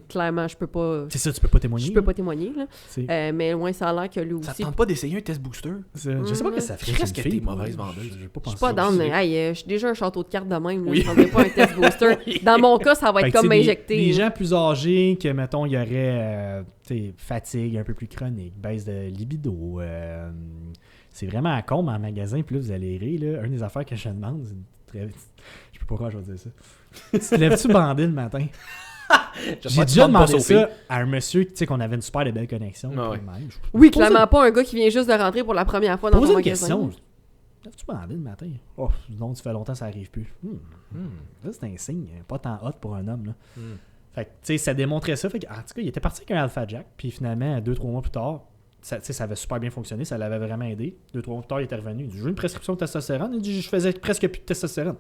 clairement, je peux pas... C'est ça, tu peux pas témoigner. Je peux pas témoigner, là. C'est- Mais loin, ça a l'air que lui Ça aussi... te tente pas d'essayer un test booster? je sais pas ce que ça fait. Qu'est-ce une que fille, t'es moi. mauvaise vendeuse? Je pas Je suis pensé pas ça. dans je suis déjà un château de cartes de même. Là. Oui. Je prendrais pas un test booster. Dans mon cas, ça va Fait être que, comme tu sais, m'injecter. Les là. gens plus âgés, que mettons, il y aurait fatigue un peu plus chronique, baisse de libido. C'est vraiment à con, mais en magasin, puis là, vous allez rire. Là, une des affaires que je demande, c'est très... je sais pas pourquoi je vais dire ça. Tu te lèves-tu bandé le matin? J'ai déjà demandé ça à un monsieur, tu sais, qu'on avait une super de belle connexion. Ah ouais. Puis même, je- Oui, pose clairement pas un gars qui vient juste de rentrer pour la première fois dans Pose ton une magasin. question. Lèves-tu bandé le matin? Oh, non, ça fait longtemps que ça arrive plus. Là, c'est un signe, pas tant hot pour un homme. Là. Fait que, tu sais, ça démontrait ça. Fait que, en tout cas, il était parti avec un Alpha Jack. Puis finalement, 2-3 mois plus tard, ça avait super bien fonctionné. Ça l'avait vraiment aidé. 2-3 mois plus tard, il était revenu. Il dit, je veux une prescription de testostérone. Il dit, je faisais presque plus de testostérone.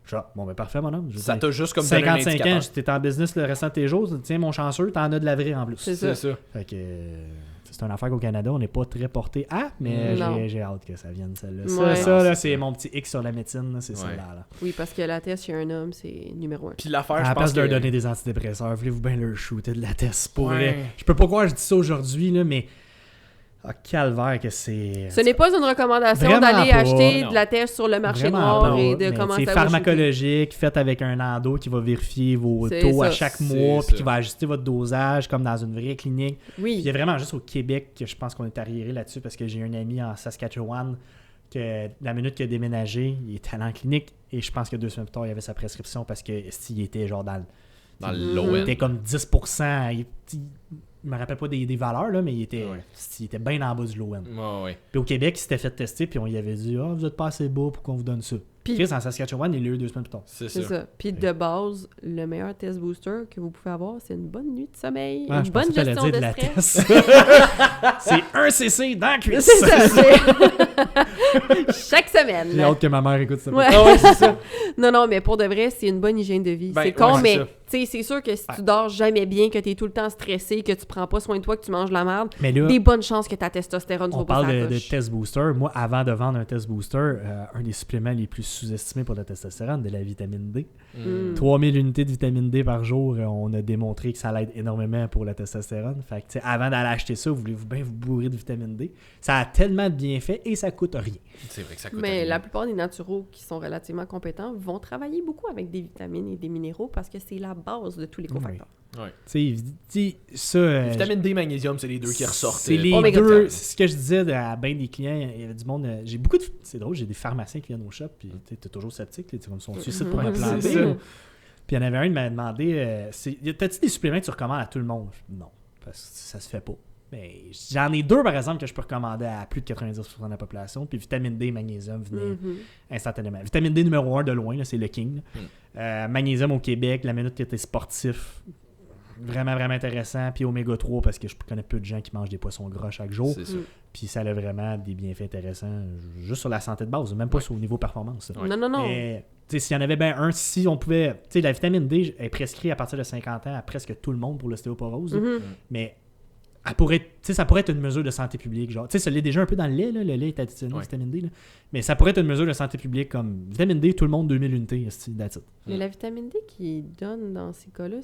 Je dis, ah, bon, ben parfait, mon homme. Je Ça dis, t'a juste comme donné un 55 ans, indicateur. j'étais en business le restant de tes jours. Tiens, mon chanceux, t'en as de la vraie en plus. C'est C'est ça. ça. Fait que c'est une affaire qu'au Canada, on n'est pas très porté à, mais Non. j'ai hâte que ça vienne, celle-là. Ouais. Ça là, c'est mon petit X sur la médecine, là, c'est Ouais. celle-là. Là. Oui, parce que la test chez un homme, c'est numéro 1. Puis l'affaire, À je la place pense de leur que... donner des antidépresseurs, voulez-vous bien leur shooter de la test pour Ouais. vrai? Je peux pas croire que je dis ça aujourd'hui, là, mais calvaire que c'est... Ce n'est pas une recommandation Vraiment d'aller pas, acheter non. de la test sur le marché Vraiment noir pas, et de mais commencer c'est à pharmacologique, fait avec un endo qui va vérifier vos C'est taux à ça. chaque C'est mois, ça. puis qui va ajuster votre dosage comme dans une vraie clinique. Puis il y Oui. a vraiment juste au Québec que je pense qu'on est arriéré là-dessus parce que j'ai un ami en Saskatchewan que la minute qu'il a déménagé, il était allé en clinique et je pense que 2 semaines plus tard, il avait sa prescription parce que s'il était genre dans Dans il l'ON. était comme 10%. me rappelle pas des valeurs, là, mais il était bien en bas du low end. Ouais. Puis au Québec, il s'était fait tester, puis on y avait dit « Ah, vous êtes pas assez beau pour qu'on vous donne ça. » Puis Chris, en Saskatchewan, il l'a eu 2 semaines plus tard. C'est C'est ça. Puis de base, le meilleur test booster que vous pouvez avoir, c'est une bonne nuit de sommeil, Ah, une je bonne pensais que t'allais gestion dire de la stress. test. C'est un CC dans la cuisse. C'est ça, chaque semaine. J'ai hâte que ma mère écoute ça. Ouais. Ah ouais, c'est ça. Non, mais pour de vrai, c'est une bonne hygiène de vie. Ben, c'est con, ouais, mais c'est ça. tu sais, c'est sûr que si tu dors jamais bien, que t'es tout le temps stressé, que tu prends pas soin de toi, que tu manges de la merde, Mais là, des bonnes chances que ta testostérone on soit pas parle sa de coche. test booster. Moi, avant de vendre un test booster, un des suppléments les plus sous-estimés pour la testostérone, de la vitamine D. 3000 unités de vitamine D par jour, on a démontré que ça l'aide énormément pour la testostérone. Fait que, tu sais, avant d'aller acheter ça, voulez-vous bien vous bourrer de vitamine D? Ça a tellement de bienfaits et ça coûte rien. C'est vrai que ça coûte Mais rien. la plupart des naturaux qui sont relativement compétents vont travailler beaucoup avec des vitamines et des minéraux parce que c'est la base de tous les cofacteurs. Ouais. Tu sais, ça... Vitamine D, magnésium, c'est les deux qui ressortent. C'est les Oméga deux. 3. C'est ce que je disais à bien des clients. Il y avait du monde. J'ai beaucoup de. C'est drôle, j'ai des pharmaciens qui viennent au shop. Puis t'es toujours sceptique. Là, comme son suicide pour un plan B. C'est ça. là. Puis il y en avait un qui m'a demandé t'as-tu des suppléments que tu recommandes à tout le monde? Non, parce que ça se fait pas. Mais j'en ai 2 par exemple que je peux recommander à plus de 90% de la population. Puis vitamine D et magnésium venaient instantanément. Vitamine D numéro 1 de loin, là, c'est le king. Magnésium au Québec, la minute que t'es sportif. Vraiment, vraiment intéressant. Puis oméga 3, parce que je connais peu de gens qui mangent des poissons gras chaque jour. C'est ça. Puis ça a vraiment des bienfaits intéressants juste sur la santé de base, même pas sur au niveau performance. Ouais. Non. Mais tu sais, s'il y en avait bien un, si on pouvait... Tu sais, la vitamine D est prescrite à partir de 50 ans à presque tout le monde pour l'ostéoporose. Mais elle pourrait, ça pourrait être une mesure de santé publique. Genre, tu sais, ça l'est déjà un peu dans le lait. Là, le lait est additionné à vitamine D. Là. Mais ça pourrait être une mesure de santé publique comme vitamine D, tout le monde 2000 unités. That's it. Mais la vitamine D qu'ils donnent dans ces cas-là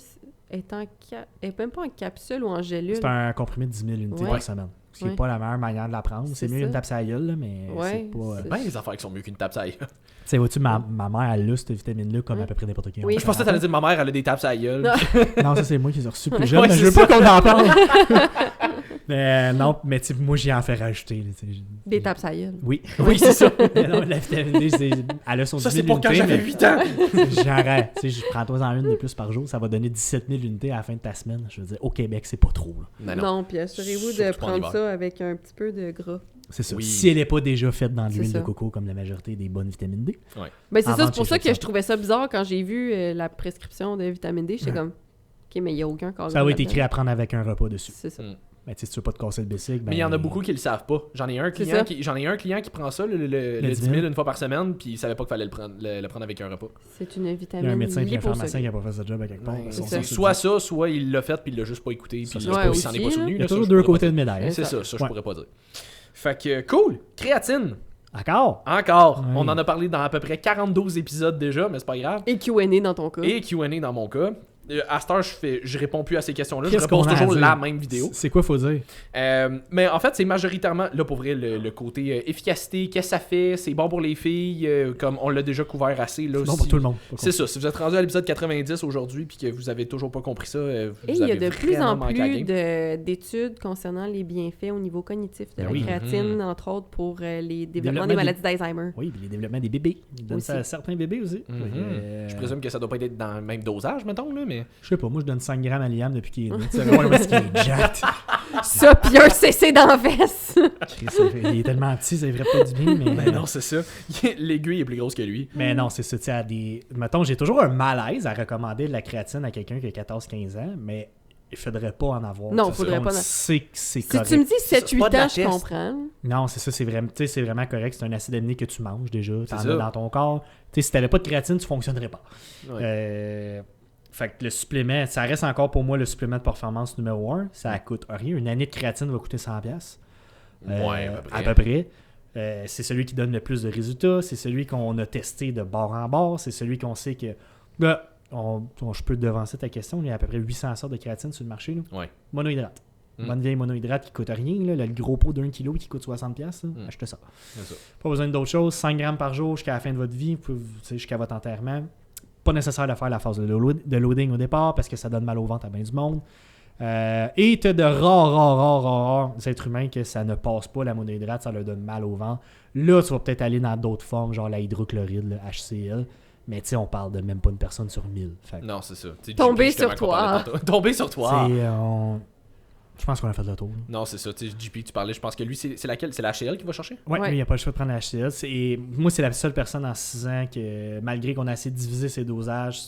est même pas en capsule ou en gélule. C'est un comprimé de 10 000 unités Ouais. par semaine. Ce qui n'est Ouais. pas la meilleure manière de la prendre. C'est C'est mieux ça. une tape sur la gueule, là, mais Ouais, c'est pas... c'est- Ben, les affaires qui sont mieux qu'une tape ça. Tu sais, vois-tu, ma mère, elle a cette vitamine-là comme à peu près n'importe qui. Oui. Je pensais que t'allais dire ma mère, elle a des tapes à la gueule. Non. Non, ça, c'est moi qui les ai reçus plus jeune. Ouais, mais je c'est veux pas qu'on en parle. Mais non, mais tu sais, moi, j'y en fais rajouter. Là, tu sais. Des tapes à gueule. Oui. Oui, c'est ça. Mais non, la vitamine D, elle a son Ça, 10 c'est 000 pour quand unités, j'avais mais 8 ans. j'arrête. Tu sais, je prends toi en une de plus par jour. Ça va donner 17 000 unités à la fin de ta semaine. Je veux dire, au Québec, c'est pas trop. Là. Ben Non, puis assurez-vous Surtout de pas en prendre hiver. ça avec un petit peu de gras. C'est ça. Oui. Si elle n'est pas déjà faite dans l'huile C'est de ça. coco comme la majorité des bonnes vitamines D. Ben c'est Avant ça, de c'est pour chez ça que Chef je trouvais ça bizarre quand j'ai vu la prescription de vitamine D. J'étais comme, OK, mais il n'y a aucun carré. Ça va être là-dedans. écrit à prendre avec un repas dessus. C'est ça. Mais tu sais, si tu veux pas te casser le bicycle, ben... Mais il y en a beaucoup qui le savent pas. J'en ai un C'est client ça. qui prend ça, le 10 000 une fois par semaine, puis il savait pas qu'il fallait le prendre avec un repas. C'est une Il y vitamine a un médecin et un liposoluble. pharmacien qui a pas fait ce job à quelque part. Ouais, c'est On ça. s'en c'est fout. soit ça, soit il l'a fait, puis il l'a juste pas écouté, puis Ça, il c'est pas il s'en est aussi, pas souvenu. Il y a là, ça, toujours je deux pourrais côtés pas de dire. médaille. C'est ça, je Ouais. pourrais pas dire. Fait que, cool! Créatine! D'accord? Encore! Ouais. On en a parlé dans à peu près 42 épisodes déjà, mais c'est pas grave. Et Q&A dans ton cas. Et Q&A dans mon cas. À cette heure, je réponds plus à ces questions-là. Je Qu'est-ce repose qu'on a à toujours dire? la même vidéo. C'est quoi faut dire? Mais en fait, c'est majoritairement, là pour vrai, le côté efficacité, qu'est-ce que ça fait, c'est bon pour les filles, comme on l'a déjà couvert assez. Là, Non, si- pour tout le monde. C'est ça, si vous êtes rendu à l'épisode 90 aujourd'hui puis que vous avez toujours pas compris ça, vous Et il y avez a de plus vraiment en manqué à la plus game. d'études concernant les bienfaits au niveau cognitif de Ben la oui. créatine, entre autres pour les développements Développement des des- maladies d'Alzheimer. Oui, puis les développements des bébés. Ils donnent Aussi. ça à certains bébés aussi. Je présume que ça doit pas être dans le même dosage, mettons, là, mais... Je sais pas, moi je donne 5 grammes à Liam depuis qu'il est né. Tu sais, voir où est-ce qu'il est jacked. Ça, pis un CC dans la fesse! Chris, il est tellement petit, ça ferait pas du bien, mais... Ben non, c'est ça. L'aiguille est plus grosse que lui. Mais non, c'est ça, tu sais, à des... Mettons, j'ai toujours un malaise à recommander de la créatine à quelqu'un qui a 14-15 ans, mais il faudrait pas en avoir. Non, C'est faudrait ça. pas On en- sait que c'est Si correct. tu me dis C'est 7-8 pas de la ans, je peste. comprends. Non, c'est ça, c'est vraiment, tu sais, c'est vraiment correct. C'est un acide aminé que tu manges déjà. T'en C'est as ça. dans ton corps. Tu sais, si t'avais pas de créatine, tu fonctionnerais pas. Ouais. Fait que le supplément, ça reste encore pour moi le supplément de performance numéro 1. Ça coûte rien. Une année de créatine va coûter 100$. Ouais, à peu près. C'est celui qui donne le plus de résultats. C'est celui qu'on a testé de bord en bord. C'est celui qu'on sait que... Là, je peux te devancer ta question. Il y a à peu près 800 sortes de créatine sur le marché. Là. Ouais. Monohydrate. Mm. Bonne vieille monohydrate qui coûte rien. Là. Le gros pot d'1 kg qui coûte 60$. Là. Achetez ça. C'est ça. Pas besoin d'autre chose. 5 grammes par jour jusqu'à la fin de votre vie. Vous pouvez, tu sais, jusqu'à votre enterrement. Pas nécessaire de faire la phase de loading au départ parce que ça donne mal au ventre à bien du monde. Et t'as de rares êtres humains que ça ne passe pas la monohydrate, ça leur donne mal au ventre. Là, tu vas peut-être aller dans d'autres formes, genre la hydrochloride, le HCl. Mais tu sais, on parle de même pas une personne sur 1000. Fait que, Non, c'est ça. Tu sais, Tomber justement sur qu'on toi. parlait tantôt. Tomber sur toi. tu sais, Je pense qu'on a fait le tour. Non, c'est ça. Tu sais, JP, tu parlais, je pense que lui, c'est laquelle? C'est la HCL qui va chercher? Ouais, Ouais. lui, il n'a pas le choix de prendre la HCL. Moi, c'est la seule personne en 6 ans que, malgré qu'on a essayé de diviser ses dosages,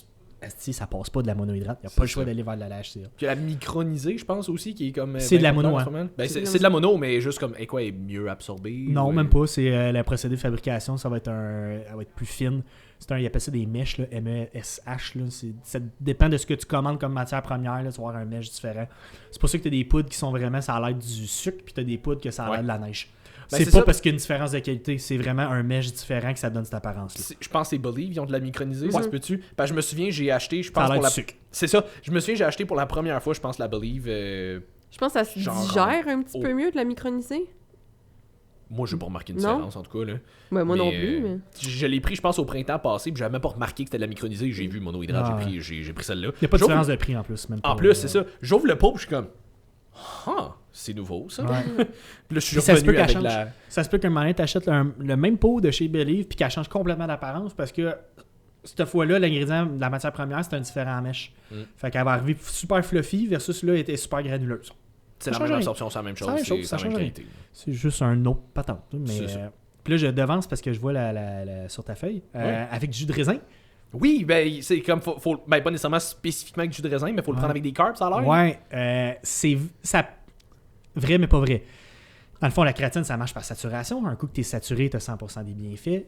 ça passe pas de la monohydrate. Il n'a C'est pas le choix ça. d'aller vers la HCL. Puis la micronisée, je pense aussi, qui est comme. C'est de la mono, hein. Ben, c'est de la mono, mais juste comme, quoi, est mieux absorbée? Non, ou, même pas. C'est le procédé de fabrication. Elle va être plus fine. Ils appellent ça des mèches, là, MESH. Là. Ça dépend de ce que tu commandes comme matière première. Là, tu vas avoir un mèche différent. C'est pour ça que tu as des poudres qui sont vraiment, ça a l'air du sucre, puis tu as des poudres que ça a l'air de la neige. Ben, c'est c'est pas ça. parce qu'il y a une différence de qualité, c'est vraiment un mèche différent que ça donne cette apparence-là. Je pense que c'est Believe, ils ont de la micronisée, ça se peut-tu? Ben, je me souviens, j'ai acheté, je Ça a pense l'air pour la. du sucre. C'est ça, je me souviens, j'ai acheté pour la première fois, je pense, la Believe. Je pense que ça se Genre, digère un petit peu mieux de la micronisée. Moi, j'ai pas remarqué une Non. différence, en tout cas. Là. Ouais, moi Mais, non plus, mais... Je l'ai pris, je pense, au printemps passé, puis j'avais même pas remarqué que c'était de la micronisée. J'ai vu monohydrate, Ah, j'ai pris celle-là. Il n'y a pas de J'ouvre- différence de prix en plus. Même En pas, plus, c'est ça. J'ouvre le pot, puis je suis comme. Ah, c'est nouveau, ça. Ouais. Puis là, je suis Puis ça se peut revenu qu'elle avec change. la. Ça se peut qu'un moment donné, t'achètes le même pot de chez Believe puis qu'elle change complètement d'apparence parce que cette fois-là, l'ingrédient de la matière première, c'est un différent mèche. Fait qu'elle va arriver super fluffy versus là, elle était super granuleuse. C'est la Ça même change rien. absorption, c'est la même chose. C'est la même chose, C'est ça la même change rien. qualité. C'est juste un autre patente. Là, mais, C'est ça. puis là, je devance parce que je vois sur ta feuille avec du jus de raisin. Oui, ben, c'est comme. Ben, pas nécessairement spécifiquement avec du jus de raisin, mais faut le prendre avec des carbs, ça a l'air. Ouais, c'est vrai, mais pas vrai. Dans le fond, la créatine, ça marche par saturation. Un coup que tu es saturé, tu as 100% des bienfaits.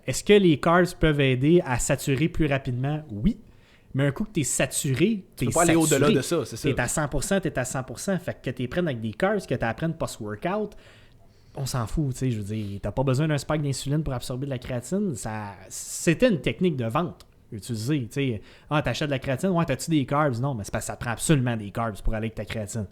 Est-ce que les carbs peuvent aider à saturer plus rapidement? Oui. Mais un coup que tu es saturé, Tu peux pas aller au-delà de ça, c'est ça. Tu es à 100%, tu es à 100%. Fait que tu es prennes avec des carbs, que tu apprennes post-workout, on s'en fout. Tu sais, je veux dire, tu pas besoin d'un spike d'insuline pour absorber de la créatine. C'était une technique de vente utilisée. Tu sais, t'achètes de la créatine, ouais, t'as-tu des carbs? Non, mais c'est parce que ça te prend absolument des carbs pour aller avec ta créatine.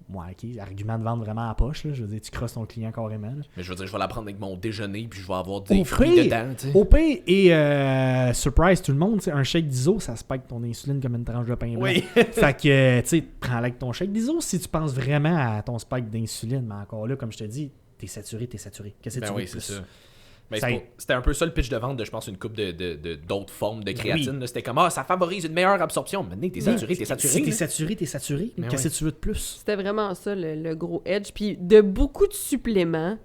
Ouais, ok, argument de vente vraiment à poche, là. Je veux dire, tu crosses ton client carrément. Là. Mais je veux dire, je vais la prendre avec mon déjeuner, puis je vais avoir des Au fruits pire, dedans, tu sais. Au pire, et surprise tout le monde, un shake d'ISO, ça spike ton insuline comme une tranche de pain blanc. Oui. Fait que, tu sais, prends-la avec ton shake d'ISO si tu penses vraiment à ton spike d'insuline. Mais encore là, comme je te dis, t'es saturé. Qu'est-ce que Ben tu veux oui, de c'est plus? ça. Ben, Ça- c'était un peu ça le pitch de vente de, je pense, une coupe d'autres formes de créatine. là. C'était comme, ça favorise une meilleure absorption. Maintenant, t'es saturé, t'es saturé. Si t'es là. saturé, t'es saturé. Mais Qu'est-ce ouais. que tu veux de plus? C'était vraiment ça, le gros edge. Puis de beaucoup de suppléments,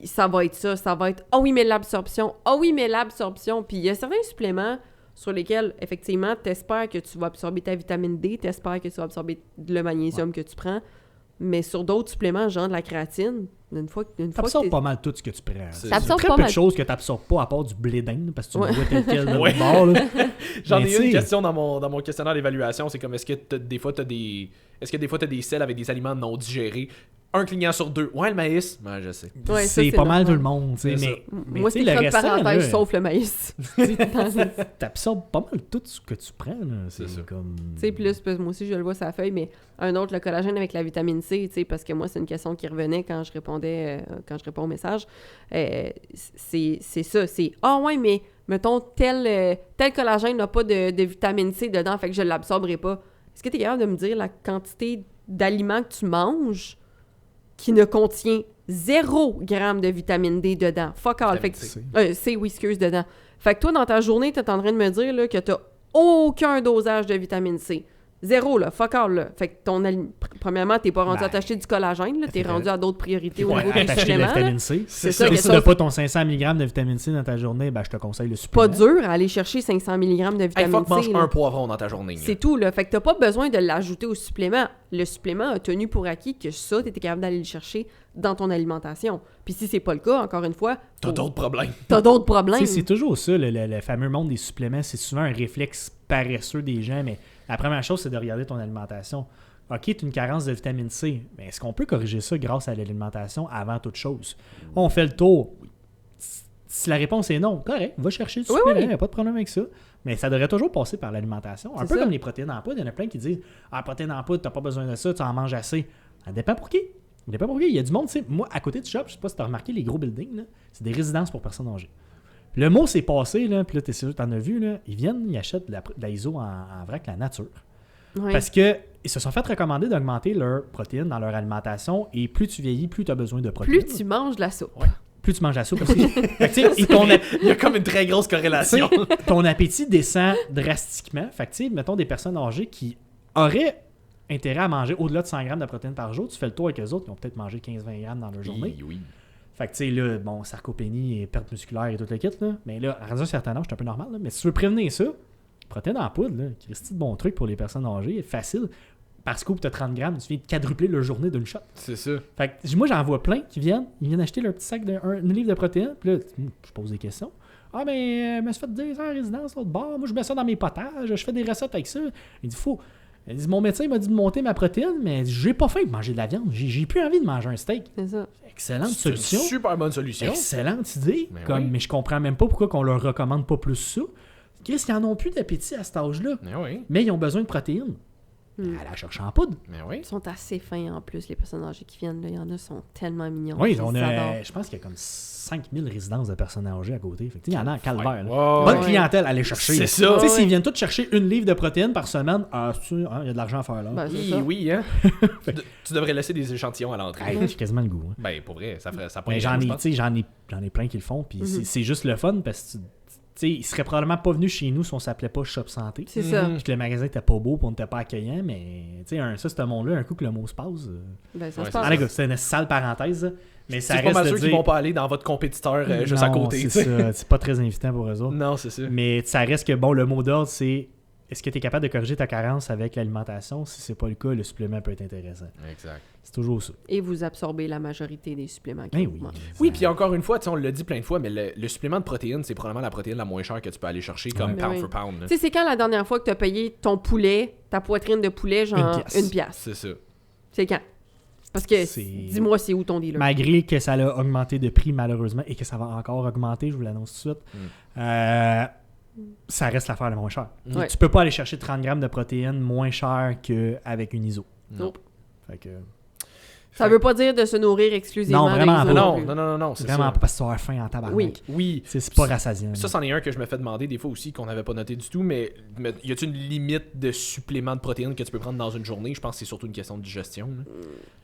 ça va être ça. Ça va être « Ah oui, mais l'absorption! Ah oui, mais l'absorption! » Puis il y a certains suppléments sur lesquels, effectivement, t'espères que tu vas absorber ta vitamine D, t'espères que tu vas absorber le magnésium que tu prends. Mais sur d'autres suppléments, genre de la créatine, une fois que T'absorbes t'es- pas mal tout ce que tu prends. C'est- T'absorbes Très pas peu mal. de choses que t'absorbes pas à part du blé d'Inde parce que tu Ouais. le vois tel quel dans Ouais. le bord. Là. J'en Mais ai une tu sais- question dans mon questionnaire d'évaluation. C'est comme, est-ce que des fois, t'as des selles avec des aliments non digérés? Un client sur deux. Ouais, le maïs. Ouais, je sais. Ouais, ça, c'est pas mal normal. tout le monde. tu sais, C'est mais Moi, tu c'est sais, le écrit entre restant, parenthèses, là, sauf le maïs. t'absorbes pas mal tout ce que tu prends. Là. C'est ça. comme... Tu sais, plus, parce que moi aussi, je le vois sur la feuille, mais un autre, le collagène avec la vitamine C, tu sais, parce que moi, c'est une question qui revenait quand je répondais, quand je réponds au message. C'est ça, c'est « Ah ouais, mais mettons, tel collagène n'a pas de vitamine C dedans, fait que je ne l'absorberai pas. » Est-ce que tu es capable de me dire la quantité d'aliments que tu manges qui ne contient 0 gramme de vitamine D dedans? Fuck all. Fait Vitamine que, C, oui, excuse, dedans. Fait que toi, dans ta journée, tu es en train de me dire là, que tu n'as aucun dosage de vitamine C. 0, là. Fuck all, là. Fait que premièrement, t'es pas rendu à t'acheter du collagène, là. T'es rendu à d'autres priorités au Ouais, niveau à des t'acheter de suppléments. la là. vitamine C. C'est ça, Si que tu ça- n'as pas ton 500 mg de vitamine C dans ta journée, ben, je te conseille le supplément. Pas dur à aller chercher 500 mg de Hey, vitamine fuck, mange C. là. un poivron dans ta journée. là. C'est tout, là. Fait que t'as pas besoin de l'ajouter au supplément. Le supplément a tenu pour acquis que ça, t'étais capable d'aller le chercher dans ton alimentation. Puis si c'est pas le cas, encore une fois, T'as d'autres problèmes. t'as d'autres Tu problèmes. sais, c'est toujours ça, le fameux monde des suppléments. C'est souvent un réflexe paresseux des gens, mais la première chose, c'est de regarder ton alimentation. OK, tu as une carence de vitamine C, mais est-ce qu'on peut corriger ça grâce à l'alimentation avant toute chose? On fait le tour. Si la réponse est non, correct, va chercher du Oui, supplément, oui. il n'y a pas de problème avec ça. Mais ça devrait toujours passer par l'alimentation. Un C'est peu ça. comme les protéines en poudre, il y en a plein qui disent « Ah, protéines en poudre, tu n'as pas besoin de ça, tu en manges assez. » Ça dépend pour qui. Ça dépend pour qui. Il y a du monde, tu sais, moi, à côté du shop, je sais pas si tu as remarqué, les gros buildings, là, c'est des résidences pour personnes âgées. Le mot s'est passé, là, puis là, t'en as vu, là, ils viennent, ils achètent de la ISO en vrac, la nature. Ouais. Parce qu'ils se sont fait recommander d'augmenter leurs protéines dans leur alimentation, et plus tu vieillis, plus tu as besoin de protéines. Plus tu manges de la soupe. Plus tu manges la soupe aussi. Fait que, tu sais, et ton, Il y a comme une très grosse corrélation. ton appétit descend drastiquement. Fait que, tu sais, mettons des personnes âgées qui auraient intérêt à manger au-delà de 100 grammes de protéines par jour. Tu fais le tour avec eux autres, ils ont peut-être mangé 15-20 grammes dans leur journée. Oui. Fait que, tu sais, là, bon, sarcopénie et perte musculaire et tout le kit, là. Mais là, à un certain âge, c'est un peu normal, là. Mais si tu veux prévenir ça, protéines en poudre, là, Christy de bon truc pour les personnes âgées, facile. Par scoop, tu as 30 grammes, tu viens de quadrupler leur journée d'une shot. C'est ça. Fait que moi, j'en vois plein qui viennent acheter leur petit sac une livre de protéines, puis là, je pose des questions. Ah, mais je me suis fait dire ça en résidence, l'autre bord. Moi, je mets ça dans mes potages, je fais des recettes avec ça. Il dit, Il dit, mon médecin m'a dit de monter ma protéine, mais j'ai pas faim de manger de la viande. J'ai plus envie de manger un steak. C'est ça. Excellente C'est une solution. super bonne solution. Excellente idée. Ben oui. Mais je comprends même pas pourquoi qu'on leur recommande pas plus ça. Qu'est-ce qu'ils en ont plus d'appétit à cet âge-là? Mais oui. Mais ils ont besoin de protéines. Elle la cherche en poudre. Mais oui. Ils sont assez fins en plus, les personnes âgées qui viennent. Là. Il y en a qui sont tellement mignons. Oui, je on les a, adore. je pense qu'il y a comme 5000 résidences de personnes âgées à côté. Fait que, il y en a en calvaire. là. Wow. Bonne Ouais. clientèle à aller chercher. C'est ça. Tu sais, Ouais. s'ils viennent tous chercher une livre de protéines par semaine, il y a de l'argent à faire là. Ben, c'est Oui, ça. oui, hein. Tu devrais laisser des échantillons à l'entrée. Hey, j'ai quasiment le goût. hein. Ben, pour vrai, ça ferait ça Mais prend j'en ai plein qui le font. Puis c'est juste le fun parce que tu sais, ils seraient probablement pas venus chez nous si on s'appelait pas Shop Santé. C'est ça. Puis que le magasin était pas beau, puis on n'était pas accueillant, mais tu sais, ça, ce monde-là, un coup que le mot se passe. Ben, ça Ouais, se c'est passe. Ah, les gars, c'est une sale parenthèse, là, mais ça C'est pas reste mal de sûr dire... qu'ils vont pas aller dans votre compétiteur juste à Non, côté. c'est tu sais. ça, c'est pas très invitant pour eux autres. Non, c'est ça. Mais ça reste que, bon, le mot d'ordre, c'est est-ce que tu es capable de corriger ta carence avec l'alimentation? Si c'est pas le cas, le supplément peut être intéressant. Exact. C'est toujours ça. Et vous absorbez la majorité des suppléments. Ben qu'ils oui. vous mangent. Oui, puis encore une fois, tu sais, on l'a dit plein de fois, mais le supplément de protéines, c'est probablement la protéine la moins chère que tu peux aller chercher comme Ouais. pound Oui. for pound. là. Tu sais, c'est quand la dernière fois que tu as payé ton poulet, ta poitrine de poulet, genre Une pièce. C'est ça. C'est quand? Parce que, C'est- dis-moi, c'est où ton dealer? Malgré que ça a augmenté de prix, malheureusement, et que ça va encore augmenter, je vous l'annonce tout de suite, ça reste l'affaire la moins chère. Ouais. Tu peux pas aller chercher 30 grammes de protéines moins cher qu'avec une ISO. Non. Nope. Fait que, Ça veut pas dire de se nourrir exclusivement Non, vraiment des pas. autres. Non, c'est vraiment ça. pas parce que tu vas avoir faim en tabarnak. Oui. Oui. C'est pas rassasiant. Ça, c'en est un que je me fais demander des fois aussi qu'on n'avait pas noté du tout, mais y a-t-il une limite de supplément de protéines que tu peux prendre dans une journée? Je pense que c'est surtout une question de digestion. là.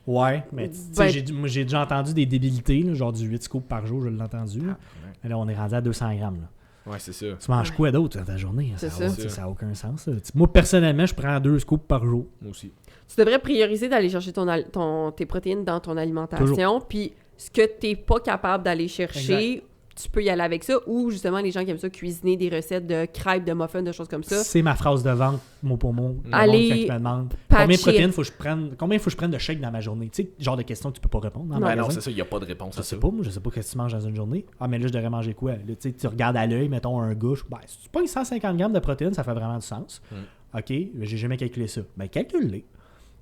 Ouais, mais tu sais, Ben- moi, j'ai déjà entendu des débilités, là, genre du 8 scoops par jour, je l'ai entendu. là. Mais là, on est rendu à 200 grammes. Là. Ouais, c'est ça. Tu manges quoi d'autre dans ta journée? C'est Ça ça. n'a aucun sens. Là. Moi, personnellement, je prends 2 scoops par jour. Moi aussi. Tu devrais prioriser d'aller chercher tes protéines dans ton alimentation. Puis ce que tu n'es pas capable d'aller chercher, tu peux y aller avec ça. Ou justement, les gens qui aiment ça, cuisiner des recettes de crêpes, de muffins, de choses comme ça. C'est ma phrase de vente, mot pour mot. Le Allez monde, quand il me demande patcher. combien de protéines faut que je prenne, combien faut que je prenne de shake dans ma journée. Tu sais, genre de questions que tu peux pas répondre dans le Non. Ben non, magasin. c'est ça, il n'y a pas de réponse Je à ça. sais pas, moi, je sais pas qu'est-ce que tu manges dans une journée. Ah, mais là, je devrais manger quoi? Là, tu sais, tu regardes à l'œil, mettons un gauche. Ben, si tu pognes 150 grammes de protéines, ça fait vraiment du sens. OK, mais j'ai jamais calculé ça. Ben, calcule-les.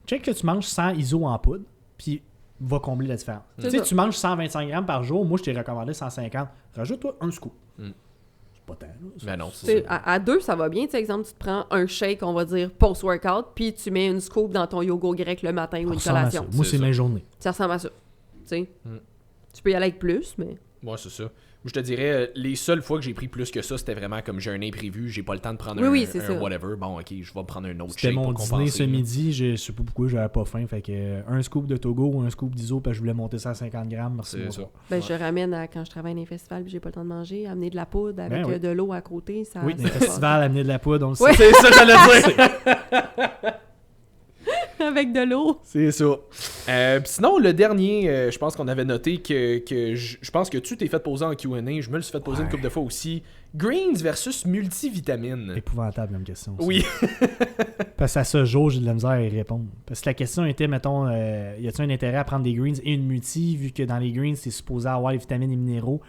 Check que tu manges 100 ISO en poudre, puis va combler la différence. C'est Tu sais, ça. tu manges 125 grammes par jour. Moi, je t'ai recommandé 150. Rajoute-toi un scoop. Mm. C'est pas tant, là. Ben non, Tu c'est sais, ça. à deux, ça va bien. Tu sais, exemple, tu te prends un shake, on va dire, post-workout, puis tu mets une scoop dans ton yogourt grec le matin ou Ça une ressemble à ça. collation. Moi, C'est c'est ça. mes journées. Ça ressemble à ça. Tu sais. Mm. Tu peux y aller avec plus, mais... Moi, c'est ça. Je te dirais, les seules fois que j'ai pris plus que ça, c'était vraiment comme j'ai un imprévu, j'ai pas le temps de prendre Oui, un c'est ça. whatever. Bon, ok, je vais prendre un autre C'était shake mon pour dîner compenser. ce là. midi. Je sais pas pourquoi j'avais pas faim. Fait que un scoop de Togo, un scoop d'ISO, parce que je voulais monter ça à 50 grammes. Merci, C'est bonsoir. ça. Ben, Ouais. je ramène à quand je travaille dans les festivals puis j'ai pas le temps de manger, amener de la poudre avec Ben oui. de l'eau à côté, ça... Oui, ça des passe. festivals, amener de la poudre, on le Ouais. sait. C'est ça, j'allais dire. avec de l'eau. C'est ça. Puis sinon, le dernier, je pense qu'on avait noté que je pense que tu t'es fait poser en Q&A, je me le suis fait poser une Ouais. couple de fois aussi. Greens versus multivitamines. Épouvantable comme question. ça. Oui. Parce qu'à ce jour, j'ai de la misère à y répondre. Parce que la question était, mettons, y a-t-il un intérêt à prendre des greens et une multi, vu que dans les greens, c'est supposé avoir les vitamines et minéraux.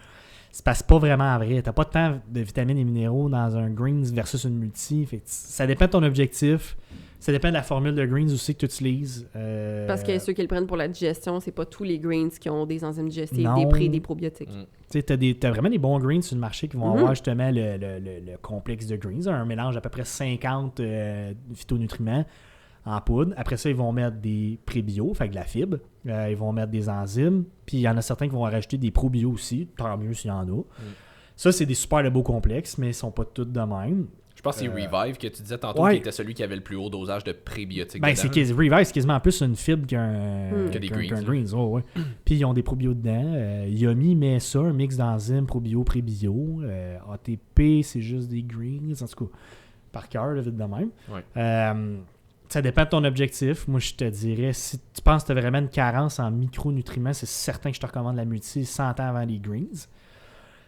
C'est parce que c'est pas vraiment vrai. T'as pas tant de vitamines et minéraux dans un greens versus une multi. Fait que ça dépend de ton objectif. Ça dépend de la formule de greens aussi que tu utilises. Parce que ceux qui le prennent pour la digestion, c'est pas tous les greens qui ont des enzymes digestives, Non. des pré, des probiotiques. Mm. Tu sais, t'as vraiment des bons greens sur le marché qui vont Mhm. avoir justement le complexe de greens, un mélange d'à peu près 50 phytonutriments en poudre. Après ça, ils vont mettre des prébio, fait de la fibre. Ils vont mettre des enzymes. Puis il y en a certains qui vont rajouter des probio aussi, tant mieux s'il y en a. Ça, c'est des super de beaux complexes, mais ils sont pas tous de même. Je pense que c'est Revive que tu disais tantôt ouais. qui était celui qui avait le plus haut dosage de prébiotiques. Ben, dedans. Revive, c'est quasiment plus une fibre qu'un Que des greens, qu'un là. greens. Oh, ouais. Puis ils ont des probio dedans. Yummy met ça, un mix d'enzymes, probio, prébio. ATP, c'est juste des greens. En tout cas, par cœur, vite de même. Ouais. Tu Ça dépend de ton objectif. Moi, je te dirais, si tu penses que tu as vraiment une carence en micronutriments, c'est certain que je te recommande la multi 100 ans avant les greens.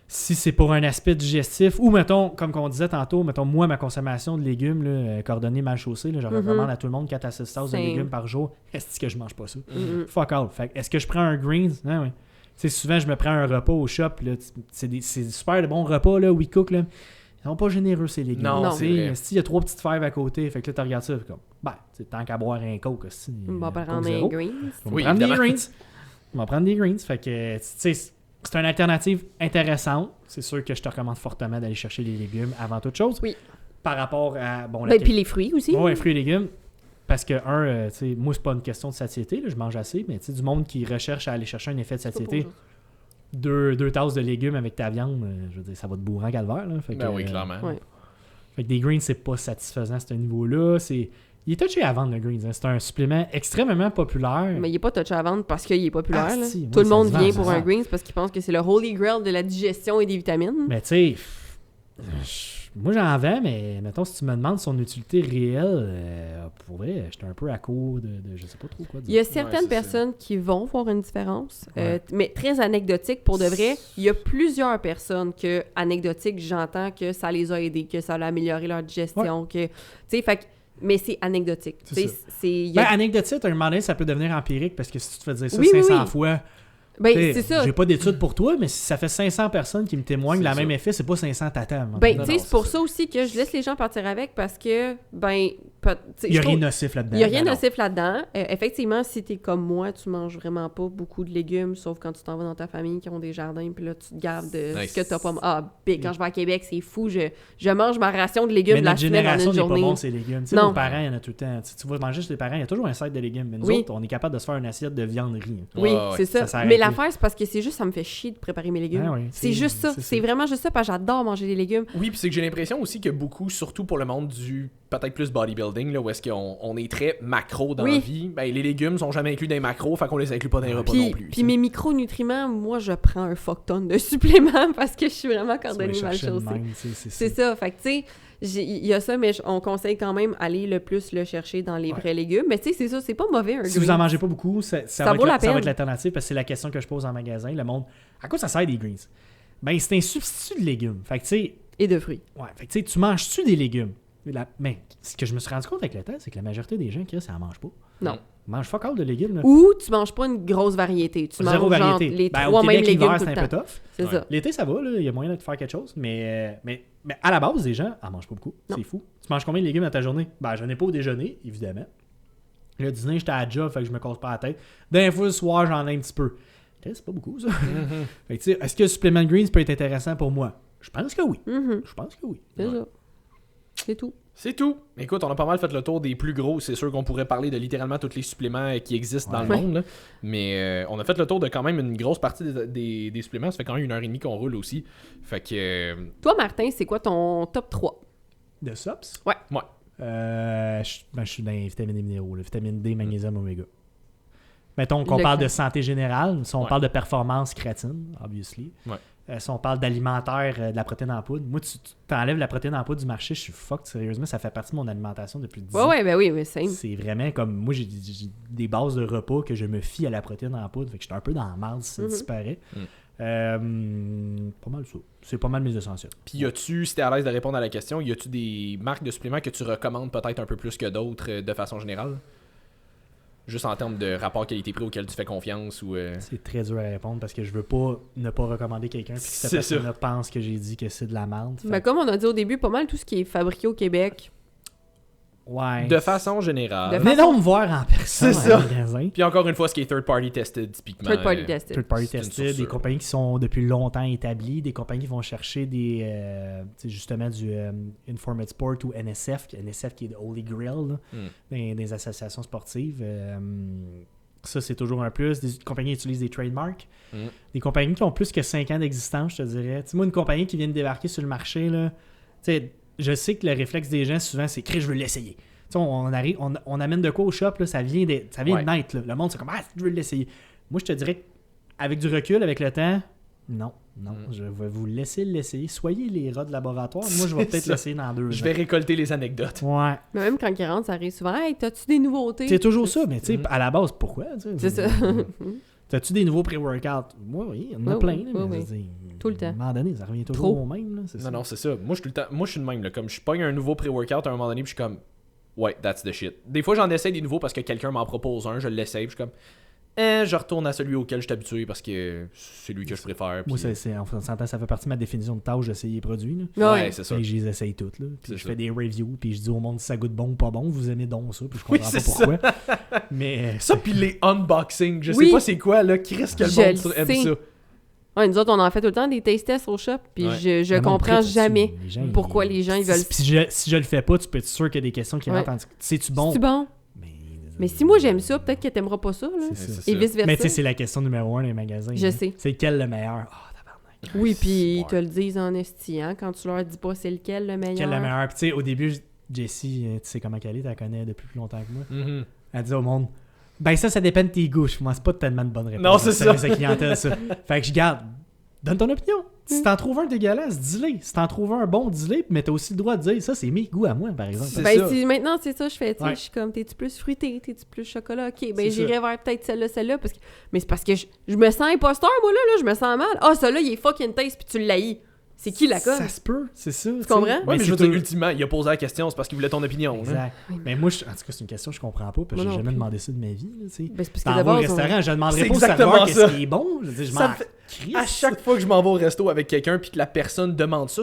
Si c'est pour un aspect digestif, ou mettons, comme on disait tantôt, mettons, moi, ma consommation de légumes, là, coordonnée mal chaussée, là, je recommande à tout le monde 4 à 6 tasses de légumes par jour. Est-ce que je mange pas ça? Fuck all. Fait est-ce que je prends un greens? Non, oui. Tu sais, souvent, je me prends un repas au shop. Là, c'est super de bons repas, là, We Cook. Là. Ils sont pas généreux, ces légumes. Non, c'est vrai. Il y a 3 petites fèves à côté. Fait que là, tu regardes ça. Comme, tant qu'à boire un coke. On va prendre des greens. On va prendre des greens. On va prendre des greens. Fait que, tu sais, c'est une alternative intéressante. C'est sûr que je te recommande fortement d'aller chercher les légumes avant toute chose. Oui. Par rapport à... Bon, puis les fruits aussi. Oui, fruits et légumes. Parce que, tu sais, moi, c'est pas une question de satiété. Là, je mange assez. Mais tu sais, du monde qui recherche à aller chercher un effet de satiété... 2 tasses de légumes avec ta viande, je veux dire, ça va te bourrer en calvaire. Là. Fait que, oui, clairement. Fait que des greens, c'est pas satisfaisant à ce niveau-là. Il est touché à vendre, le greens. Hein. C'est un supplément extrêmement populaire. Mais il est pas touché à vendre parce qu'il est populaire. Si, tout le monde vient pour un greens parce qu'il pense que c'est le holy grail de la digestion et des vitamines. Mais tu sais, moi j'en vends, mais mettons, si tu me demandes son utilité réelle, pour vrai, j'étais un peu à court de je sais pas trop quoi dire. Il y a certaines personnes qui vont voir une différence, mais très anecdotique pour de vrai. Il y a plusieurs personnes que, anecdotiques, j'entends que ça les a aidés, que ça a amélioré leur digestion, que, tu sais, fait que, mais c'est anecdotique. Anecdotique, à un moment donné, ça peut devenir empirique parce que si tu te fais dire ça 500 fois... Ben, c'est ça. J'ai pas d'études pour toi, mais si ça fait 500 personnes qui me témoignent le même effet, c'est pas 500 tatas. Ben, tu sais, c'est pour ça aussi que je laisse les gens partir avec parce que, ben... Il n'y a rien de nocif là-dedans. Il n'y a rien de nocif là-dedans. Effectivement, si t'es comme moi, tu manges vraiment pas beaucoup de légumes, sauf quand tu t'en vas dans ta famille qui ont des jardins, puis là, tu te gardes ce que t'as pas... Quand je vais à Québec, c'est fou. Je mange ma ration de légumes la semaine en une journée. Mais notre génération n'est pas bon, ces légumes. Nos parents, il y en a tout le temps. Tu vas manger chez tes parents, il y a toujours un set de légumes. Mais nous autres, on est capable de se faire une assiette de vianderie. Oui, c'est ça. Mais l'affaire, c'est parce que c'est juste, ça me fait chier de préparer mes légumes. C'est juste ça. C'est vraiment juste ça, parce que j'adore manger des légumes. Oui, puis c'est que j'ai l'impression aussi que beaucoup, surtout pour le monde du peut-être plus bodybuilding, là, où est-ce qu'on est très macro dans la vie, ben, les légumes sont jamais inclus dans les macros, fait qu'on les inclut pas dans les repas non plus. Puis mes micronutriments, moi, je prends un fuck-ton de suppléments parce que je suis vraiment cordonnée mal chaussée. C'est ça. Fait que, tu sais, il y a ça, mais on conseille quand même aller le plus le chercher dans les vrais légumes. Mais tu sais, c'est ça, c'est pas mauvais. Si vous en mangez pas beaucoup, ça va être l'alternative parce que c'est la question que je pose en magasin. Le monde, à quoi ça sert des greens? Ben, c'est un substitut de légumes. Fait que, tu sais... Et de fruits. Ouais, fait que, tu sais, tu manges-tu des légumes? Mais ce que je me suis rendu compte avec le temps, c'est que la majorité des gens, ça en mange pas. Non. Ils mangent fuck all de légumes. Là. Ou tu manges pas une grosse variété. Tu manges genre les 3 mêmes légumes tout le temps. C'est un peu tough. C'est ça. L'été, ça va. Il y a moyen de faire quelque chose. Mais à la base, les gens en mangent pas beaucoup. Non. C'est fou. Tu manges combien de légumes dans ta journée? Ben, j'en ai pas au déjeuner, évidemment. Le dîner, j'étais à la job, fait que je me casse pas la tête. D'un fois, le soir, j'en ai un petit peu. C'est pas beaucoup, ça. Fait que, est-ce que le supplément de greens peut être intéressant pour moi? Je pense que oui. Je pense que oui. C'est ça. C'est tout. C'est tout. Écoute, on a pas mal fait le tour des plus gros. C'est sûr qu'on pourrait parler de littéralement tous les suppléments qui existent dans le monde. Là. Mais on a fait le tour de quand même une grosse partie des suppléments. Ça fait quand même 1h30 qu'on roule aussi. Fait que... Toi, Martin, c'est quoi ton top 3? De SOPS? Ouais. Je suis dans les vitamines et minéraux. Vitamine D, magnésium, oméga. Mettons qu'on parle de santé générale. Si on parle de performance, créatine, obviously. Ouais. Si on parle d'alimentaire, de la protéine en poudre, moi, tu t'enlèves la protéine en poudre du marché, je suis fucked, sérieusement, ça fait partie de mon alimentation depuis 10 ans. Ouais, ben oui, mais c'est... C'est vraiment comme, moi, j'ai des bases de repas que je me fie à la protéine en poudre, fait que j'étais un peu dans la marde si ça disparaît. Pas mal ça. C'est pas mal mes essentiels. Puis y a-tu, si t'es à l'aise de répondre à la question, y a-tu des marques de suppléments que tu recommandes peut-être un peu plus que d'autres de façon générale? Juste en termes de rapport qualité-prix auquel tu fais confiance ou... C'est très dur à répondre parce que je veux pas ne pas recommander quelqu'un puis que cette personne pense que j'ai dit que c'est de la merde. Mais comme on a dit au début, pas mal tout ce qui est fabriqué au Québec. Ouais. De façon générale. Venez donc me voir en personne c'est en magasin. Puis encore une fois, ce qui est third-party tested, typiquement. Third-party tested. Third-party tested, des compagnies qui sont depuis longtemps établies, des compagnies qui vont chercher justement du Informed Sport ou NSF qui est de Holy Grail là, dans des associations sportives. Ça, c'est toujours un plus. Des compagnies utilisent des trademarks. Des compagnies qui ont plus que 5 ans d'existence, je te dirais. T'sais, moi, une compagnie qui vient de débarquer sur le marché, là, je sais que le réflexe des gens, souvent, c'est « je veux l'essayer ». On amène de quoi au shop, là, ça vient de naître. Là. Le monde, c'est comme « je veux l'essayer ». Moi, je te dirais qu'avec du recul, avec le temps, Non, je vais vous laisser l'essayer. Soyez les rats de laboratoire. Moi, je vais peut-être l'essayer dans 2 ans. Je vais récolter les anecdotes. Ouais. Mais même quand ils rentrent, ça arrive souvent. Hey, t'as-tu des nouveautés? C'est toujours ça, mais tu sais, à la base, pourquoi? C'est ça. T'as-tu des nouveaux pré-workouts? Moi, oui, il y en a Oui, plein. oui, là, oui, mais oui. je veux dire, Tout le temps. À un moment donné, ça revient toujours Trop. au même. Là, c'est ça. Non, c'est ça. Moi, je suis de même. Là. Comme je pogne un nouveau pré-workout à un moment donné, puis je suis comme, ouais, that's the shit. Des fois, j'en essaye des nouveaux parce que quelqu'un m'en propose un, je l'essaye, puis je suis comme, je retourne à celui auquel je suis habitué parce que c'est lui que je préfère. Moi, puis, ça fait partie de ma définition de tâche d'essayer les produits. Là. Ouais. Ouais, c'est ça. Et je les essaye toutes. Là. Puis C'est je ça. fais des reviews, puis je dis au monde si ça goûte bon ou pas bon. Vous aimez donc ça, puis je Oui, comprends c'est pas pourquoi. Mais Ça, puis les unboxings, je Oui. sais pas c'est quoi, là. Qui risque que le Je monde le aime sais. ça? Ouais, nous autres, on en fait tout le temps des taste tests au shop, puis Ouais. je le monde comprends tripe jamais là-dessus. Les gens, pourquoi les gens ils veulent. Si je le fais pas, tu peux être sûr qu'il y a des questions qui Ouais. rentrent en disant, c'est-tu bon? C'est bon. Mais si moi j'aime ça, peut-être que t'aimeras pas ça, là. C'est ça. C'est Et ça. vice-versa. Mais tu sais, c'est la question numéro 1 des magasins. Je hein. sais. C'est quel le meilleur? Ah, tabarnak. Oui, puis ils Ouais. te le disent en esti, hein, quand tu leur dis pas c'est lequel le meilleur. Quel le meilleur? Puis tu sais, au début, Jessie, tu sais comment qu'elle est, tu la connais depuis plus longtemps que moi. Mhm. Elle dit au monde, ben ça dépend de tes goûts. Je pense pas tellement de bonnes réponses. Non, c'est ça. Sa clientèle, ça. Fait que je garde. Donne ton opinion. Si t'en trouves un dégueulasse, dis-le. Si t'en trouves un bon, dis-le. Mais t'as aussi le droit de dire ça, c'est mes goûts à moi, par exemple. C'est Ben, ça. si maintenant c'est ça, je fais, tu sais, Ouais. je suis comme, t'es-tu plus fruité, t'es-tu plus chocolat, ok, C'est ben ça. j'irai vers peut-être celle-là, parce que... Mais c'est parce que je me sens imposteur, moi, là, je me sens mal. Ah, celui-là, il est fucking taste, puis tu l'haïs. C'est qui la conne? Ça se peut, c'est ça. Tu comprends? Ouais, mais je veux c'est dire, tout- ultimement, il a posé la question, c'est parce qu'il voulait ton opinion. là. Exact. Mais moi, en tout cas, c'est une question que je comprends pas, parce que Moi j'ai non jamais plus. demandé ça de ma vie. Là, tu sais. Ben, c'est parce que Dans d'abord, au restaurant, je demanderais C'est pas au exactement serveur ça. qu'est-ce qui est bon. Je veux dire, je Ça m'en me fait- crisse. À chaque fois que je m'en vais au resto avec quelqu'un puis que la personne demande ça,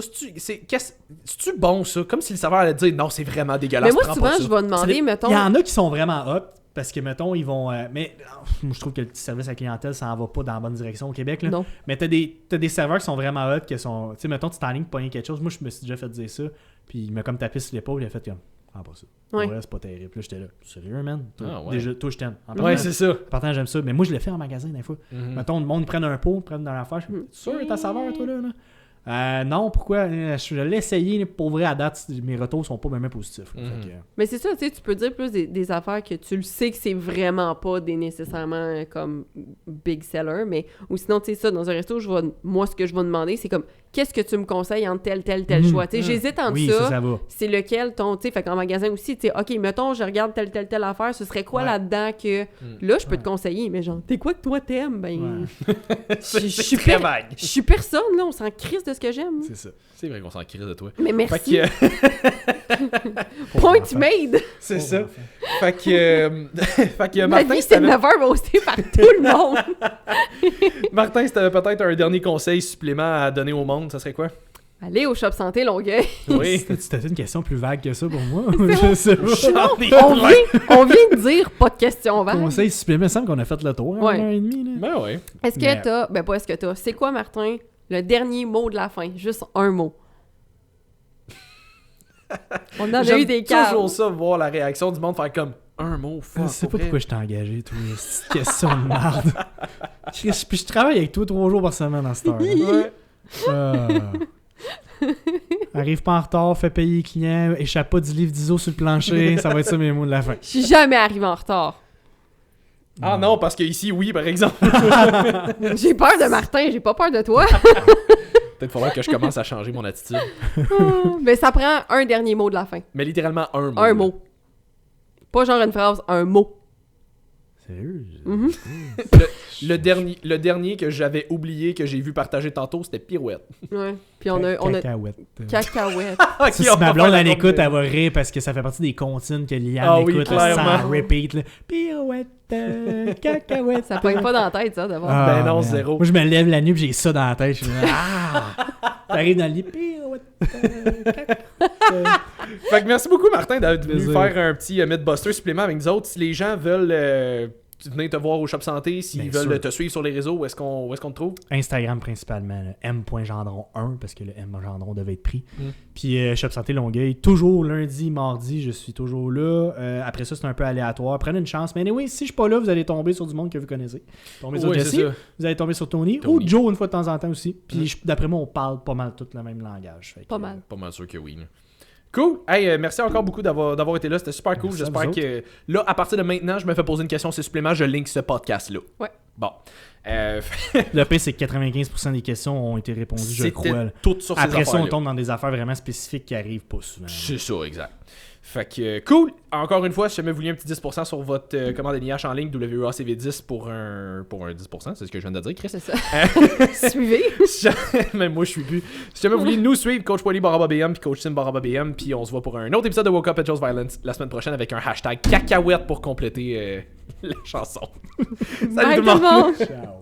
c'est-tu bon ça? Comme si le serveur allait dire non, c'est vraiment dégueulasse. Mais moi, prends souvent, pas ça. je vais demander, Il mettons... y en a qui sont vraiment hot, parce que, mettons, ils vont... mais moi, je trouve que le petit service à la clientèle, ça en va pas dans la bonne direction au Québec. Là. Non. Mais t'as des serveurs qui sont vraiment hot, qui sont... Tu sais, mettons, tu t'enlignes pour pogner quelque chose. Moi, je me suis déjà fait dire ça, puis il m'a comme tapé sur l'épaule, il a fait comme... Prends pas ça. Ouais. Ouais, c'est pas terrible. Puis là, j'étais là. Sérieux, man? Toi, Ah, ouais. Déjà, toi, je t'aime. En Ouais, partant, c'est ça. partant, j'aime ça. Mais moi, je le fais en magasin, des fois. Mhm. Mettons, le monde prenne un pot, prenne dans l'affaire. Je suis sûr, ta saveur, toi, là? Non, pourquoi? Je l'ai essayé, pour vrai, à date, mes retours sont pas même positifs. Là. Mhm. Fait que, Mais c'est ça, tu sais, tu peux dire plus des affaires que tu le sais que c'est vraiment pas des nécessairement comme big seller, mais ou sinon, tu sais, ça, dans un resto, moi, ce que je vais demander, c'est comme, qu'est-ce que tu me conseilles entre tel choix? Tu sais, j'hésite entre oui, ça va. c'est lequel ton, tu sais, fait qu'en magasin aussi, tu sais, ok, mettons, je regarde telle affaire, ce serait quoi Ouais. là-dedans que, là, je peux te conseiller, mais genre, t'es quoi que toi t'aimes? Ben, C'est je suis très vague. je suis personne, là, on s'en crisse de ce que j'aime. C'est ça. C'est vrai qu'on s'en crise de toi. Mais Fait merci, que, point made! c'est ça. Fait que, fait que Ma Martin, vie, si c'est t'avais- 9 heures hostée par tout le monde! Martin, si t'avais peut-être un dernier conseil supplément à donner au monde, ça serait quoi? Allez au Shop Santé Longueuil! Oui. C'était une question plus vague que ça pour moi. Je sais pas. On vient de dire pas de questions vagues. Conseil supplément, il me semble qu'on a fait le tour. Ouais. 1h30. Là. Ben ouais. Est-ce que Mais- t'as... Ben pas est-ce que t'as. C'est quoi, Martin, le dernier mot de la fin? Juste un mot. On en a J'aime eu des cas. toujours ça, voir la réaction du monde faire comme un mot, fuck. Je sais pour pas vrai. pourquoi je t'ai engagé, toi. Cette question de merde. Puis je travaille avec toi 3 jours par semaine dans cette heure. Ouais. Arrive pas en retard, fais payer les clients, échappe pas du livre d'ISO sur le plancher. Ça va être ça mes mots de la fin. Je suis jamais arrivé en retard. Ah non, parce que ici, oui, par exemple. J'ai peur de Martin, j'ai pas peur de toi. Peut-être faudrait que je commence à changer mon attitude. Mais ça prend un dernier mot de la fin. Mais littéralement un mot. Un là. mot. Pas genre une phrase, un mot. Sérieux? Mhm. Le dernier que j'avais oublié, que j'ai vu partager tantôt, c'était Pirouette. Ouais. Puis on a Cacahuète. cacahuète. Si ma blonde elle écoute, elle va rire parce que ça fait partie des comptines que Liane Ah oui, écoute là, clairement. sans repeat. Là. Pirouette, cacahuète. Ça pogne pas dans la tête, ça, d'abord. Ben non, man. zéro. Moi, je me lève la nuit et j'ai ça dans la tête. Je suis là, T'arrives dans le lit, pirouette, cacahuète. Fait que merci beaucoup, Martin, d'être venu Plaisir. faire un petit Mythbuster supplément avec nous autres. Si les gens veulent venir te voir au Shop Santé, s'ils Bien veulent sûr. te suivre sur les réseaux, où est-ce qu'on te trouve? Instagram principalement, là, m.gendron1 parce que le M Gendron devait être pris. Mm. Puis Shop Santé Longueuil, toujours lundi, mardi, je suis toujours là. Après ça, c'est un peu aléatoire. Prenez une chance. Mais anyway, si je suis pas là, vous allez tomber sur du monde que vous connaissez. Tombez sur Oui, Jesse, c'est ça. vous allez tomber sur Tony, Tony. ou Joe une fois de temps en temps aussi. Puis Mm. d'après moi, on parle pas mal tout le même langage. Fait que, Pas mal. Pas mal sûr que oui. là. Cool. Hey, merci encore beaucoup d'avoir été là. C'était super cool. Merci à J'espère vous que là, à partir de maintenant, je me fais poser une question, ces suppléments, je link ce podcast-là. Ouais. Bon. Le pire, c'est que 95% des questions ont été répondues, je C'était crois. Là. tout sur ces Après ça, on affaires-là. tombe dans des affaires vraiment spécifiques qui arrivent pas souvent. C'est ça, exact. Fait que, cool. Encore une fois, si jamais vous voulez un petit 10% sur votre commande NIH en ligne, WACV10 pour un 10%, c'est ce que je viens de dire, Chris. C'est ça. Suivez. Même moi, je suis plus. Si jamais vous voulez nous suivre, Coach Poily BM puis Coach Tim BM, puis on se voit pour un autre épisode de Woke Up and Chose Violence la semaine prochaine avec un hashtag cacahuète pour compléter la chanson. Salut Bye tout le monde! Ciao.